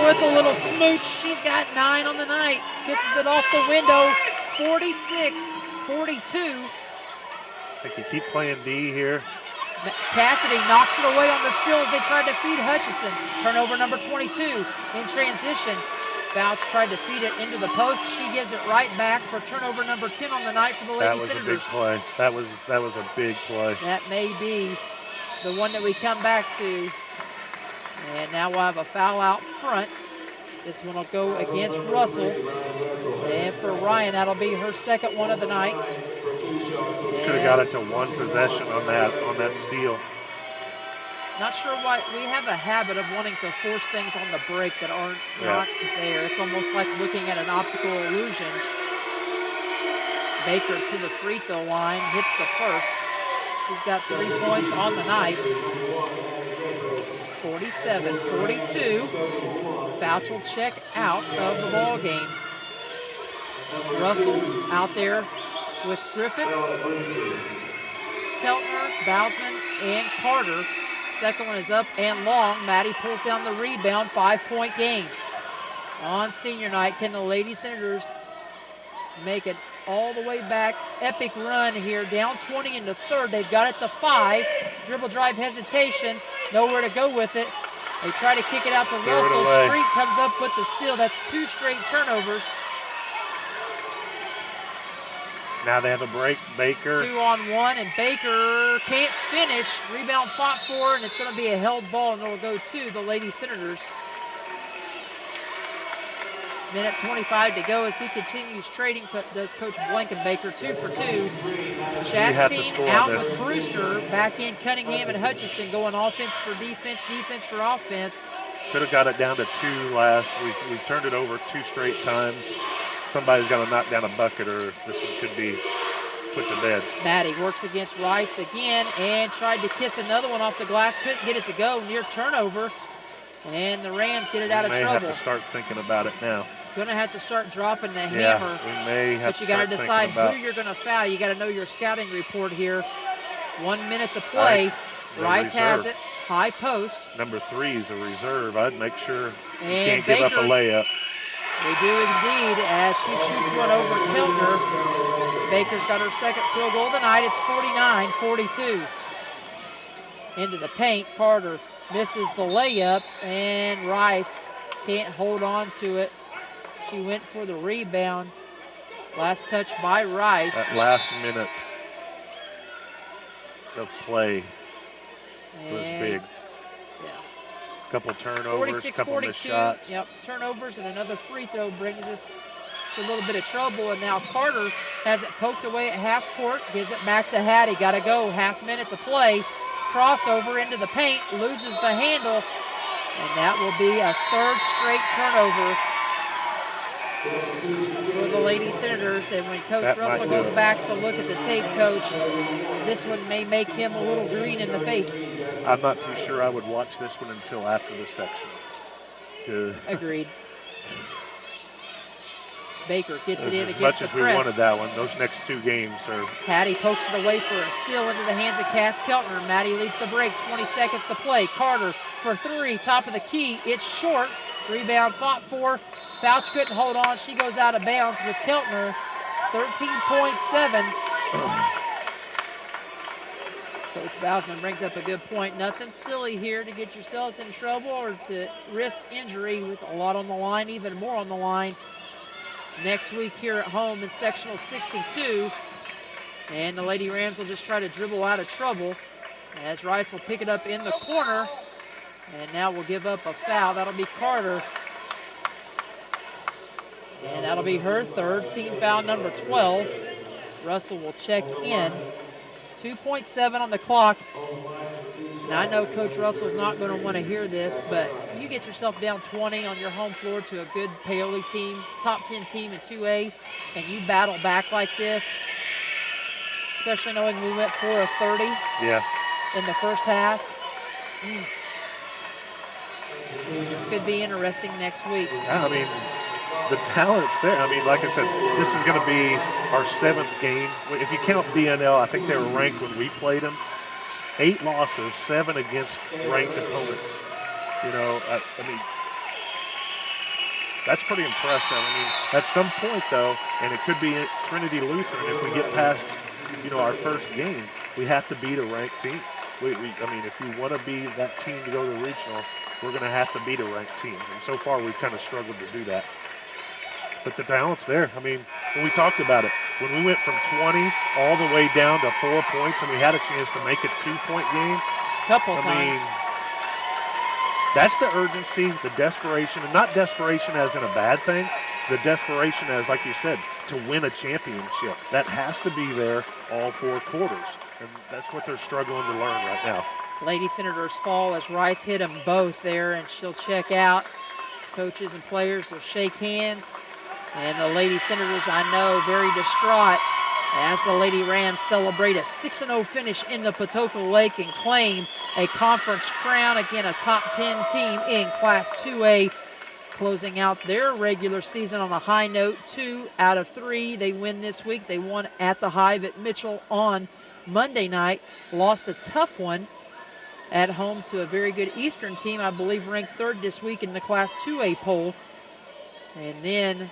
With a little smooch, she's got 9 on the night. Kisses it off the window. 46-42. They can keep playing D here. Cassidy knocks it away on the steal as they tried to feed Hutchison. Turnover number 22 in transition. Fouch tried to feed it into the post. She gives it right back for turnover number 10 on the night for the Lady Senators. That was a big play. That was a big play. That may be the one that we come back to. And now we'll have a foul out front. This one will go against Russell. And for Ryan, that'll be her second one of the night. Could have got it to 1 possession on that steal. Not sure why we have a habit of wanting to force things on the break that aren't not there. It's almost like looking at an optical illusion. Baker to the free throw line, hits the first. She's got 3 points on the night. 47-42. Fouch will check out of the ball game. Russell out there with Griffiths, Keltner, Bausman, and Carter. Second one is up and long. Maddie pulls down the rebound. 5-point game. On senior night, can the Lady Senators make it all the way back? Epic run here, down 20 in the third. They've got it to 5. Dribble drive hesitation. Nowhere to go with it. They try to kick it out to Russell. Street comes up with the steal. That's 2 straight turnovers. Now they have a break. Baker. 2-on-1, and Baker can't finish. Rebound fought for, and it's going to be a held ball, and it'll go to the Lady Senators. Minute 25 to go as he continues trading. Does Coach Blankenbaker 2 for 2. Chastain out with Brewster. Back in Cunningham and Hutchison going offense for defense, defense for offense. Could have got it down to 2 last. We've turned it over 2 straight times. Somebody's got to knock down a bucket, or this one could be put to bed. Maddie works against Rice again and tried to kiss another one off the glass. Couldn't get it to go. Near turnover. And the Rams get it out of trouble. We may have to start thinking about it now. Going to have to start dropping the hammer. We may have but you got to decide who you're going to foul. You got to know your scouting report here. 1 minute to play. Rice has it. high post. Number 3 is a reserve. I'd make sure you And can't give up a layup. They do indeed, as she shoots one over Keltner. Baker's got her second field goal tonight. It's 49-42. Into the paint, Carter misses the layup, and Rice can't hold on to it. She went for the rebound. Last touch by Rice. That last minute of play was big. Yeah. Couple turnovers, couple missed shots. Yep, turnovers and another free throw brings us to a little bit of trouble. And now Carter has it poked away at half court, gives it back to Hattie. Got to go, half minute to play. Crossover into the paint, loses the handle, and that will be a third straight turnover for the Lady Senators. And when Coach Russell goes back to look at the tape, Coach, this one may make him a little green in the face. I'm not too sure I would watch this one until after the section. Agreed. Baker gets it in against the press. As much as we wanted that one, those next 2 games are... Hattie pokes it away for a steal into the hands of Cass Keltner. Maddie leads the break, 20 seconds to play. Carter for 3, top of the key. It's short. Rebound fought for. Fouch couldn't hold on. She goes out of bounds with Keltner. 13.7. Coach Bausman brings up a good point. Nothing silly here to get yourselves in trouble or to risk injury, with a lot on the line, even more on the line next week here at home in sectional 62. And the Lady Rams will just try to dribble out of trouble as Rice will pick it up in the corner. And now we'll give up a foul. That'll be Carter. And that'll be her third, team foul number 12. Russell will check in. 2.7 on the clock. Now, I know Coach Russell's not going to want to hear this, but you get yourself down 20 on your home floor to a good Paoli team, top 10 team in 2A, and you battle back like this, especially knowing we went 4 of 30 in the first half. Could be interesting next week. Yeah, I mean, the talent's there. I mean, like I said, this is going to be our 7th game. If you count BNL, I think they were ranked when we played them. 8 losses, 7 against ranked opponents. You know, I mean, that's pretty impressive. I mean, at some point, though, and it could be at Trinity Lutheran, if we get past, you know, our first game, we have to beat a ranked team. I mean, if you want to be that team to go to the regional, we're going to have to beat a ranked team. And so far, we've kind of struggled to do that. But the talent's there. I mean, when we talked about it, when we went from 20 all the way down to 4 points and we had a chance to make a 2-point game. Couple times. I mean, that's the urgency, the desperation, and not desperation as in a bad thing, the desperation as, like you said, to win a championship. That has to be there all 4 quarters. And that's what they're struggling to learn right now. Lady Senators fall as Rice hit them both there, and she'll check out. Coaches and players will shake hands. And the Lady Senators, I know, very distraught as the Lady Rams celebrate a 6-0 finish in the Patoka Lake and claim a conference crown. Again, a top 10 team in Class 2A, closing out their regular season on a high note. 2 out of 3 they win this week. They won at the Hive at Mitchell on Monday night, lost a tough one at home to a very good Eastern team, I believe ranked 3rd this week in the Class 2A poll. And then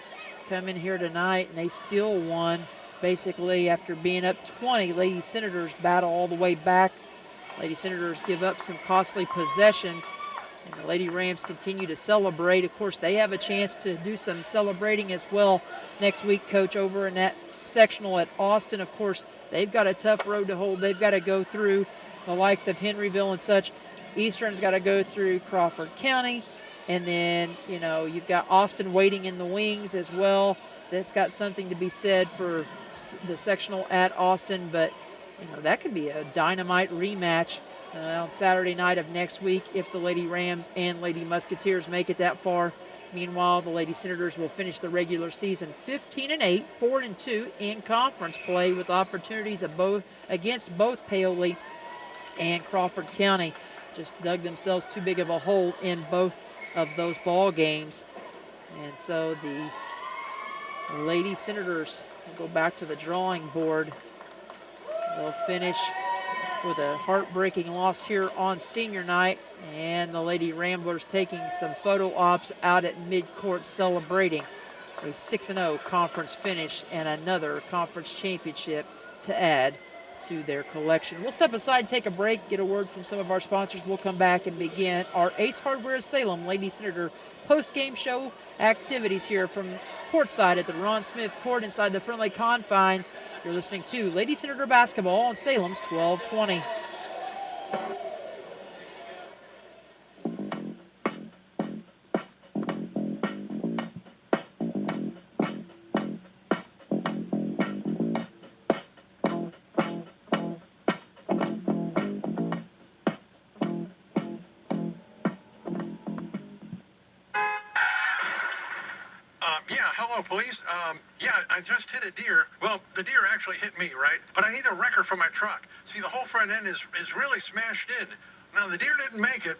come in here tonight and they still won basically after being up 20. Lady Senators battle all the way back. Lady Senators give up some costly possessions, and the Lady Rams continue to celebrate. Of course, they have a chance to do some celebrating as well next week, Coach, over in that sectional at Austin. Of course, they've got a tough road to hold. They've got to go through the likes of Henryville and such. Eastern's got to go through Crawford County. And then, you know, you've got Austin waiting in the wings as well. That's got something to be said for the sectional at Austin. But, you know, that could be a dynamite rematch on Saturday night of next week if the Lady Rams and Lady Musketeers make it that far. Meanwhile, the Lady Senators will finish the regular season 15-8, 4-2 in conference play, with opportunities against both Paoli and Crawford County. Just dug themselves too big of a hole in both of those ball games. And so the Lady Senators will go back to the drawing board. They'll finish with a heartbreaking loss here on senior night, and the Lady Ramblers taking some photo ops out at midcourt celebrating a 6-0 conference finish and another conference championship to add to their collection. We'll step aside, take a break, get a word from some of our sponsors. We'll come back and begin our Ace Hardware Salem Lady Senator post-game show activities here from courtside at the Ron Smith Court inside the friendly confines. You're listening to Lady Senator Basketball on Salem's 1220. Yeah, hello, police. Yeah, I just hit a deer. Well, the deer actually hit me, right? But I need a wrecker for my truck. See, the whole front end is really smashed in. Now, the deer didn't make it,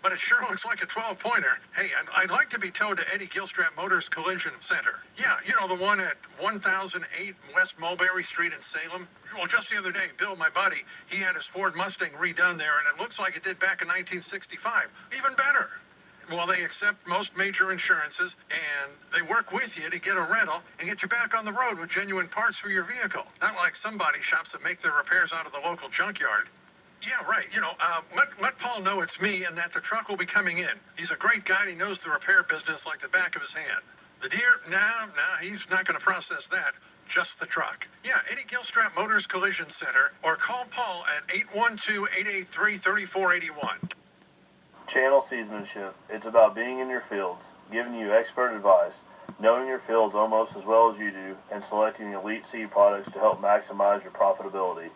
but it sure looks like a 12-pointer. Hey, I'd like to be towed to Eddie Gilstrap Motors Collision Center. Yeah, you know, the one at 1008 West Mulberry Street in Salem. Well, just the other day, Bill, my buddy, he had his Ford Mustang redone there, and it looks like it did back in 1965. Even better. Well, they accept most major insurances, and they work with you to get a rental and get you back on the road with genuine parts for your vehicle. Not like some body shops that make their repairs out of the local junkyard. Yeah, right. You know, let Paul know it's me and that the truck will be coming in. He's a great guy, and he knows the repair business like the back of his hand. The deer? Nah, he's not going to process that. Just the truck. Yeah, Eddie Gilstrap Motors Collision Center, or call Paul at 812-883-3481. Channel seamanship. It's about being in your fields, giving you expert advice, knowing your fields almost as well as you do, and selecting elite seed products to help maximize your profitability.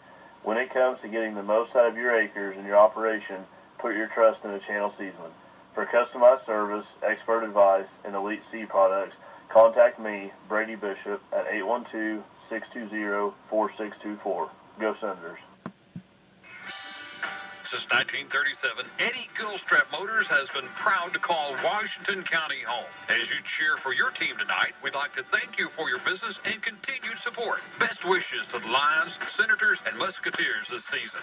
When it comes to getting the most out of your acres and your operation, put your trust in a Channel seedsman. For customized service, expert advice, and elite seed products, contact me, Brady Bishop, at 812-620-4624. Go Senators. Since 1937, Eddie Gilstrap Motors has been proud to call Washington County home. As you cheer for your team tonight, we'd like to thank you for your business and continued support. Best wishes to the Lions, Senators, and Musketeers this season.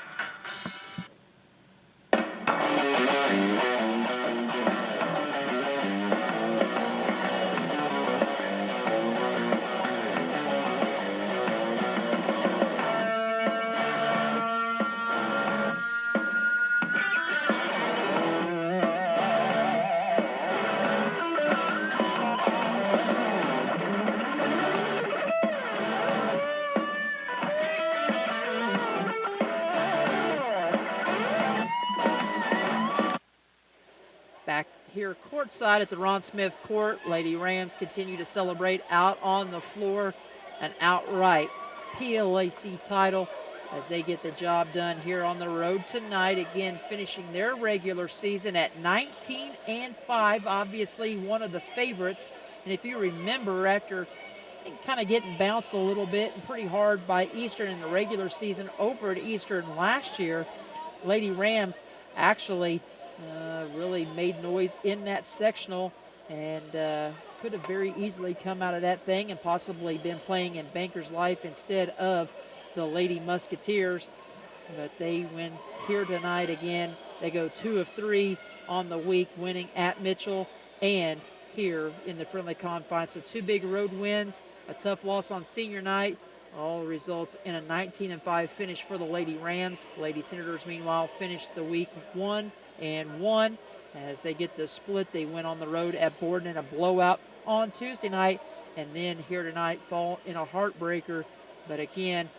Back here courtside at the Ron Smith Court, Lady Rams continue to celebrate out on the floor an outright PLAC title as they get the job done here on the road tonight. Again, finishing their regular season at 19-5, obviously one of the favorites. And if you remember, after kind of getting bounced a little bit and pretty hard by Eastern in the regular season over at Eastern last year, Lady Rams actually really made noise in that sectional and could have very easily come out of that thing and possibly been playing in Banker's Life instead of the Lady Musketeers. But they win here tonight again. They go 2 of 3 on the week, winning at Mitchell and here in the friendly confines. So 2 big road wins, a tough loss on senior night, all results in a 19-5 finish for the Lady Rams. Lady Senators, meanwhile, finished the week 1-1. As they get the split, they went on the road at Borden in a blowout on Tuesday night, and then here tonight fall in a heartbreaker. But again,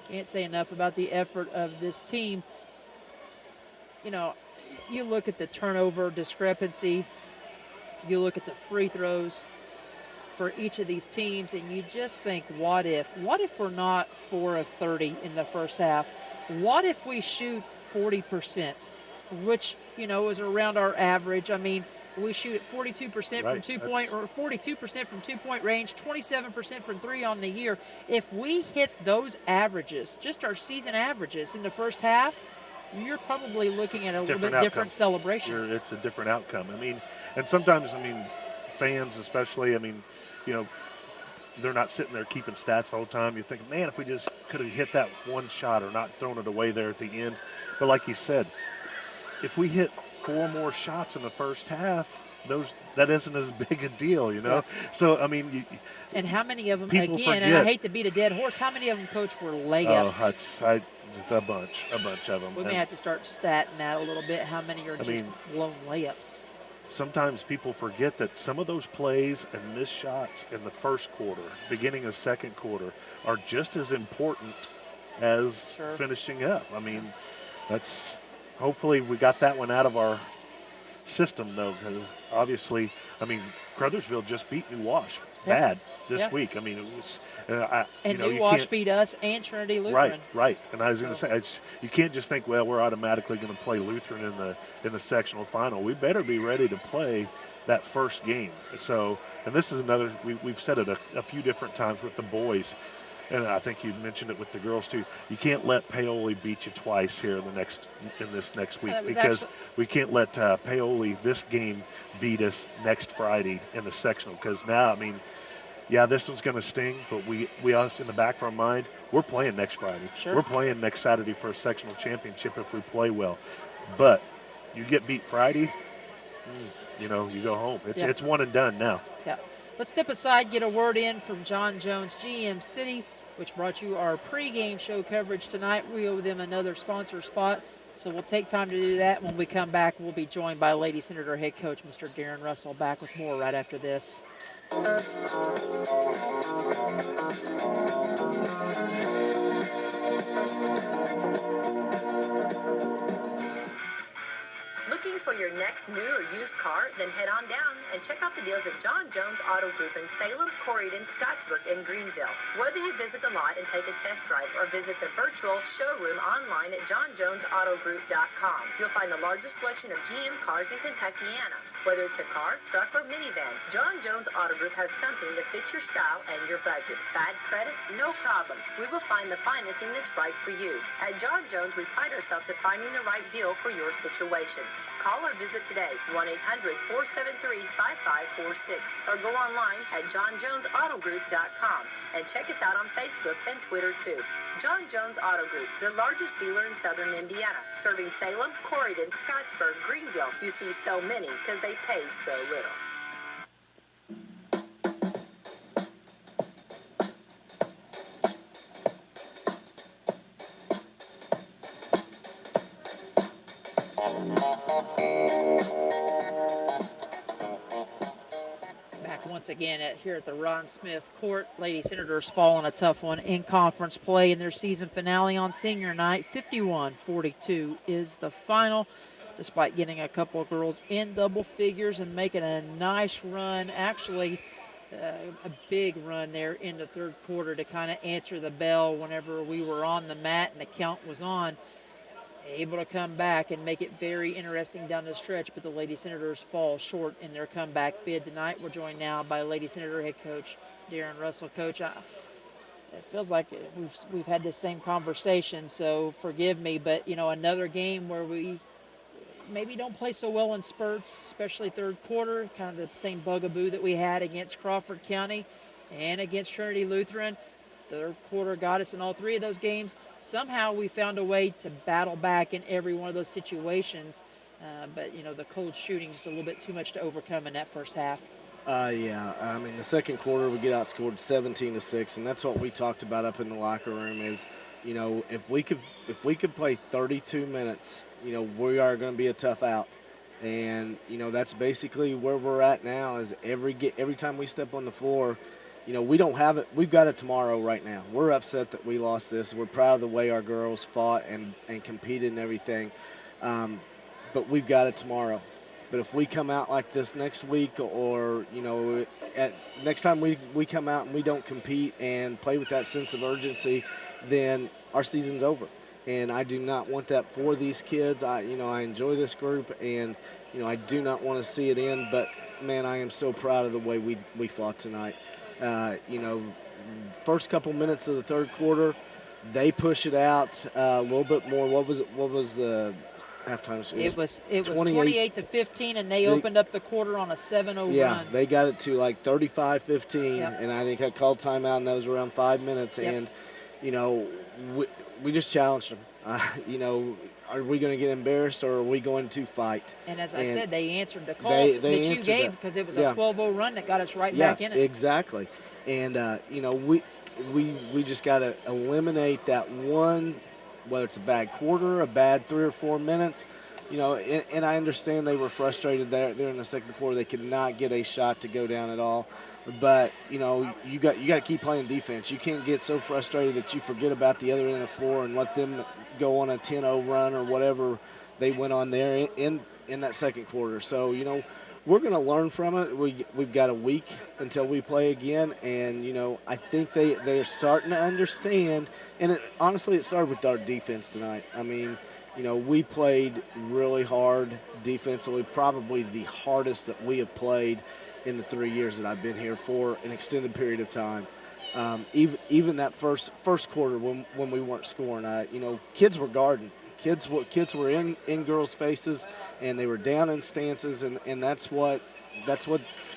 can't say enough about the effort of this team. You know, you look at the turnover discrepancy, you look at the free throws for each of these teams, and you just think, what if? What if we're not 4 of 30 in the first half? What if we shoot 40%? Which, you know, is around our average. I mean, we shoot at 42% from 2-point, or 42% from 2-point range, 27% from 3 on the year. If we hit those averages, just our season averages in the first half, you're probably looking at a little bit different celebration. It's a different outcome. I mean, and sometimes, I mean, fans especially, I mean, you know, they're not sitting there keeping stats the whole time. You think, man, if we just could have hit that one shot or not thrown it away there at the end. But like you said, if we hit 4 more shots in the first half, that isn't as big a deal, you know. Yeah. So I mean, and how many of them? People Again, forget. and I hate to beat a dead horse. How many of them, Coach, were layups? Oh, just a bunch of them. We may have to start statting that a little bit. How many are just blown layups? Sometimes people forget that some of those plays and missed shots in the first quarter, beginning of second quarter, are just as important as finishing up. I mean, hopefully we got that one out of our system, though, because obviously, I mean, Crothersville just beat New Wash bad this week. I mean, it was. New Wash beat us and Trinity Lutheran. Right. And I was going to say, you can't just think, well, we're automatically going to play Lutheran in the sectional final. We better be ready to play that first game. So, and this is another. We've said it a few different times with the boys, and I think you mentioned it with the girls too. You can't let Paoli beat you twice here in this next week, because we can't let Paoli this game beat us next Friday in the sectional. Because now, I mean, yeah, this one's going to sting, but we also in the back of our mind, we're playing next Friday. Sure. We're playing next Saturday for a sectional championship if we play well. But you get beat Friday, you go home. It's one and done now. Yeah. Let's step aside, get a word in from John Jones, GM City, which brought you our pregame show coverage tonight. We owe them another sponsor spot, so we'll take time to do that. When we come back, we'll be joined by Lady Senator head coach, Mr. Darren Russell, back with more right after this. Looking for your next new or used car? Then head on down and check out the deals at John Jones Auto Group in Salem, Corydon, Scottsburg, and Greenville. Whether you visit the lot and take a test drive or visit the virtual showroom online at johnjonesautogroup.com, you'll find the largest selection of GM cars in Kentuckiana. Whether it's a car, truck, or minivan, John Jones Auto Group has something that fits your style and your budget. Bad credit? No problem. We will find the financing that's right for you. At John Jones, we pride ourselves at finding the right deal for your situation. Call or visit today, 1-800-473-5546, or go online at johnjonesautogroup.com and check us out on Facebook and Twitter too. John Jones Auto Group, the largest dealer in southern Indiana, serving Salem, Corydon, Scottsburg, Greenville. You see so many because they paid so little. Back once again here at the Ron Smith Court. Lady Senators fall on a tough one in conference play in their season finale on senior night. 51-42 is the final, despite getting a couple of girls in double figures and making a nice run, actually a big run there in the third quarter to kind of answer the bell whenever we were on the mat and the count was on. Able to come back and make it very interesting down the stretch, but the Lady Senators fall short in their comeback bid tonight. We're joined now by Lady Senator head coach Darren Russell. Coach, it feels like we've had the same conversation, so forgive me, but another game where we maybe don't play so well in spurts, especially third quarter, kind of the same bugaboo that we had against Crawford County and against Trinity Lutheran. Third quarter got us in all three of those games. Somehow we found a way to battle back in every one of those situations. But, the cold shooting is a little bit too much to overcome in that first half. Yeah. I mean, the second quarter we get outscored 17-6, and that's what we talked about up in the locker room is, if we could play 32 minutes, we are going to be a tough out. And, that's basically where we're at now is every time we step on the floor, we don't have it. We've got it tomorrow right now. We're upset that we lost this. We're proud of the way our girls fought and competed and everything. But we've got it tomorrow. But if we come out like this next week or, next time we come out and we don't compete and play with that sense of urgency, then our season's over. And I do not want that for these kids. I enjoy this group and, I do not want to see it end. But, man, I am so proud of the way we fought tonight. First couple minutes of the third quarter, they push it out a little bit more. What was the halftime? It was 28-15, and they opened up the quarter on a 7-0 run. Yeah, they got it to like 35-15, Yep. and I think I called timeout, and that was around 5 minutes. Yep. And, you know, we just challenged them. You know, are we going to get embarrassed, or are we going to fight? And as I said, they answered the call they that you answered gave that. because it was a 12-0 run that got us right back in it. Exactly. And, you know, we just got to eliminate that one, whether it's a bad quarter, a bad 3 or 4 minutes. You know, and I understand they were frustrated there in the second quarter. They could not get a shot to go down at all. But, you know, you got to keep playing defense. You can't get so frustrated that you forget about the other end of the floor and let them go on a 10-0 run or whatever they went on there in that second quarter. So, you know, we're going to learn from it. We've got a week until we play again, and, you know, I think they're starting to understand. And honestly, it started with our defense tonight. I mean, you know, we played really hard defensively, probably the hardest that we have played in the 3 years that I've been here for an extended period of time. Even that first quarter when we weren't scoring, you know, kids were guarding. Kids were in girls' faces, and they were down in stances, and that's what's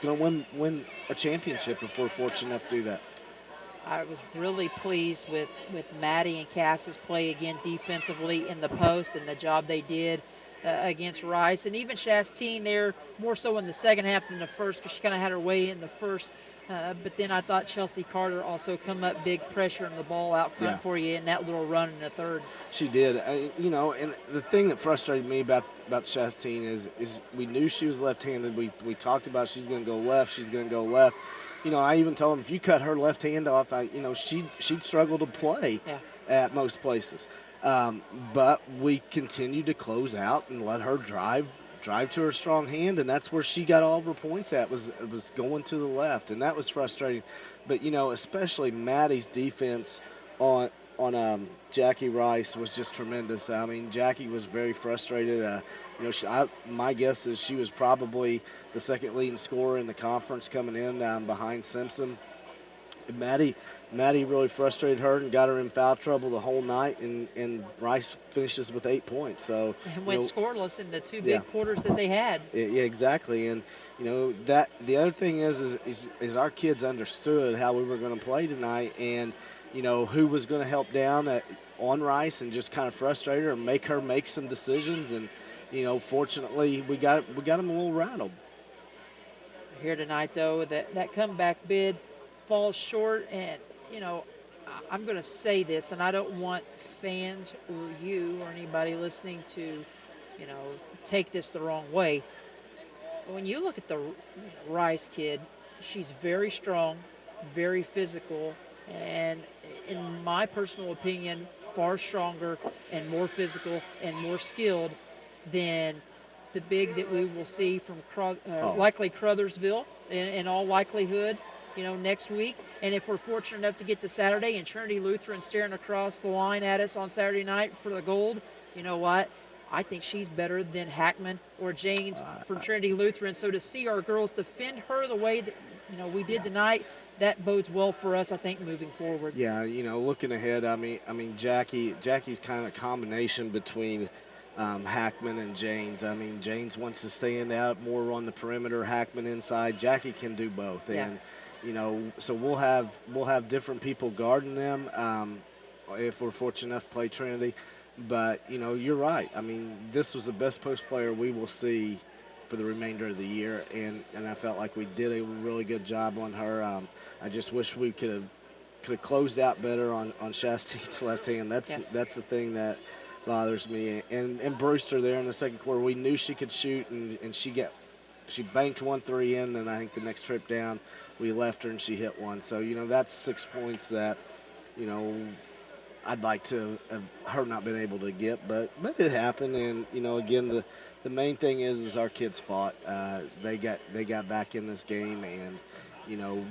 going to win a championship if we're fortunate enough to do that. I was really pleased with Maddie and Cass's play again defensively in the post and the job they did against Rice. And even Chastine there, more so in the second half than the first, because she kind of had her way in the first. But then I thought Chelsea Carter also come up big, pressuring the ball out front for you in that little run in the third. She did. You know, and the thing that frustrated me about Chastine is we knew she was left-handed. We talked about she's going to go left. She's going to go left. You know, I even told him if you cut her left hand off, you know, she'd struggle to play at most places. But we continued to close out and let her drive to her strong hand, and that's where she got all of her points at was going to the left, and that was frustrating. But, you know, especially Maddie's defense on Jackie Rice was just tremendous. I mean, Jackie was very frustrated. You know, my guess is she was probably the second leading scorer in the conference coming in behind Simpson. Maddie really frustrated her and got her in foul trouble the whole night, and Rice finishes with 8 points. So and went scoreless in the two big quarters that they had. Yeah, exactly. And you know that the other thing is our kids understood how we were going to play tonight, and you know who was going to help down on Rice and just kind of frustrate her and make her make some decisions. And you know, fortunately, we got them a little rattled. Here tonight, though, that comeback bid falls short, and you know, I'm going to say this, and I don't want fans or you or anybody listening to, you know, take this the wrong way. When you look at the Rice kid, she's very strong, very physical, and in my personal opinion, far stronger and more physical and more skilled than the big that we will see from likely Crothersville in all likelihood, you know, next week. And if we're fortunate enough to get to Saturday and Trinity Lutheran staring across the line at us on Saturday night for the gold, you know what? I think she's better than Hackman or Janes from Trinity Lutheran. So to see our girls defend her the way that, you know, we did tonight, that bodes well for us, I think, moving forward. Yeah, you know, looking ahead, I mean, Jackie's kind of a combination between Hackman and Janes. I mean, Janes wants to stand out more on the perimeter, Hackman inside. Jackie can do both. Yeah. And you know, so we'll have different people guarding them if we're fortunate enough to play Trinity. But you know, you're right. I mean, this was the best post player we will see for the remainder of the year, and I felt like we did a really good job on her. I just wish we could have closed out better on Chastine's left hand. That's the thing that bothers me. And Brewster there in the second quarter, we knew she could shoot, and she banked 1 3 in, and I think the next trip down we left her and she hit one. So, you know, that's 6 points that, you know, I'd like to have her not been able to get, but it happened. And, you know, again, the main thing is our kids fought. They got back in this game, and, you know,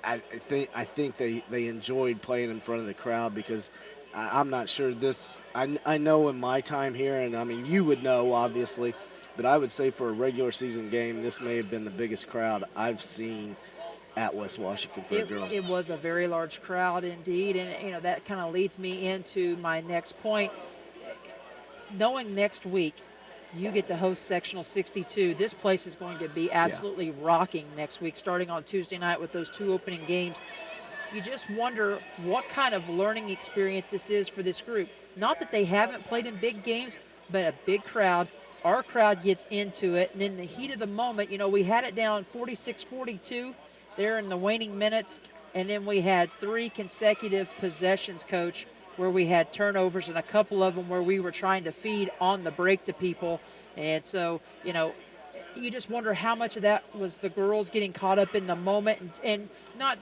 I think they enjoyed playing in front of the crowd because I'm not sure this – I know in my time here, and, I mean, you would know, obviously – but I would say for a regular season game, this may have been the biggest crowd I've seen at West Washington for the girls. It was a very large crowd indeed, and you know that kind of leads me into my next point. knowing next week you get to host Sectional 62, this place is going to be absolutely rocking next week, starting on Tuesday night with those 2 opening games. You just wonder what kind of learning experience this is for this group. Not that they haven't played in big games, but a big crowd. Our crowd gets into it, and in the heat of the moment, we had it down 46-42 there in the waning minutes, and then we had 3 consecutive possessions, Coach, where we had turnovers, and a couple of them where we were trying to feed on the break to people. And so, you just wonder how much of that was the girls getting caught up in the moment and not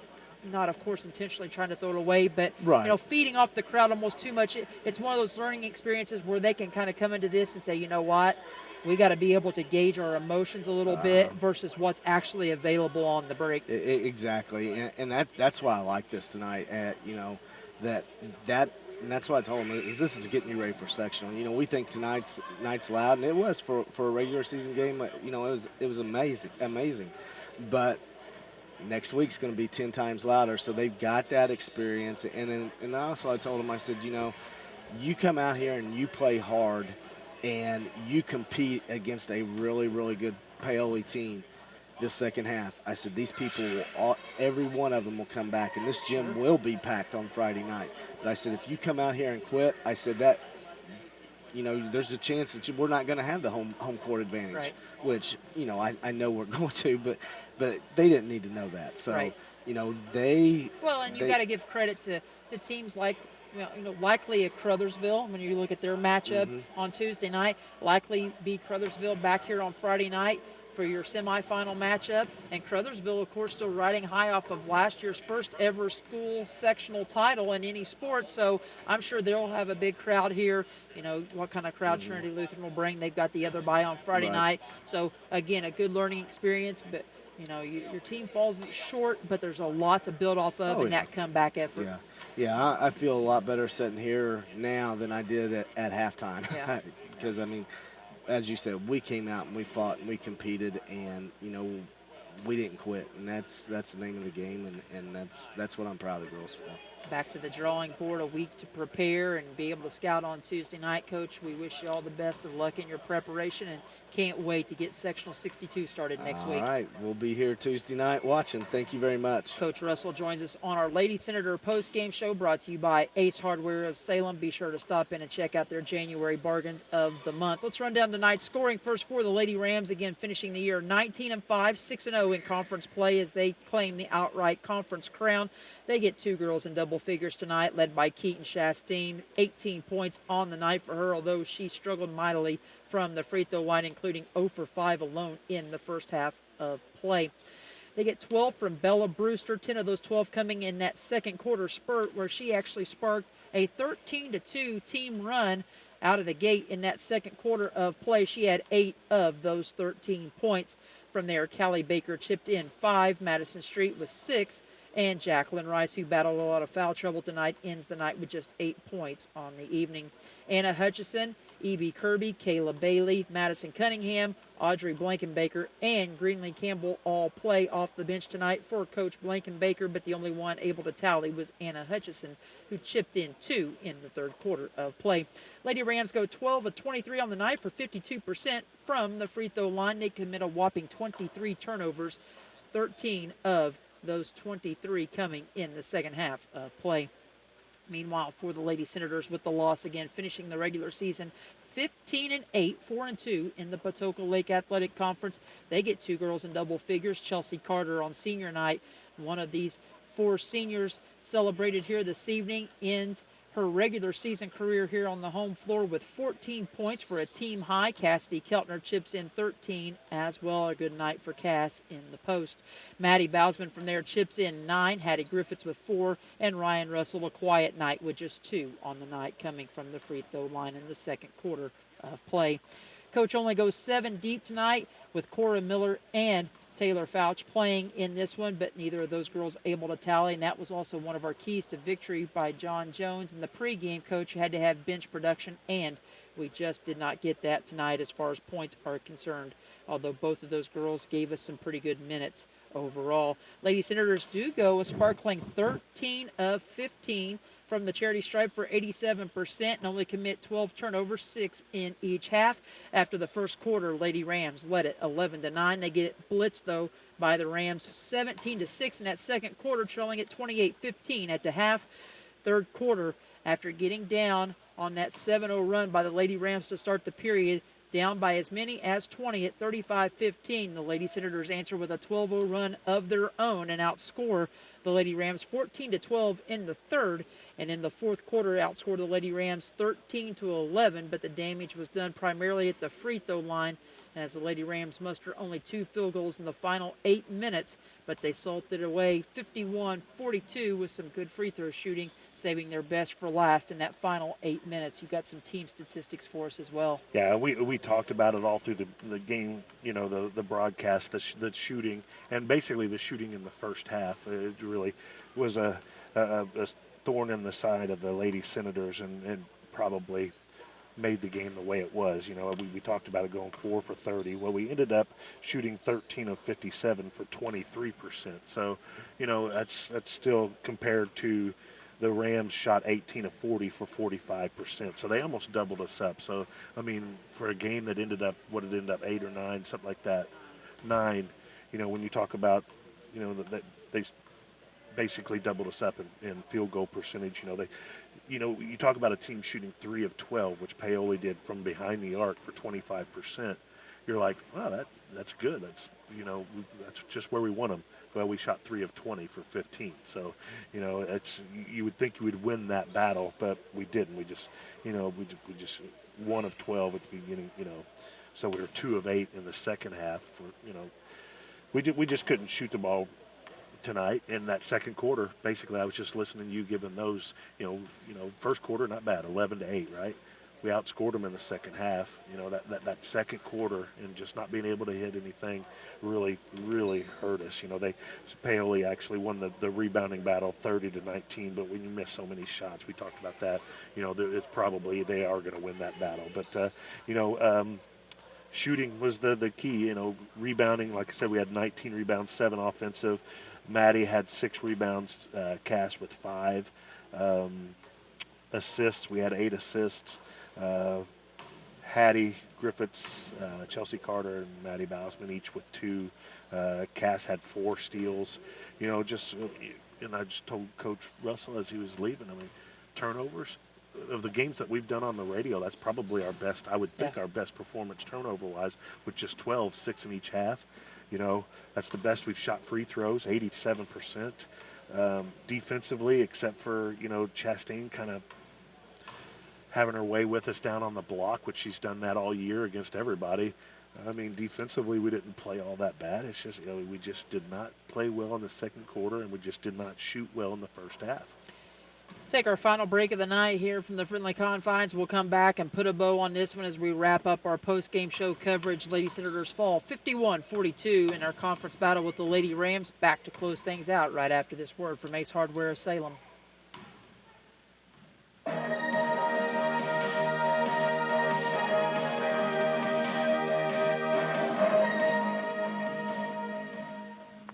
of course intentionally trying to throw it away, but feeding off the crowd almost too much. It's one of those learning experiences where they can kind of come into this and say, you know what, we got to be able to gauge our emotions a little bit versus what's actually available on the break. Exactly, and that's why I like this tonight. And that's why I told them is this is getting you ready for sectional. We think tonight's loud, and it was for a regular season game. It was amazing, but next week's going to be 10 times louder. So they've got that experience, and also I told them, I said, you come out here and you play hard, and you compete against a really, really good Paoli team this second half. I said, these people every one of them will come back, and this gym will be packed on Friday night. But I said, if you come out here and quit, I said that, there's a chance that we're not going to have the home court advantage, which, I know we're going to, but they didn't need to know that. So, they. Well, and you got to give credit to teams like, likely at Crothersville, when you look at their matchup on Tuesday night, likely be Crothersville back here on Friday night for your semifinal matchup. And Crothersville, of course, still riding high off of last year's first ever school sectional title in any sport. So I'm sure they'll have a big crowd here. What kind of crowd Trinity Lutheran will bring. They've got the other bye on Friday night. So, again, a good learning experience. But, your team falls short, but there's a lot to build off of in that comeback effort. Yeah, I feel a lot better sitting here now than I did at halftime. Because, as you said, we came out and we fought and we competed, and we didn't quit, and that's the name of the game, and that's what I'm proud of the girls for. Back to the drawing board, a week to prepare and be able to scout on Tuesday night. Coach, we wish you all the best of luck in your preparation and can't wait to get Sectional 62 started next week. All right, we'll be here Tuesday night watching. Thank you very much. Coach Russell joins us on our Lady Senator post-game show, brought to you by Ace Hardware of Salem. Be sure to stop in and check out their January bargains of the month. Let's run down tonight's scoring first for the Lady Rams, again finishing the year 19-5, 6-0 in conference play as they claim the outright conference crown. They get 2 girls in double figures tonight, led by Keaton Chastain. 18 points on the night for her, although she struggled mightily from the free throw line, including 0 for 5 alone in the first half of play. They get 12 from Bella Brewster, 10 of those 12 coming in that second quarter spurt, where she actually sparked a 13-2 team run out of the gate in that second quarter of play. She had 8 of those 13 points. From there, Callie Baker chipped in 5, Madison Street with 6, and Jacqueline Rice, who battled a lot of foul trouble tonight, ends the night with just 8 points on the evening. Anna Hutchison, E.B. Kirby, Kayla Bailey, Madison Cunningham, Audrey Blankenbaker, and Greenlee Campbell all play off the bench tonight for Coach Blankenbaker, but the only one able to tally was Anna Hutchison, who chipped in 2 in the third quarter of play. Lady Rams go 12 of 23 on the night for 52% from the free throw line. They commit a whopping 23 turnovers, 13 of those 23 coming in the second half of play. Meanwhile, for the Lady Senators, with the loss again, finishing the regular season 15-8, 4-2 in the Patoka Lake Athletic Conference. They get 2 girls in double figures. Chelsea Carter on senior night, one of these 4 seniors celebrated here this evening, ends her regular season career here on the home floor with 14 points for a team high. Cassidy Keltner chips in 13 as well. A good night for Cass in the post. Maddie Bausman from there chips in 9. Hattie Griffiths with 4. And Ryan Russell, a quiet night with just 2 on the night, coming from the free throw line in the second quarter of play. Coach only goes 7 deep tonight with Cora Miller and Taylor Fouch playing in this one, but neither of those girls able to tally, and that was also one of our keys to victory by John Jones. In the pregame, Coach had to have bench production, and we just did not get that tonight as far as points are concerned, although both of those girls gave us some pretty good minutes overall. Lady Senators do go a sparkling 13 of 15 from the charity stripe for 87% and only commit 12 turnovers, 6 in each half. After the first quarter, Lady Rams led it 11-9. They get it blitzed, though, by the Rams 17-6 in that second quarter, trailing at 28-15 at the half. Third quarter, after getting down on that 7-0 run by the Lady Rams to start the period, down by as many as 20 at 35-15. The Lady Senators answer with a 12-0 run of their own and outscore the Lady Rams 14-12 in the third. And in the fourth quarter, outscored the Lady Rams 13-11, but the damage was done primarily at the free throw line as the Lady Rams muster only 2 field goals in the final 8 minutes, but they salted away 51-42 with some good free throw shooting, saving their best for last in that final 8 minutes. You've got some team statistics for us as well. Yeah, we talked about it all through the game, you know, the broadcast, the shooting, and basically the shooting in the first half. It really was a thorn in the side of the Lady Senators and probably made the game the way it was. You know, we talked about it going 4 for 30. Well, we ended up shooting 13 of 57 for 23%. So, you know, that's still compared to the Rams shot 18 of 40 for 45%. So they almost doubled us up. So, I mean, for a game that ended up, what it ended up, 8 or 9, something like that, 9, you know, when you talk about, you know, that they basically doubled us up in field goal percentage. You know, you talk about a team shooting 3 of 12, which Paoli did from behind the arc for 25%. You're like, wow, that's good. That's, you know, that's just where we want them. Well, we shot 3 of 20 for 15. So, you know, you would think you would win that battle, but we didn't. We just, you know, we just 1 of 12 at the beginning, you know. So we were 2 of 8 in the second half. For, you know, we just couldn't shoot the ball tonight in that second quarter. Basically, I was just listening to you giving those, you know, first quarter, not bad, 11-8, right? We outscored them in the second half. You know, that second quarter and just not being able to hit anything really, really hurt us. You know, Paoli actually won the rebounding battle 30-19, but when you miss so many shots, we talked about that, you know, it's probably they are going to win that battle. But, you know, shooting was the key. You know, rebounding, like I said, we had 19 rebounds, 7 offensive. Maddie had 6 rebounds, Cass with 5. Assists, we had 8 assists. Hattie Griffiths, Chelsea Carter, and Maddie Bausman each with 2. Cass had 4 steals. You know, and I just told Coach Russell as he was leaving, I mean, turnovers of the games that we've done on the radio, that's probably our best, I would think, our best performance turnover-wise, with just 12, 6 in each half. You know, that's the best we've shot free throws, 87%. Defensively, except for, you know, Chastain kind of having her way with us down on the block, which she's done that all year against everybody. I mean, defensively, we didn't play all that bad. It's just, you know, we just did not play well in the second quarter, and we just did not shoot well in the first half. Take our final break of the night here from the friendly confines. We'll come back and put a bow on this one as we wrap up our post-game show coverage. Lady Senators fall 51-42 in our conference battle with the Lady Rams. Back to close things out right after this word from Ace Hardware of Salem.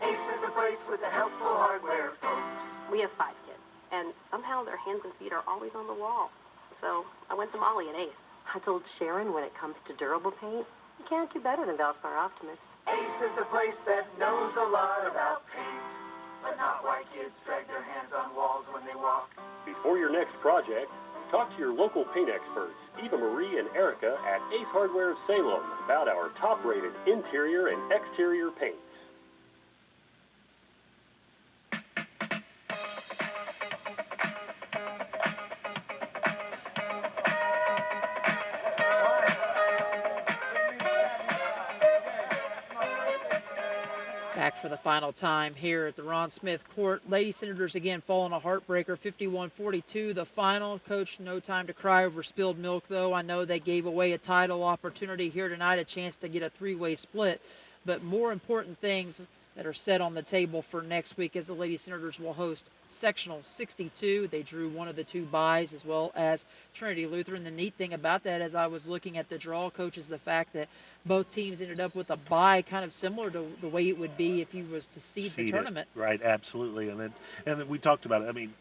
Ace is a place with the helpful hardware, folks. We have 5 kids, and somehow their hands and feet are always on the wall. So I went to Molly at Ace. I told Sharon when it comes to durable paint, you can't do better than Valspar Optimus. Ace is the place that knows a lot about paint, but not why kids drag their hands on walls when they walk. Before your next project, talk to your local paint experts, Eva Marie and Erica at Ace Hardware of Salem, about our top-rated interior and exterior paints. Back for the final time here at the Ron Smith Court. Lady Senators again fall on a heartbreaker, 51-42. The final. Coach, no time to cry over spilled milk, though. I know they gave away a title opportunity here tonight, a chance to get a 3-way split. But more important things that are set on the table for next week as the Lady Senators will host Sectional 62. They drew one of the 2 byes as well as Trinity Lutheran. The neat thing about that, as I was looking at the draw, Coach, is the fact that both teams ended up with a bye kind of similar to the way it would be if you was to seed the tournament. Right, absolutely. And then we talked about it. I mean,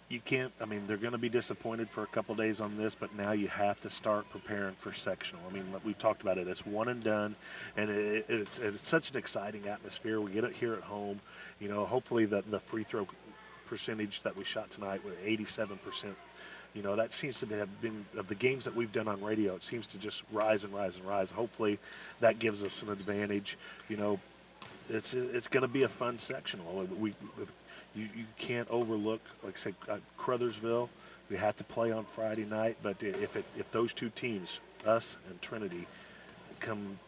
you can't, I mean, they're going to be disappointed for a couple days on this, but now you have to start preparing for sectional. I mean, we talked about it. It's one and done, and it's such an exciting atmosphere. We get it here at home. You know, hopefully the free throw percentage that we shot tonight was 87%. You know, that seems to have been, of the games that we've done on radio, it seems to just rise and rise and rise. Hopefully that gives us an advantage. You know, it's going to be a fun sectional. You can't overlook, like I said, Crothersville. We have to play on Friday night, but if those two teams, us and Trinity, come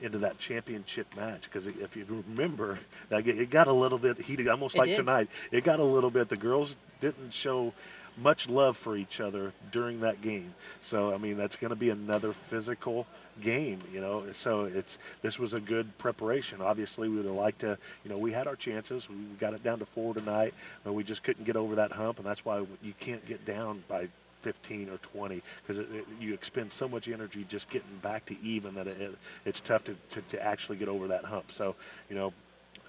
into that championship match, because if you remember, it got a little bit heated, almost like tonight. It got a little bit. The girls didn't show much love for each other during that game. So, I mean, that's going to be another physical game, you know. So this was a good preparation. Obviously, we would have liked to, you know, we had our chances. We got it down to 4 tonight, but we just couldn't get over that hump, and that's why you can't get down by 15 or 20, because you expend so much energy just getting back to even that it's tough to actually get over that hump. So, you know,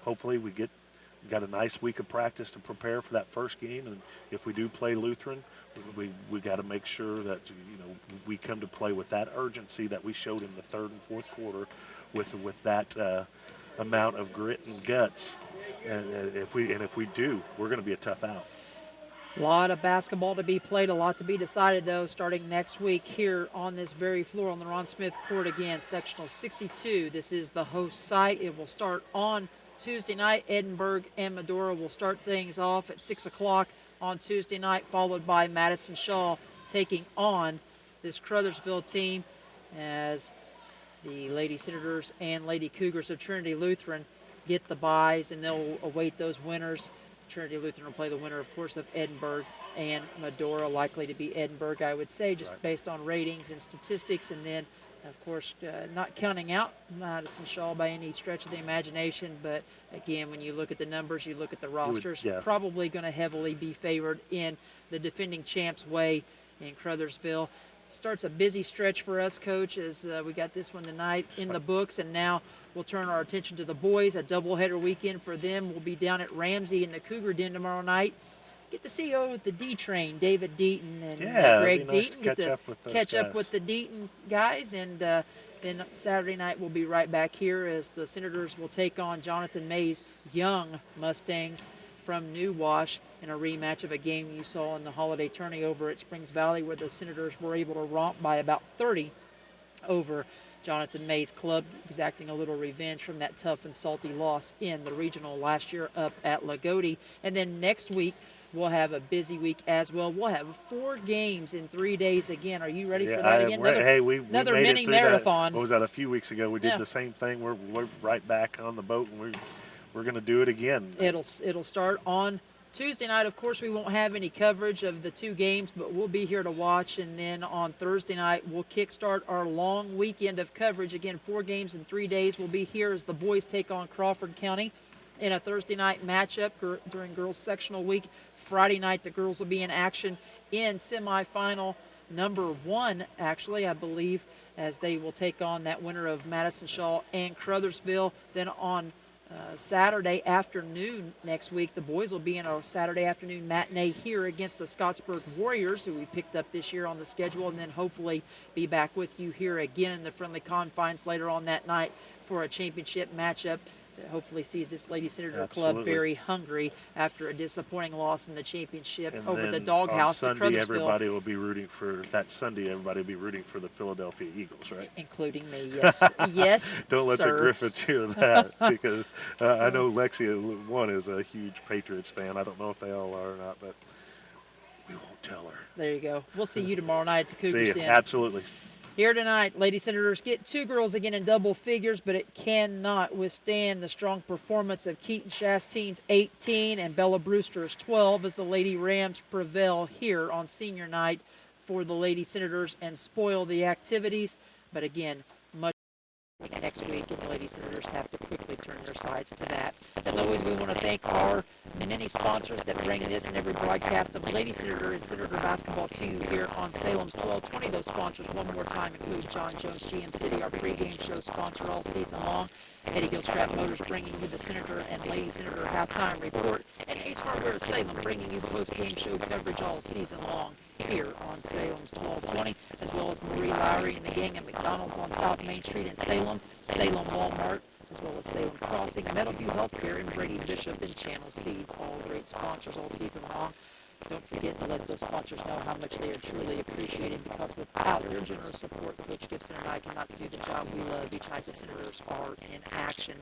hopefully we got a nice week of practice to prepare for that first game, and if we do play Lutheran, we got to make sure that, you know, we come to play with that urgency that we showed in the third and fourth quarter, with that amount of grit and guts. And if we do, we're going to be a tough out. A lot of basketball to be played, a lot to be decided, though, starting next week here on this very floor on the Ron Smith Court again, sectional 62. This is the host site. It will start on Tuesday night. Edinburgh and Medora will start things off at 6 o'clock on Tuesday night, followed by Madison Shaw taking on this Crothersville team, as the Lady Senators and Lady Cougars of Trinity Lutheran get the byes, and they'll await those winners. Trinity Lutheran will play the winner, of course, of Edinburgh and Medora, likely to be Edinburgh, I would say, just based on ratings and statistics. And then, of course, not counting out Madison Shaw by any stretch of the imagination. But, again, when you look at the numbers, you look at the rosters, probably going to heavily be favored in the defending champs' way in Crothersville. Starts a busy stretch for us, Coach, as we got this one tonight in the books, and now we'll turn our attention to the boys. A doubleheader weekend for them. We'll be down at Ramsey in the Cougar Den tomorrow night. Get to see the D Train, David Deaton and Greg Deaton. Get to catch up with the Deaton guys, and then Saturday night we'll be right back here as the Senators will take on Jonathan May's young Mustangs from New Wash in a rematch of a game you saw in the holiday tourney over at Springs Valley, where the Senators were able to romp by about 30 over Jonathan May's club, exacting a little revenge from that tough and salty loss in the regional last year up at Lagodi. And then next week, we'll have a busy week as well. We'll have 4 games in 3 days again. Are you ready for that again? Another mini marathon. What was that, a few weeks ago? We did the same thing. We're right back on the boat, and we're going to do it again. It'll start on Tuesday night. Of course, we won't have any coverage of the 2 games, but we'll be here to watch. And then on Thursday night, we'll kickstart our long weekend of coverage. Again, 4 games in 3 days. We'll be here as the boys take on Crawford County in a Thursday night matchup during girls sectional week. Friday night, the girls will be in action in semifinal number 1, actually, I believe, as they will take on that winner of Madison Shaw and Crothersville. Then on Saturday afternoon next week, the boys will be in a Saturday afternoon matinee here against the Scottsburg Warriors, who we picked up this year on the schedule, and then hopefully be back with you here again in the friendly confines later on that night for a championship matchup that hopefully sees this Lady Senator club very hungry after a disappointing loss in the championship and over the doghouse to Crothersville. Everybody will be rooting for that Sunday. Everybody will be rooting for the Philadelphia Eagles, right? Including me, yes, yes. Don't let the Griffiths hear that, because I know Lexia one is a huge Patriots fan. I don't know if they all are or not, but we won't tell her. There you go. We'll see you tomorrow night at the Cougars Den. Absolutely. Here tonight, Lady Senators get 2 girls again in double figures, but it cannot withstand the strong performance of Keaton Chastain's 18 and Bella Brewster's 12 as the Lady Rams prevail here on senior night for the Lady Senators and spoil the activities. But again, much next week, and the Lady Senators have to quickly turn their sides to that. As always, we want to thank our many sponsors that bring this and every broadcast of Lady Senator and Senator basketball to you here on Salem's 1220. Those sponsors, one more time, include John Jones GM City, our pregame show sponsor all season long. Eddie Gilstrap Motors bringing you the Senator and Lady Senator halftime report. And Ace Hardware of Salem bringing you the post-game show coverage all season long here on Salem's 1220, as well as Marie Lowry and the gang at McDonald's on South Main Street in Salem, Salem Walmart, as well as Salem Crossing, Meadowview Healthcare, and Brady Bishop and Channel Seeds, all great sponsors all season long. Don't forget to let those sponsors know how much they are truly appreciated, because without their generous support, Coach Gibson and I cannot do the job we love each night the Senators are in action.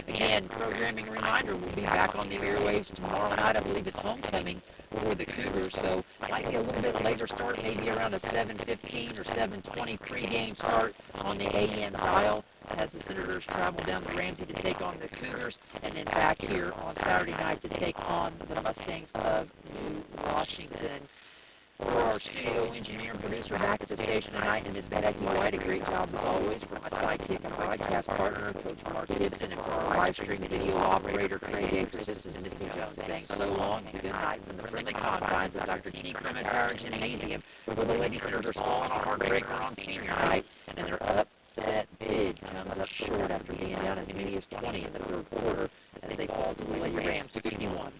Again, programming reminder, we'll be back on the airwaves tomorrow night. I believe it's homecoming for the Cougars, so it might be a little bit later start, maybe around a 7:15 or 7:20 pregame start on the AM dial, as the Senators travel down to Ramsey to take on the Cougars, and then back here on Saturday night to take on the Mustangs of New Washington. For our studio engineer and producer back at the station tonight, and Ms. Becky White, a great job as always. For my sidekick and broadcast partner, Coach Mark Gibson, and for our live stream video operator, Craig Akers, this is Misty Jones saying so long and good night from the friendly confines of Dr. T. Clementire Gymnasium, where the Lady Senators fall on a heartbreaker on senior night, and their upset bid comes up short after being down as many as 20 in the third quarter as they fall to the Lady Rams 51